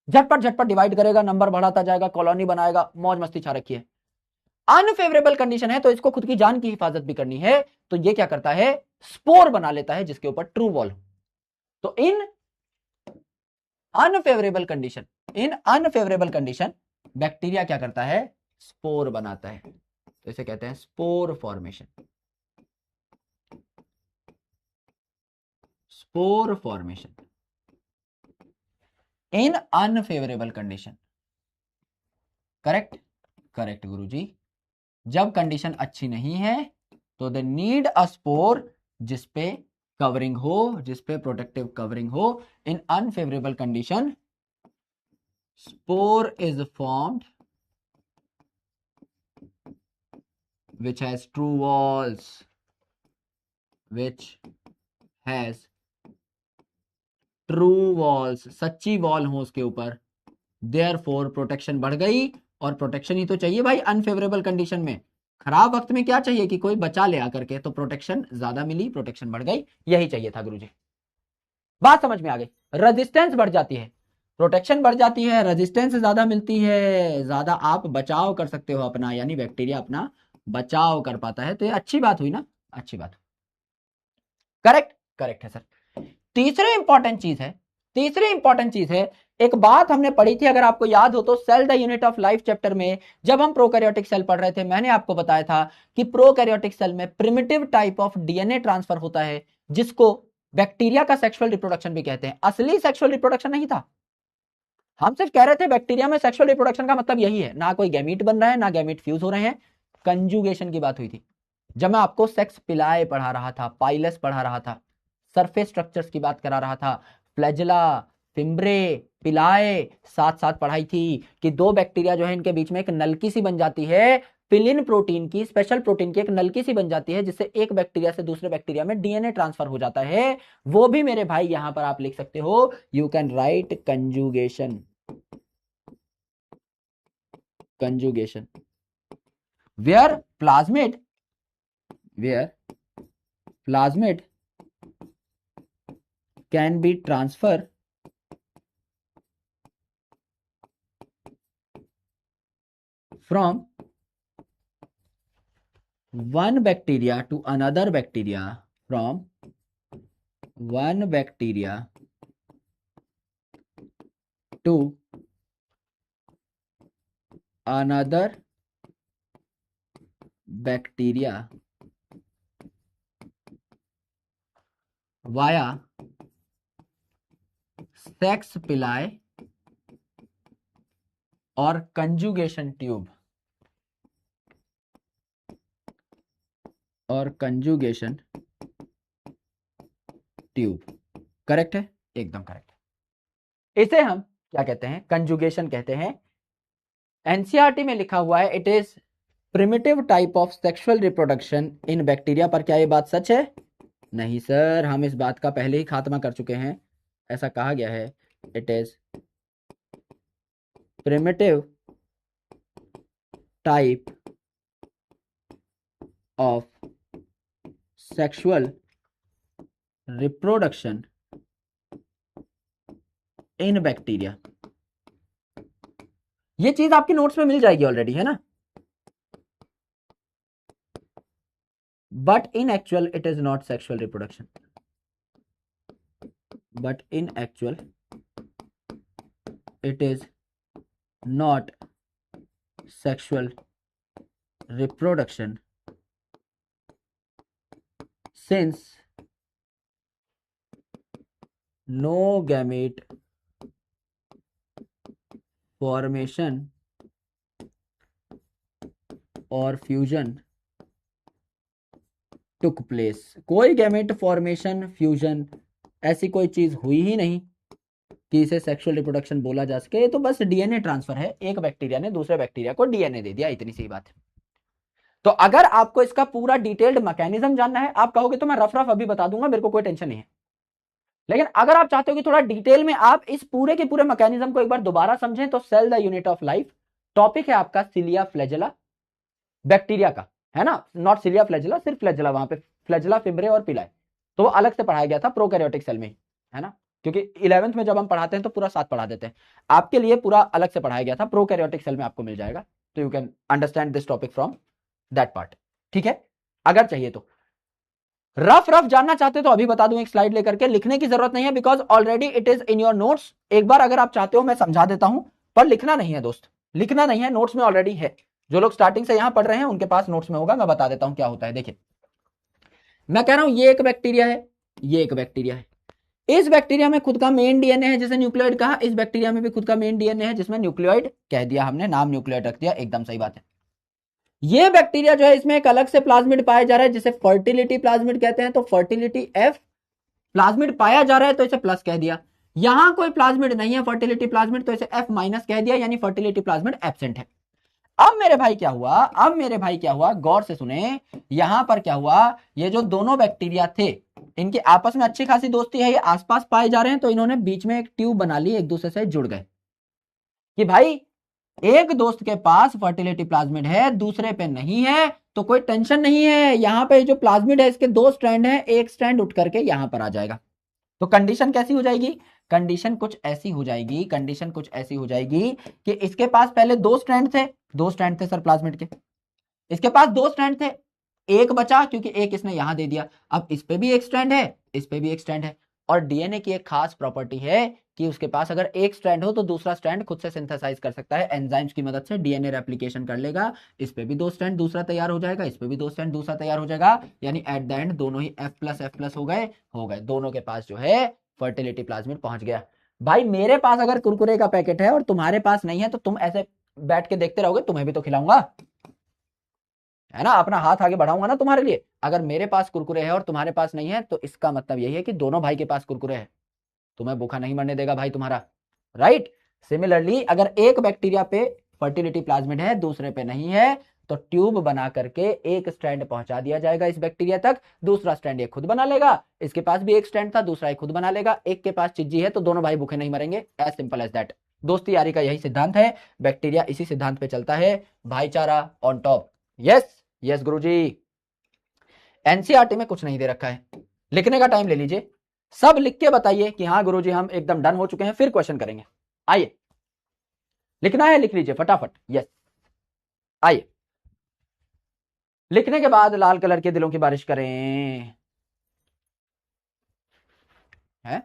झटपट झटपट डिवाइड करेगा, नंबर बढ़ाता जाएगा, कॉलोनी बनाएगा, मौज मस्ती छा रखी है। अनफेवरेबल कंडीशन है तो इसको खुद की जान की हिफाजत भी करनी है, तो ये क्या करता है, स्पोर बना लेता है जिसके ऊपर ट्रू वॉल। तो इन अनफेवरेबल कंडीशन बैक्टीरिया क्या करता है, स्पोर बनाता है, तो इसे कहते हैं spore formation. Spore formation in unfavourable condition. Correct, correct गुरुजी। जब कंडीशन अच्छी नहीं है तो दे नीड अ स्पोर जिसपे कवरिंग हो, जिसपे प्रोटेक्टिव कवरिंग हो। In unfavourable condition spore is formed which has true walls, which has true walls, सच्ची वॉल हो उसके ऊपर, therefore प्रोटेक्शन बढ़ गई। और प्रोटेक्शन ही तो चाहिए भाई अनफेवरेबल कंडीशन में, खराब वक्त में क्या चाहिए कि कोई बचा ले आकर के, तो प्रोटेक्शन ज्यादा मिली, प्रोटेक्शन बढ़ गई, यही चाहिए था गुरुजी। बात समझ में आ गई। रेजिस्टेंस बढ़ जाती है, प्रोटेक्शन बढ़ जाती है, रेजिस्टेंस ज्यादा मिलती है, ज्यादा आप बचाव कर सकते हो अपना, यानी बैक्टीरिया अपना बचाव कर पाता है, तो ये अच्छी बात हुई ना, अच्छी बात। करेक्ट, करेक्ट है सर। तीसरी इंपॉर्टेंट चीज है, एक बात हमने पढ़ी थी अगर आपको याद हो तो, cell the unit of life chapter में जब हम प्रोकैरियोटिक सेल पढ़ रहे थे, मैंने आपको बताया था कि प्रोकैरियोटिक सेल में primitive type of DNA transfer होता है जिसको बैक्टीरिया का सेक्सुअल रिप्रोडक्शन भी कहते हैं। असली सेक्सुअल रिप्रोडक्शन नहीं था, हम सिर्फ कह रहे थे बैक्टीरिया में सेक्सुअल रिप्रोडक्शन का मतलब यही है, ना कोई गैमीट बन रहा है, ना गैमीट फ्यूज हो रहे हैं, कंजुगेशन की बात हुई थी। जब मैं आपको सेक्स पिलाए पढ़ा रहा था, पाइलस पढ़ा रहा था, सरफेस स्ट्रक्चर्स की बात करा रहा था, फ्लैजेला, फिम्ब्रे, पिलाए साथ साथ पढ़ाई थी कि दो बैक्टीरिया जो है इनके बीच में एक नलकी सी बन जाती है, पिलिन प्रोटीन की, स्पेशल प्रोटीन की एक नलकी सी बन जाती है जिससे एक बैक्टीरिया से दूसरे बैक्टीरिया में डीएनए ट्रांसफर हो जाता है। वो भी मेरे भाई यहां पर आप लिख सकते हो, you can write conjugation, conjugation where plasmid can be transferred from one bacteria to another bacteria, from one bacteria to another bacteria via sex पिलाए और कंजुगेशन ट्यूब, करेक्ट है, एकदम करेक्ट है। इसे हम क्या कहते हैं, कंजुगेशन कहते हैं। एनसीईआरटी में लिखा हुआ है, it is primitive type of sexual reproduction in bacteria. पर क्या ये बात सच है? नहीं सर, हम इस बात का पहले ही खात्मा कर चुके हैं। ऐसा कहा गया है, it is primitive type of sexual reproduction in bacteria. ये चीज आपकी नोट्स में मिल जाएगी ऑलरेडी, है ना। But in actual it is not sexual reproduction, but in actual it is not sexual reproduction since no gamete formation or fusion took place। कोई gamete formation, fusion ऐसी कोई चीज हुई ही नहीं कि इसे सेक्सुअल रिप्रोडक्शन बोला जा सके। तो बस डीएनए ट्रांसफर है, एक बैक्टीरिया ने दूसरे बैक्टीरिया को डीएनए दे दिया, इतनी सी बात है। तो अगर आपको इसका पूरा डिटेल्ड मैकेनिज्म जानना है, आप कहोगे तो मैं रफ रफ अभी बता दूंगा, मेरे को कोई टेंशन नहीं है। लेकिन अगर आप चाहते हो कि थोड़ा डिटेल में आप इस पूरे के पूरे मैकेनिज्म को एक बार दोबारा समझें, तो cell the unit of life topic है आपका सिलिया फ्लैजेला, बैक्टीरिया का, है ना, नॉट सिलिया फ्लैजेला, सिर्फ फ्लैजेला, वहां पे फ्लैजेला, फिब्रे और पिलाए, तो वो अलग से पढ़ाया गया था प्रोकैरियोटिक सेल में, है ना, क्योंकि 11th में जब हम पढ़ाते हैं तो पूरा साथ पढ़ा देते हैं। आपके लिए पूरा अलग से पढ़ाया गया था, प्रोकैरियोटिक सेल में आपको मिल जाएगा। तो you can understand this topic from that part, ठीक है। अगर चाहिए तो रफ रफ जानना चाहते हो तो अभी बता दूं, एक स्लाइड लेकर के, लिखने की जरूरत नहीं है because already it is in your notes. एक बार अगर आप चाहते हो मैं समझा देता हूं, पर लिखना नहीं है दोस्त, लिखना नहीं है, नोट्स में ऑलरेडी है। जो लोग स्टार्टिंग से यहां पढ़ रहे हैं उनके पास नोट्स में होगा। मैं बता देता हूं क्या होता है। देखिए मैं कह रहा हूं ये एक बैक्टीरिया है, ये एक बैक्टीरिया है। इस बैक्टीरिया में खुद का मेन डीएनए है जिसे न्यूक्लियोइड कहा, इस बैक्टीरिया में भी खुद का मेन डीएनए है जिसमें न्यूक्लियोइड कह दिया हमने, नाम न्यूक्लियोइड रख दिया, एकदम सही बात है। ये बैक्टीरिया जो है इसमें एक अलग से प्लाज्मिड पाया जा रहा है जिसे फर्टिलिटी प्लाज्मिड कहते हैं, तो फर्टिलिटी एफ प्लाज्मिड पाया जा रहा है तो इसे प्लस कह दिया। यहां कोई प्लाज्मिड नहीं है फर्टिलिटी प्लाज्मिड, तो इसे एफ माइनस कह दिया, यानी फर्टिलिटी प्लाज्मिड एब्सेंट है। अब मेरे भाई क्या हुआ, अब मेरे भाई क्या हुआ, गौर से सुने। यहां पर क्या हुआ, ये जो दोनों बैक्टीरिया थे इनके आपस में अच्छी खासी दोस्ती है, ये आसपास पाए जा रहे हैं, तो इन्होंने बीच में एक ट्यूब बना ली, एक दूसरे से जुड़ गए कि भाई एक दोस्त के पास फर्टिलिटी प्लाज्मिड है दूसरे पे नहीं है, तो कोई टेंशन नहीं है। यहां पे जो प्लाज्मिड है इसके दो स्ट्रैंड है, एक स्ट्रैंड उठ करके यहां पर आ जाएगा। तो कंडीशन कैसी हो जाएगी, कंडीशन कुछ ऐसी हो जाएगी, कंडीशन कुछ ऐसी हो जाएगी कि इसके पास पहले दो स्ट्रैंड थे, दो स्ट्रैंड थे सर प्लाज्मिड के, इसके पास दो स्ट्रैंड थे, एक बचा क्योंकि एक इसने यहां दे दिया। अब इस पे भी एक स्ट्रैंड है, इस पे भी एक स्ट्रैंड है। और डीएनए की एक खास प्रॉपर्टी है कि उसके पास अगर एक स्ट्रैंड हो तो दूसरा स्ट्रैंड खुद से सिंथेसाइज कर सकता है, एंजाइम्स की मदद से डीएनए रेप्लिकेशन कर लेगा। इस पे भी दो स्ट्रैंड दूसरा तैयार हो जाएगा, इस पे भी दो स्ट्रैंड दूसरा तैयार हो जाएगा, यानी एट द एंड दोनों ही एफ प्लस हो गए, दोनों के पास जो है फर्टिलिटी प्लाज्मिड पहुंच गया। भाई मेरे पास अगर कुरकुरे का पैकेट है और तुम्हारे पास नहीं है तो तुम ऐसे बैठ के देखते रहोगे, तुम्हें भी तो खिलाऊंगा, है ना, अपना हाथ आगे बढ़ाऊंगा ना तुम्हारे लिए। अगर मेरे पास कुरकुरे है और तुम्हारे पास नहीं है तो इसका मतलब यही है कि दोनों भाई के पास कुरकुरे है, तुम्हें भूखा नहीं मरने देगा भाई तुम्हारा, राइट। सिमिलरली अगर एक बैक्टीरिया पे फर्टिलिटी प्लाज्मिड है दूसरे पे नहीं है तो ट्यूब बना करके एक स्ट्रैंड पहुंचा दिया जाएगा इस बैक्टीरिया तक, दूसरा स्ट्रैंड ये खुद बना लेगा, इसके पास भी एक स्ट्रैंड था दूसरा ये खुद बना लेगा, एक के पास चिज्जी है तो दोनों भाई भूखे नहीं मरेंगे, एज सिंपल एज दैट। दोस्ती यारी का यही सिद्धांत है, बैक्टीरिया इसी सिद्धांत पे चलता है, भाईचारा on top. Yes yes Guruji. NCERT में कुछ नहीं दे रखा है, लिखने का टाइम ले लीजिए, सब लिख के बताइए कि हाँ गुरुजी हम एकदम डन हो चुके हैं, फिर क्वेश्चन करेंगे। आइए लिखना है लिख लीजिए फटाफट, यस आइए। लिखने के बाद लाल कलर के दिलों की बारिश करें, है।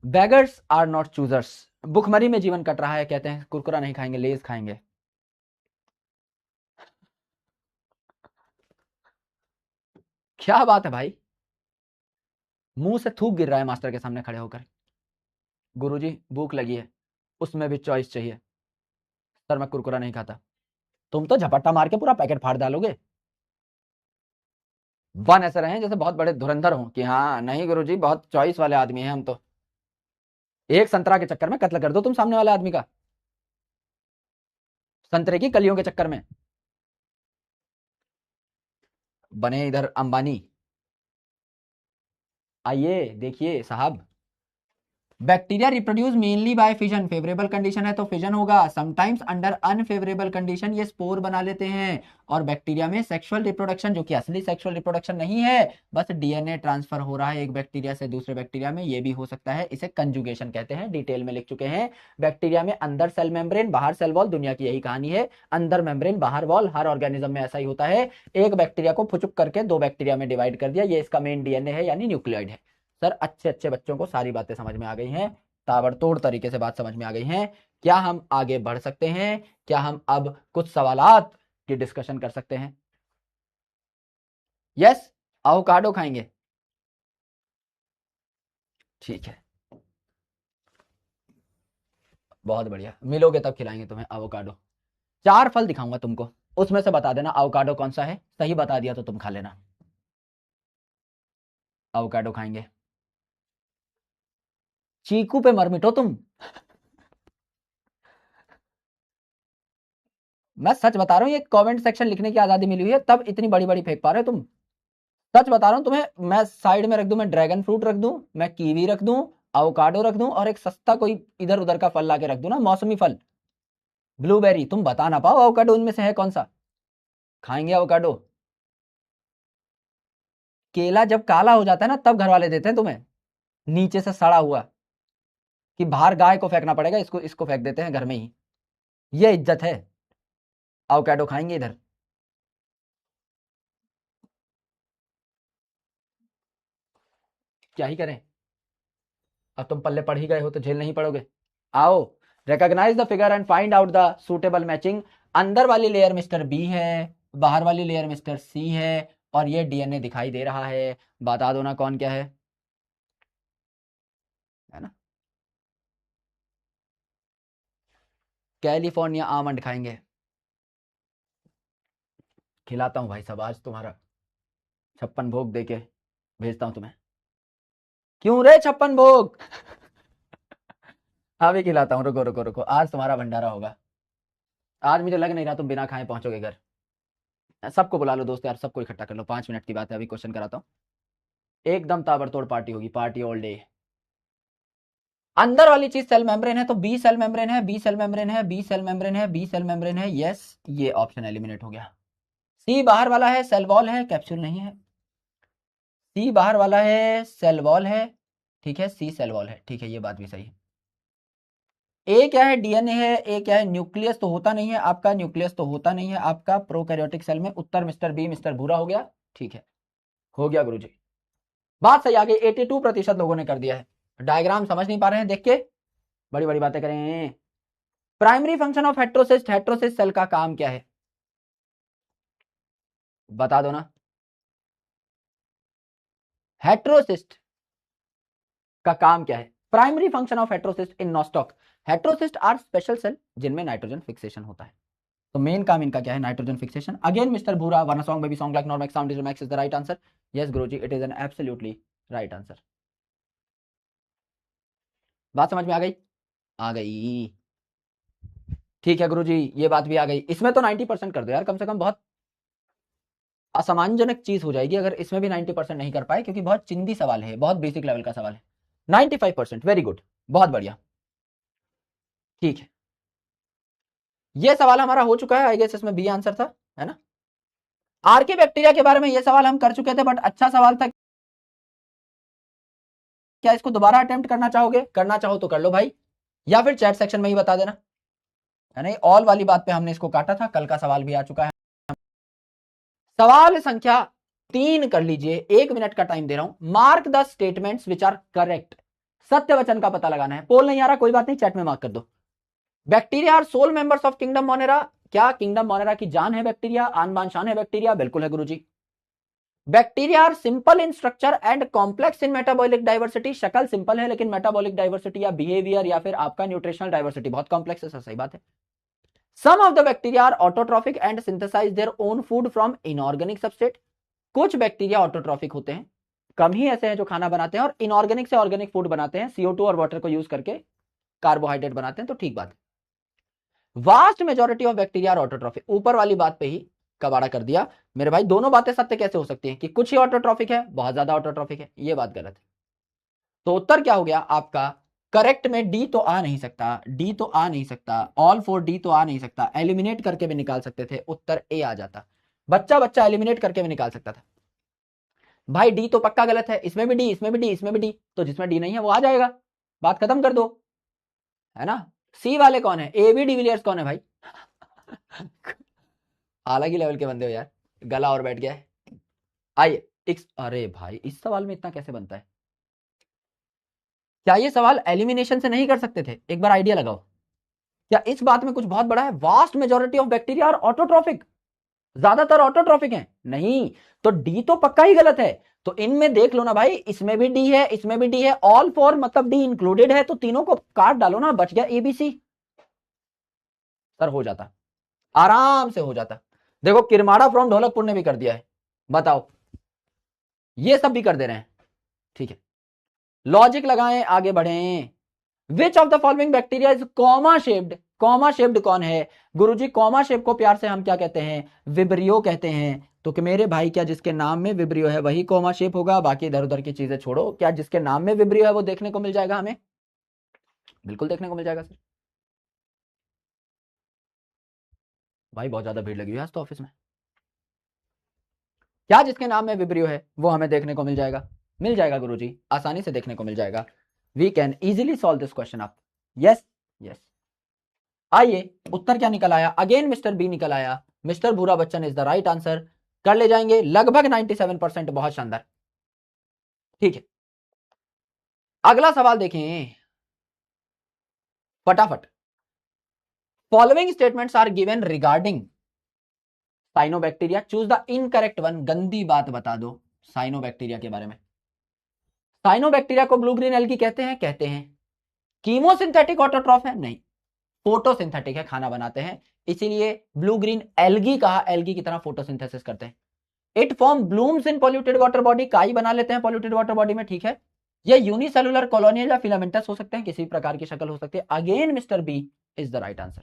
बेगर्स आर नॉट चूजर्स, भुखमरी में जीवन कट रहा है, कहते हैं कुरकुरा नहीं खाएंगे लेज खाएंगे। क्या बात है भाई, मुंह से थूक गिर रहा है मास्टर के सामने खड़े होकर। गुरुजी भूख लगी है, उसमें भी चॉइस चाहिए। सर मैं कुरकुरा नहीं खाता, तुम तो झपट्टा मार के पूरा पैकेट फाड़ डालोगे। बन ऐसे रहे जैसे बहुत बड़े धुरंधर हो कि हाँ नहीं गुरुजी बहुत चॉइस वाले आदमी हैं हम तो, एक संतरा के चक्कर में कत्ल कर दो तुम सामने वाले आदमी का, संतरे की कलियों के चक्कर में। बने इधर अंबानी। आइए देखिए साहब, bacteria reproduce mainly by fission, favourable condition है तो फिजन होगा, समटाइम्स अंडर अनफेवरेबल कंडीशन ये स्पोर बना लेते हैं। और बैक्टीरिया में सेक्सुअल रिप्रोडक्शन, जो कि असली सेक्सुअल रिप्रोडक्शन नहीं है, बस डीएनए ट्रांसफर हो रहा है एक बैक्टीरिया से दूसरे बैक्टीरिया में, ये भी हो सकता है, इसे कंजुगेशन कहते हैं, डिटेल में लिख चुके हैं। बैक्टीरिया में अंदर सेल मेम्ब्रेन बाहर सेल वॉल, दुनिया की यही कहानी है, अंदर मेम्ब्रेन बाहर वॉल, हर ऑर्गेनिज्म में ऐसा ही होता है। एक बैक्टीरिया को फुचुक करके दो बैक्टीरिया में डिवाइड कर दिया, ये इसका मेन डीएनए है यानी न्यूक्लियोइड है। सर अच्छे अच्छे बच्चों को सारी बातें समझ में आ गई हैं, ताबड़तोड़ तरीके से बात समझ में आ गई है। क्या हम आगे बढ़ सकते हैं, क्या हम अब कुछ सवालात की डिस्कशन कर सकते हैं? यस एवोकाडो खाएंगे, ठीक है बहुत बढ़िया, मिलोगे तब खिलाएंगे तुम्हें एवोकाडो। 4 फल दिखाऊंगा तुमको, उसमें से बता देना एवोकाडो कौन सा है, सही बता दिया तो तुम खा लेना। एवोकाडो खाएंगे, चीकू पे मर मिटो तुम। मैं सच बता रहा हूं, ये कमेंट सेक्शन लिखने की आजादी मिली हुई है तब इतनी बड़ी बड़ी फेंक पा रहे हो तुम। सच बता रहा हूं तुम्हें, मैं साइड में रख दूं, मैं ड्रैगन फ्रूट रख दूं, मैं कीवी रख दूं, एवोकाडो रख दूं, और एक सस्ता कोई इधर उधर का फल लाके रख दूं ना, मौसमी फल, ब्लूबेरी, तुम बता ना पाओ एवोकाडो उनमें से है कौन सा। खाएंगे एवोकाडो। केला जब काला हो जाता है ना तब घर वाले देते हैं तुम्हें, नीचे से सड़ा हुआ, कि बाहर गाय को फेंकना पड़ेगा, इसको इसको फेंक देते हैं घर में ही। ये इज्जत है? एवोकाडो खाएंगे इधर? क्या ही करें, अब तुम पल्ले पढ़ ही गए हो तो झेल नहीं पड़ोगे। आओ, recognise the figure and find out the suitable matching. अंदर वाली लेयर मिस्टर बी है, बाहर वाली लेयर मिस्टर सी है, और ये डीएनए दिखाई दे रहा है। बता दो ना कौन क्या है ना? कैलिफोर्निया आमंड खाएंगे। खिलाता हूँ भाई साहब आज तुम्हारा 56 भोग दे के भेजता हूँ तुम्हें। क्यों रे 56 भोग? अभी खिलाता हूँ, रुको रुको रुको, आज तुम्हारा भंडारा होगा। आज मुझे लग नहीं रहा तुम बिना खाए पहुंचोगे घर। सबको बुला लो दोस्त यार, सबको इकट्ठा कर लो, 5 मिनट की बात है, अभी क्वेश्चन कराता हूँ। एकदम ताबड़तोड़ पार्टी होगी, पार्टी ऑल डे। अंदर वाली चीज सेल मेम्ब्रेन है, तो बी सेल मेम्ब्रेन है, बी सेल मेम्ब्रेन है, बी सेल मेम्ब्रेन है, बी सेल मेम्ब्रेन है। यस, ये ऑप्शन एलिमिनेट हो गया। सी बाहर वाला है, सेल वॉल है, कैप्सूल नहीं है। सी बाहर वाला है, सेल वॉल है, ठीक है, सी सेल वॉल है, ठीक है, ये बात भी सही है। ए क्या है? डीएनए है। ए क्या है? न्यूक्लियस तो होता नहीं है आपका, न्यूक्लियस तो होता नहीं है आपका प्रोकैरियोटिक सेल में। उत्तर मिस्टर बी, मिस्टर भूरा हो गया, ठीक है, हो गया गुरुजी, बात सही आ गई। 82% लोगों ने कर दिया है। डायग्राम समझ नहीं पा रहे हैं देख के? बड़ी बड़ी बातें करें। Primary function of heterocyst, heterocyst cell का काम क्या है? बता दो ना। हेट्रोसिस्ट का काम क्या है? Primary function of heterocyst in Nostoc. Heterocyst are special cell जिनमें नाइट्रोजन फिक्सेशन होता है। तो मेन काम इनका क्या है? Nitrogen fixation. Again mister Bhura, one song baby song like normax sound is max is the right answer. Yes Guruji, it is an absolutely right answer. बात समझ में आ गई? आ गई, ठीक है गुरुजी, ये बात भी आ गई। इसमें तो 90% कर दो यार कम से कम, बहुत असमानजनक चीज हो जाएगी अगर इसमें भी 90% नहीं कर पाए, क्योंकि बहुत चिंदी सवाल है, बहुत बेसिक लेवल का सवाल है। 95%, वेरी गुड, बहुत बढ़िया, ठीक है। ये सवाल हमारा हो चुका है, आई गेस इसमें बी आंसर था, है ना? आर्के बैक्टीरिया के बारे में ये सवाल हम कर चुके थे, बट अच्छा सवाल था। क्या इसको दोबारा अटेम्प्ट करना चाहोगे? करना चाहो तो कर लो भाई, या फिर चैट सेक्शन में ही बता देना, है ना? ऑल वाली बात पे हमने इसको काटा था, कल का सवाल भी आ चुका है। सवाल संख्या 3 कर लीजिए, 1 मिनट का टाइम दे रहा हूं। Mark the statements which are correct. सत्य वचन का पता लगाना है। पोल नहीं आ रहा, कोई बात नहीं, चैट में मार्क कर दो। Bacteria are sole members of kingdom Monera. क्या किंगडम मोनेरा की जान है बैक्टीरिया, आन बान शान है बैक्टीरिया? बिल्कुल है Guruji. Bacteria are simple in structure and complex in metabolic diversity. शक्ल सिंपल है लेकिन मेटाबॉलिक डाइवर्सिटी या बिहेवियर या फिर आपका न्यूट्रिशनल डाइवर्सिटी बहुत कॉम्प्लेक्स है। सही बात है। Some of the bacteria are autotrophic and synthesise their own food from inorganic substrate. कुछ बैक्टीरिया ऑटोट्रॉफिक होते हैं, कम ही ऐसे हैं जो खाना बनाते हैं और इनऑर्गेनिक से ऑर्गेनिक फूड बनाते हैं, CO2 और वाटर को यूज करके कार्बोहाइड्रेट बनाते हैं, तो ठीक बात है। Vast majority of bacteria are autotrophic. ऊपर वाली बात पे ही कबाड़ा कर दिया मेरे भाई। दोनों बातें सत्य कैसे हो सकती हैं कि कुछ ही ऑटोट्रॉफिक है, बहुत ज्यादा ऑटोट्रॉफिक है? ये बात गलत है। तो उत्तर क्या हो गया आपका? करेक्ट में डी तो आ नहीं सकता, डी तो आ नहीं सकता, ऑल 4 डी तो आ नहीं सकता। एलिमिनेट करके भी निकाल सकते थे, उत्तर ए आ जाता। बच्चा बच्चा एलिमिनेट करके भी निकाल सकता था भाई। डी तो पक्का गलत है, इसमें भी डी, इसमें भी डी, इसमें भी डी, तो जिसमें डी नहीं है वो आ जाएगा, बात खत्म कर दो, है ना? सी वाले कौन है? ए बी डिविलियर्स कौन है भाई? अलग ही लेवल के बंदे हो यार, गला और बैठ गया है। आइए, अरे भाई इस सवाल में इतना कैसे बनता है? क्या ये सवाल एलिमिनेशन से नहीं कर सकते थे? एक बार आइडिया लगाओ। क्या इस बात में कुछ बहुत बड़ा है? Vast majority of bacteria are autotrophic, ज्यादातर ऑटोट्रॉफिक हैं। नहीं, तो डी तो पक्का ही गलत है। तो इनमें देख लो ना भाई, इसमें भी डी है, इसमें भी डी है, ऑल 4 मतलब डी इंक्लूडेड है, तो तीनों को काट डालो ना, बच गया एबीसी। सर हो जाता, आराम से हो जाता। देखो किरमाड़ा फ्रॉम ढोलकपुर ने भी कर दिया है, बताओ, ये सब भी कर दे रहे हैं, ठीक है। लॉजिक लगाएं, आगे बढ़ें। Which of the following bacteria is comma shaped? Comma shaped कौन है गुरुजी? कॉमा शेप को प्यार से हम क्या कहते हैं? विब्रियो कहते हैं। तो कि मेरे भाई क्या जिसके नाम में विब्रियो है वही कॉमा शेप होगा? बाकी इधर उधर की चीजें छोड़ो, क्या जिसके नाम में विब्रियो है वो देखने को मिल जाएगा हमें? बिल्कुल देखने को मिल जाएगा सर। भाई बहुत ज्यादा भीड़ लगी हुई है आज तो ऑफिस में। क्या जिसके नाम में विब्रियो है वो हमें देखने को मिल जाएगा? मिल जाएगा गुरुजी, आसानी से देखने को मिल जाएगा। We can easily solve this question up. Yes, yes. आइए उत्तर क्या निकल आया, अगेन मिस्टर बी निकल आया, मिस्टर भूरा Bachchan is the right answer. कर ले जाएंगे लगभग 97%, बहुत शानदार। ठीक है, अगला सवाल देखें फटाफट। Following statements are given regarding cyanobacteria, choose the incorrect one. गंदी बात बता दो साइनोबैक्टीरिया के बारे में। साइनोबैक्टीरिया को ब्लू ग्रीन एल्गी कहते हैं, कहते हैं। कीमोसिंथेटिक ऑटोट्रॉफ है, नहीं, फोटोसिंथेटिक है, खाना बनाते हैं, इसीलिए ब्लू ग्रीन एल्गी कहा, एल्गी की तरह फोटोसिंथेसिस करते हैं। It form blooms in polluted water body, काई बना लेते हैं पॉल्यूटेड वाटर बॉडी में, ठीक है। ये यूनिसेलुलर कॉलोनियल या फिलामेंटस हो सकते हैं, किसी प्रकार की शक्ल हो सकती है। Again mister B is the right answer,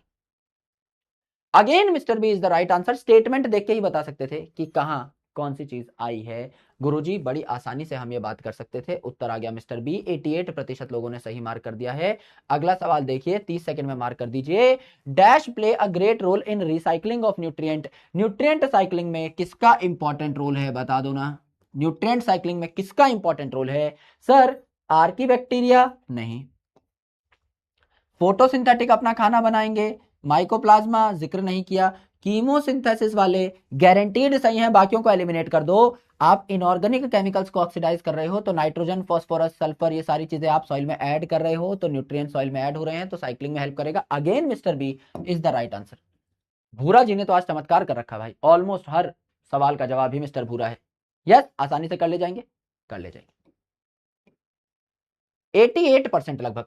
again mister B is the right answer. Statement देख के ही बता सकते थे कि कहां कौन सी चीज आई है। गुरुजी बड़ी आसानी से हम ये बात कर सकते थे, उत्तर आ गया मिस्टर बी। 88% लोगों ने सही मार्क कर दिया है। अगला सवाल देखिए, 30 सेकंड में मार्क कर दीजिए। Dash play a great role in recycling of nutrient, nutrient cycling में किसका इंपॉर्टेंट रोल है, बता दो ना। न्यूट्रिएंट साइक्लिंग में किसका इंपॉर्टेंट रोल है सर? आर्कीबैक्टीरिया नहीं, फोटोसिंथेटिक अपना खाना बनाएंगे, माइकोप्लाज्मा जिक्र नहीं किया, कीमोसिंथेसिस वाले गारंटीड सही हैं, बाकियों को एलिमिनेट कर दो। आप इनऑर्गेनिक केमिकल्स को ऑक्सीडाइज कर रहे हो तो नाइट्रोजन, फास्फोरस, सल्फर, ये सारी चीजें आप सॉइल में ऐड कर रहे हो तो न्यूट्रिएंट सॉइल में ऐड हो रहे हैं तो साइक्लिंग में हेल्प करेगा। Again mister B is the right answer. Bhura ji ने तो आज चमत्कार कर रखा भाई, ऑलमोस्ट हर सवाल का जवाब ही मिस्टर भूरा है। यस, आसानी से कर ले जाएंगे, कर ले जाएंगे 88% लगभग।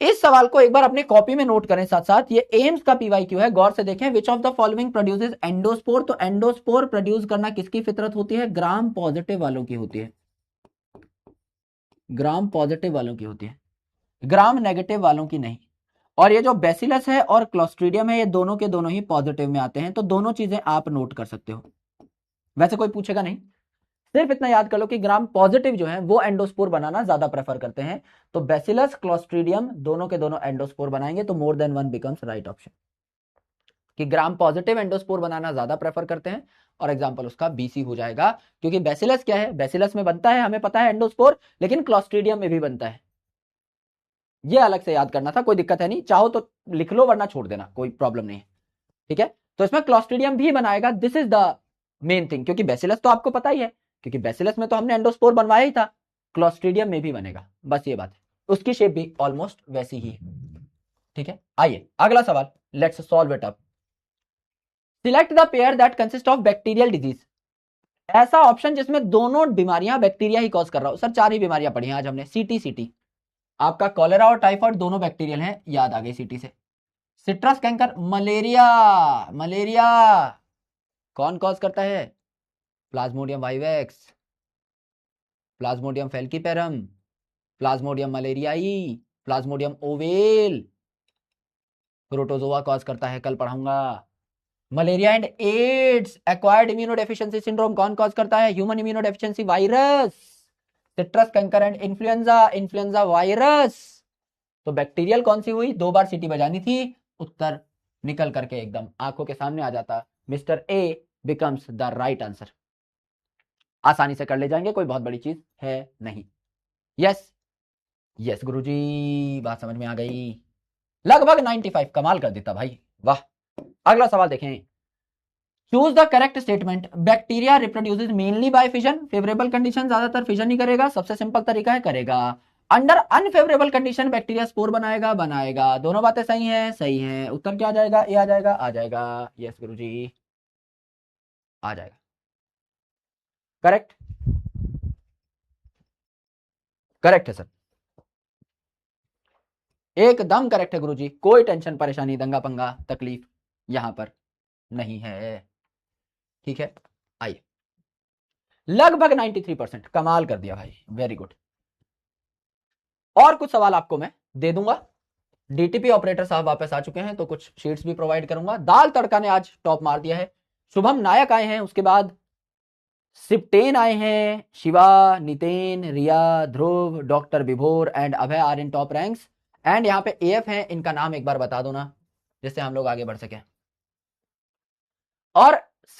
इस सवाल को एक बार अपनी कॉपी में नोट करें साथ साथ, ये एम्स का पीवाईक्यू है, गौर से देखें। Which of the following produces endospore, तो एंडोस्पोर प्रोड्यूस करना किसकी फितरत होती है? ग्राम पॉजिटिव वालों की होती है, ग्राम पॉजिटिव वालों की होती है, ग्राम नेगेटिव वालों की नहीं। और ये जो बेसिलस है और क्लोस्ट्रीडियम है, ये दोनों के दोनों ही पॉजिटिव में आते हैं, तो दोनों चीजें आप नोट कर सकते हो। वैसे कोई पूछेगा नहीं, सिर्फ इतना याद कर लो कि ग्राम पॉजिटिव जो है वो एंडोस्पोर बनाना ज्यादा प्रेफर करते हैं, तो बेसिलस क्लोस्ट्रीडियम दोनों के दोनों एंडोस्पोर बनाएंगे, तो more than one becomes right option, कि ग्राम पॉजिटिव एंडोस्पोर बनाना ज्यादा प्रेफर करते हैं, और एग्जांपल उसका बीसी हो जाएगा। क्योंकि बेसिलस क्या है, बेसिलस में बनता है, हमें पता है एंडोस्पोर, लेकिन क्लोस्ट्रीडियम में भी बनता है। ये अलग से याद करना था, कोई दिक्कत है नहीं, चाहो तो लिख लो वरना छोड़ देना, कोई प्रॉब्लम नहीं है, ठीक है। तो इसमें क्लोस्ट्रीडियम भी बनाएगा, this is the main thing, क्योंकि बेसिलस तो आपको पता ही है, क्योंकि बेसिलस में तो हमने एंडोस्पोर बनवाया ही था, क्लोस्ट्रीडियम में भी बनेगा, बस ये बात है। उसकी शेप भी ऑलमोस्ट वैसी ही है, ठीक है। आइए अगला सवाल, let's solve it up. Select the pair that consist of bacterial disease, ऐसा ऑप्शन जिसमें दोनों बीमारियां बैक्टीरिया ही कॉज कर रहा हो। सर 4 ही बीमारियां पढ़ी हैं आज हमने, सीटी सीटी, आपका कॉलेरा और टाइफाइड दोनों बैक्टीरियल हैं, याद आ गई सीटी से। सिट्रस कैंकर, मलेरिया, मलेरिया कौन कॉज करता है? Plasmodium vivax, Plasmodium falciparum, Plasmodium malariae, Plasmodium ovale, protozoa cause करता है, कल पढ़ाऊंगा। Malaria and AIDS, acquired immunodeficiency syndrome कौन कॉज करता है? Human immunodeficiency virus. Citrus canker and influenza, influenza virus. तो बैक्टीरियल कौन सी हुई? 2 बार सीटी बजानी थी, उत्तर निकल करके एकदम आंखों के सामने आ जाता। Mister A becomes the right answer. आसानी से कर ले जाएंगे, कोई बहुत बड़ी चीज है नहीं। यस यस गुरुजी, बात समझ में आ गई, लगभग 95, कमाल कर देता भाई, वाह। अगला सवाल देखें, choose the correct statement. Bacteria reproduces mainly by fission, favourable condition ज्यादातर फिजन ही करेगा, सबसे सिंपल तरीका है, करेगा। Under unfavourable condition bacteria spore बनाएगा, बनाएगा। दोनों बातें सही हैं, सही हैं। उत्तर क्या आ जाएगा? ए आ जाएगा, आ जाएगा। यस गुरुजी, आ जाएगा, करेक्ट, करेक्ट है सर, एकदम करेक्ट है गुरुजी, कोई टेंशन परेशानी दंगा पंगा तकलीफ यहां पर नहीं है, ठीक है। आइए, लगभग 93%, कमाल कर दिया भाई, वेरी गुड। और कुछ सवाल आपको मैं दे दूंगा। डीटीपी ऑपरेटर साहब वापस आ चुके हैं, तो कुछ शीट्स भी प्रोवाइड करूंगा। दाल तड़का ने आज टॉप मार दिया है, शुभम नायक आए हैं, उसके बाद सिप्टेन आए हैं, Shiva, Niten, Riya, Dhruv, doctor Vibhor and Abhay are in top ranks. And यहाँ पे एफ है, इनका नाम एक बार बता दो ना, जिससे हम लोग आगे बढ़ सके। और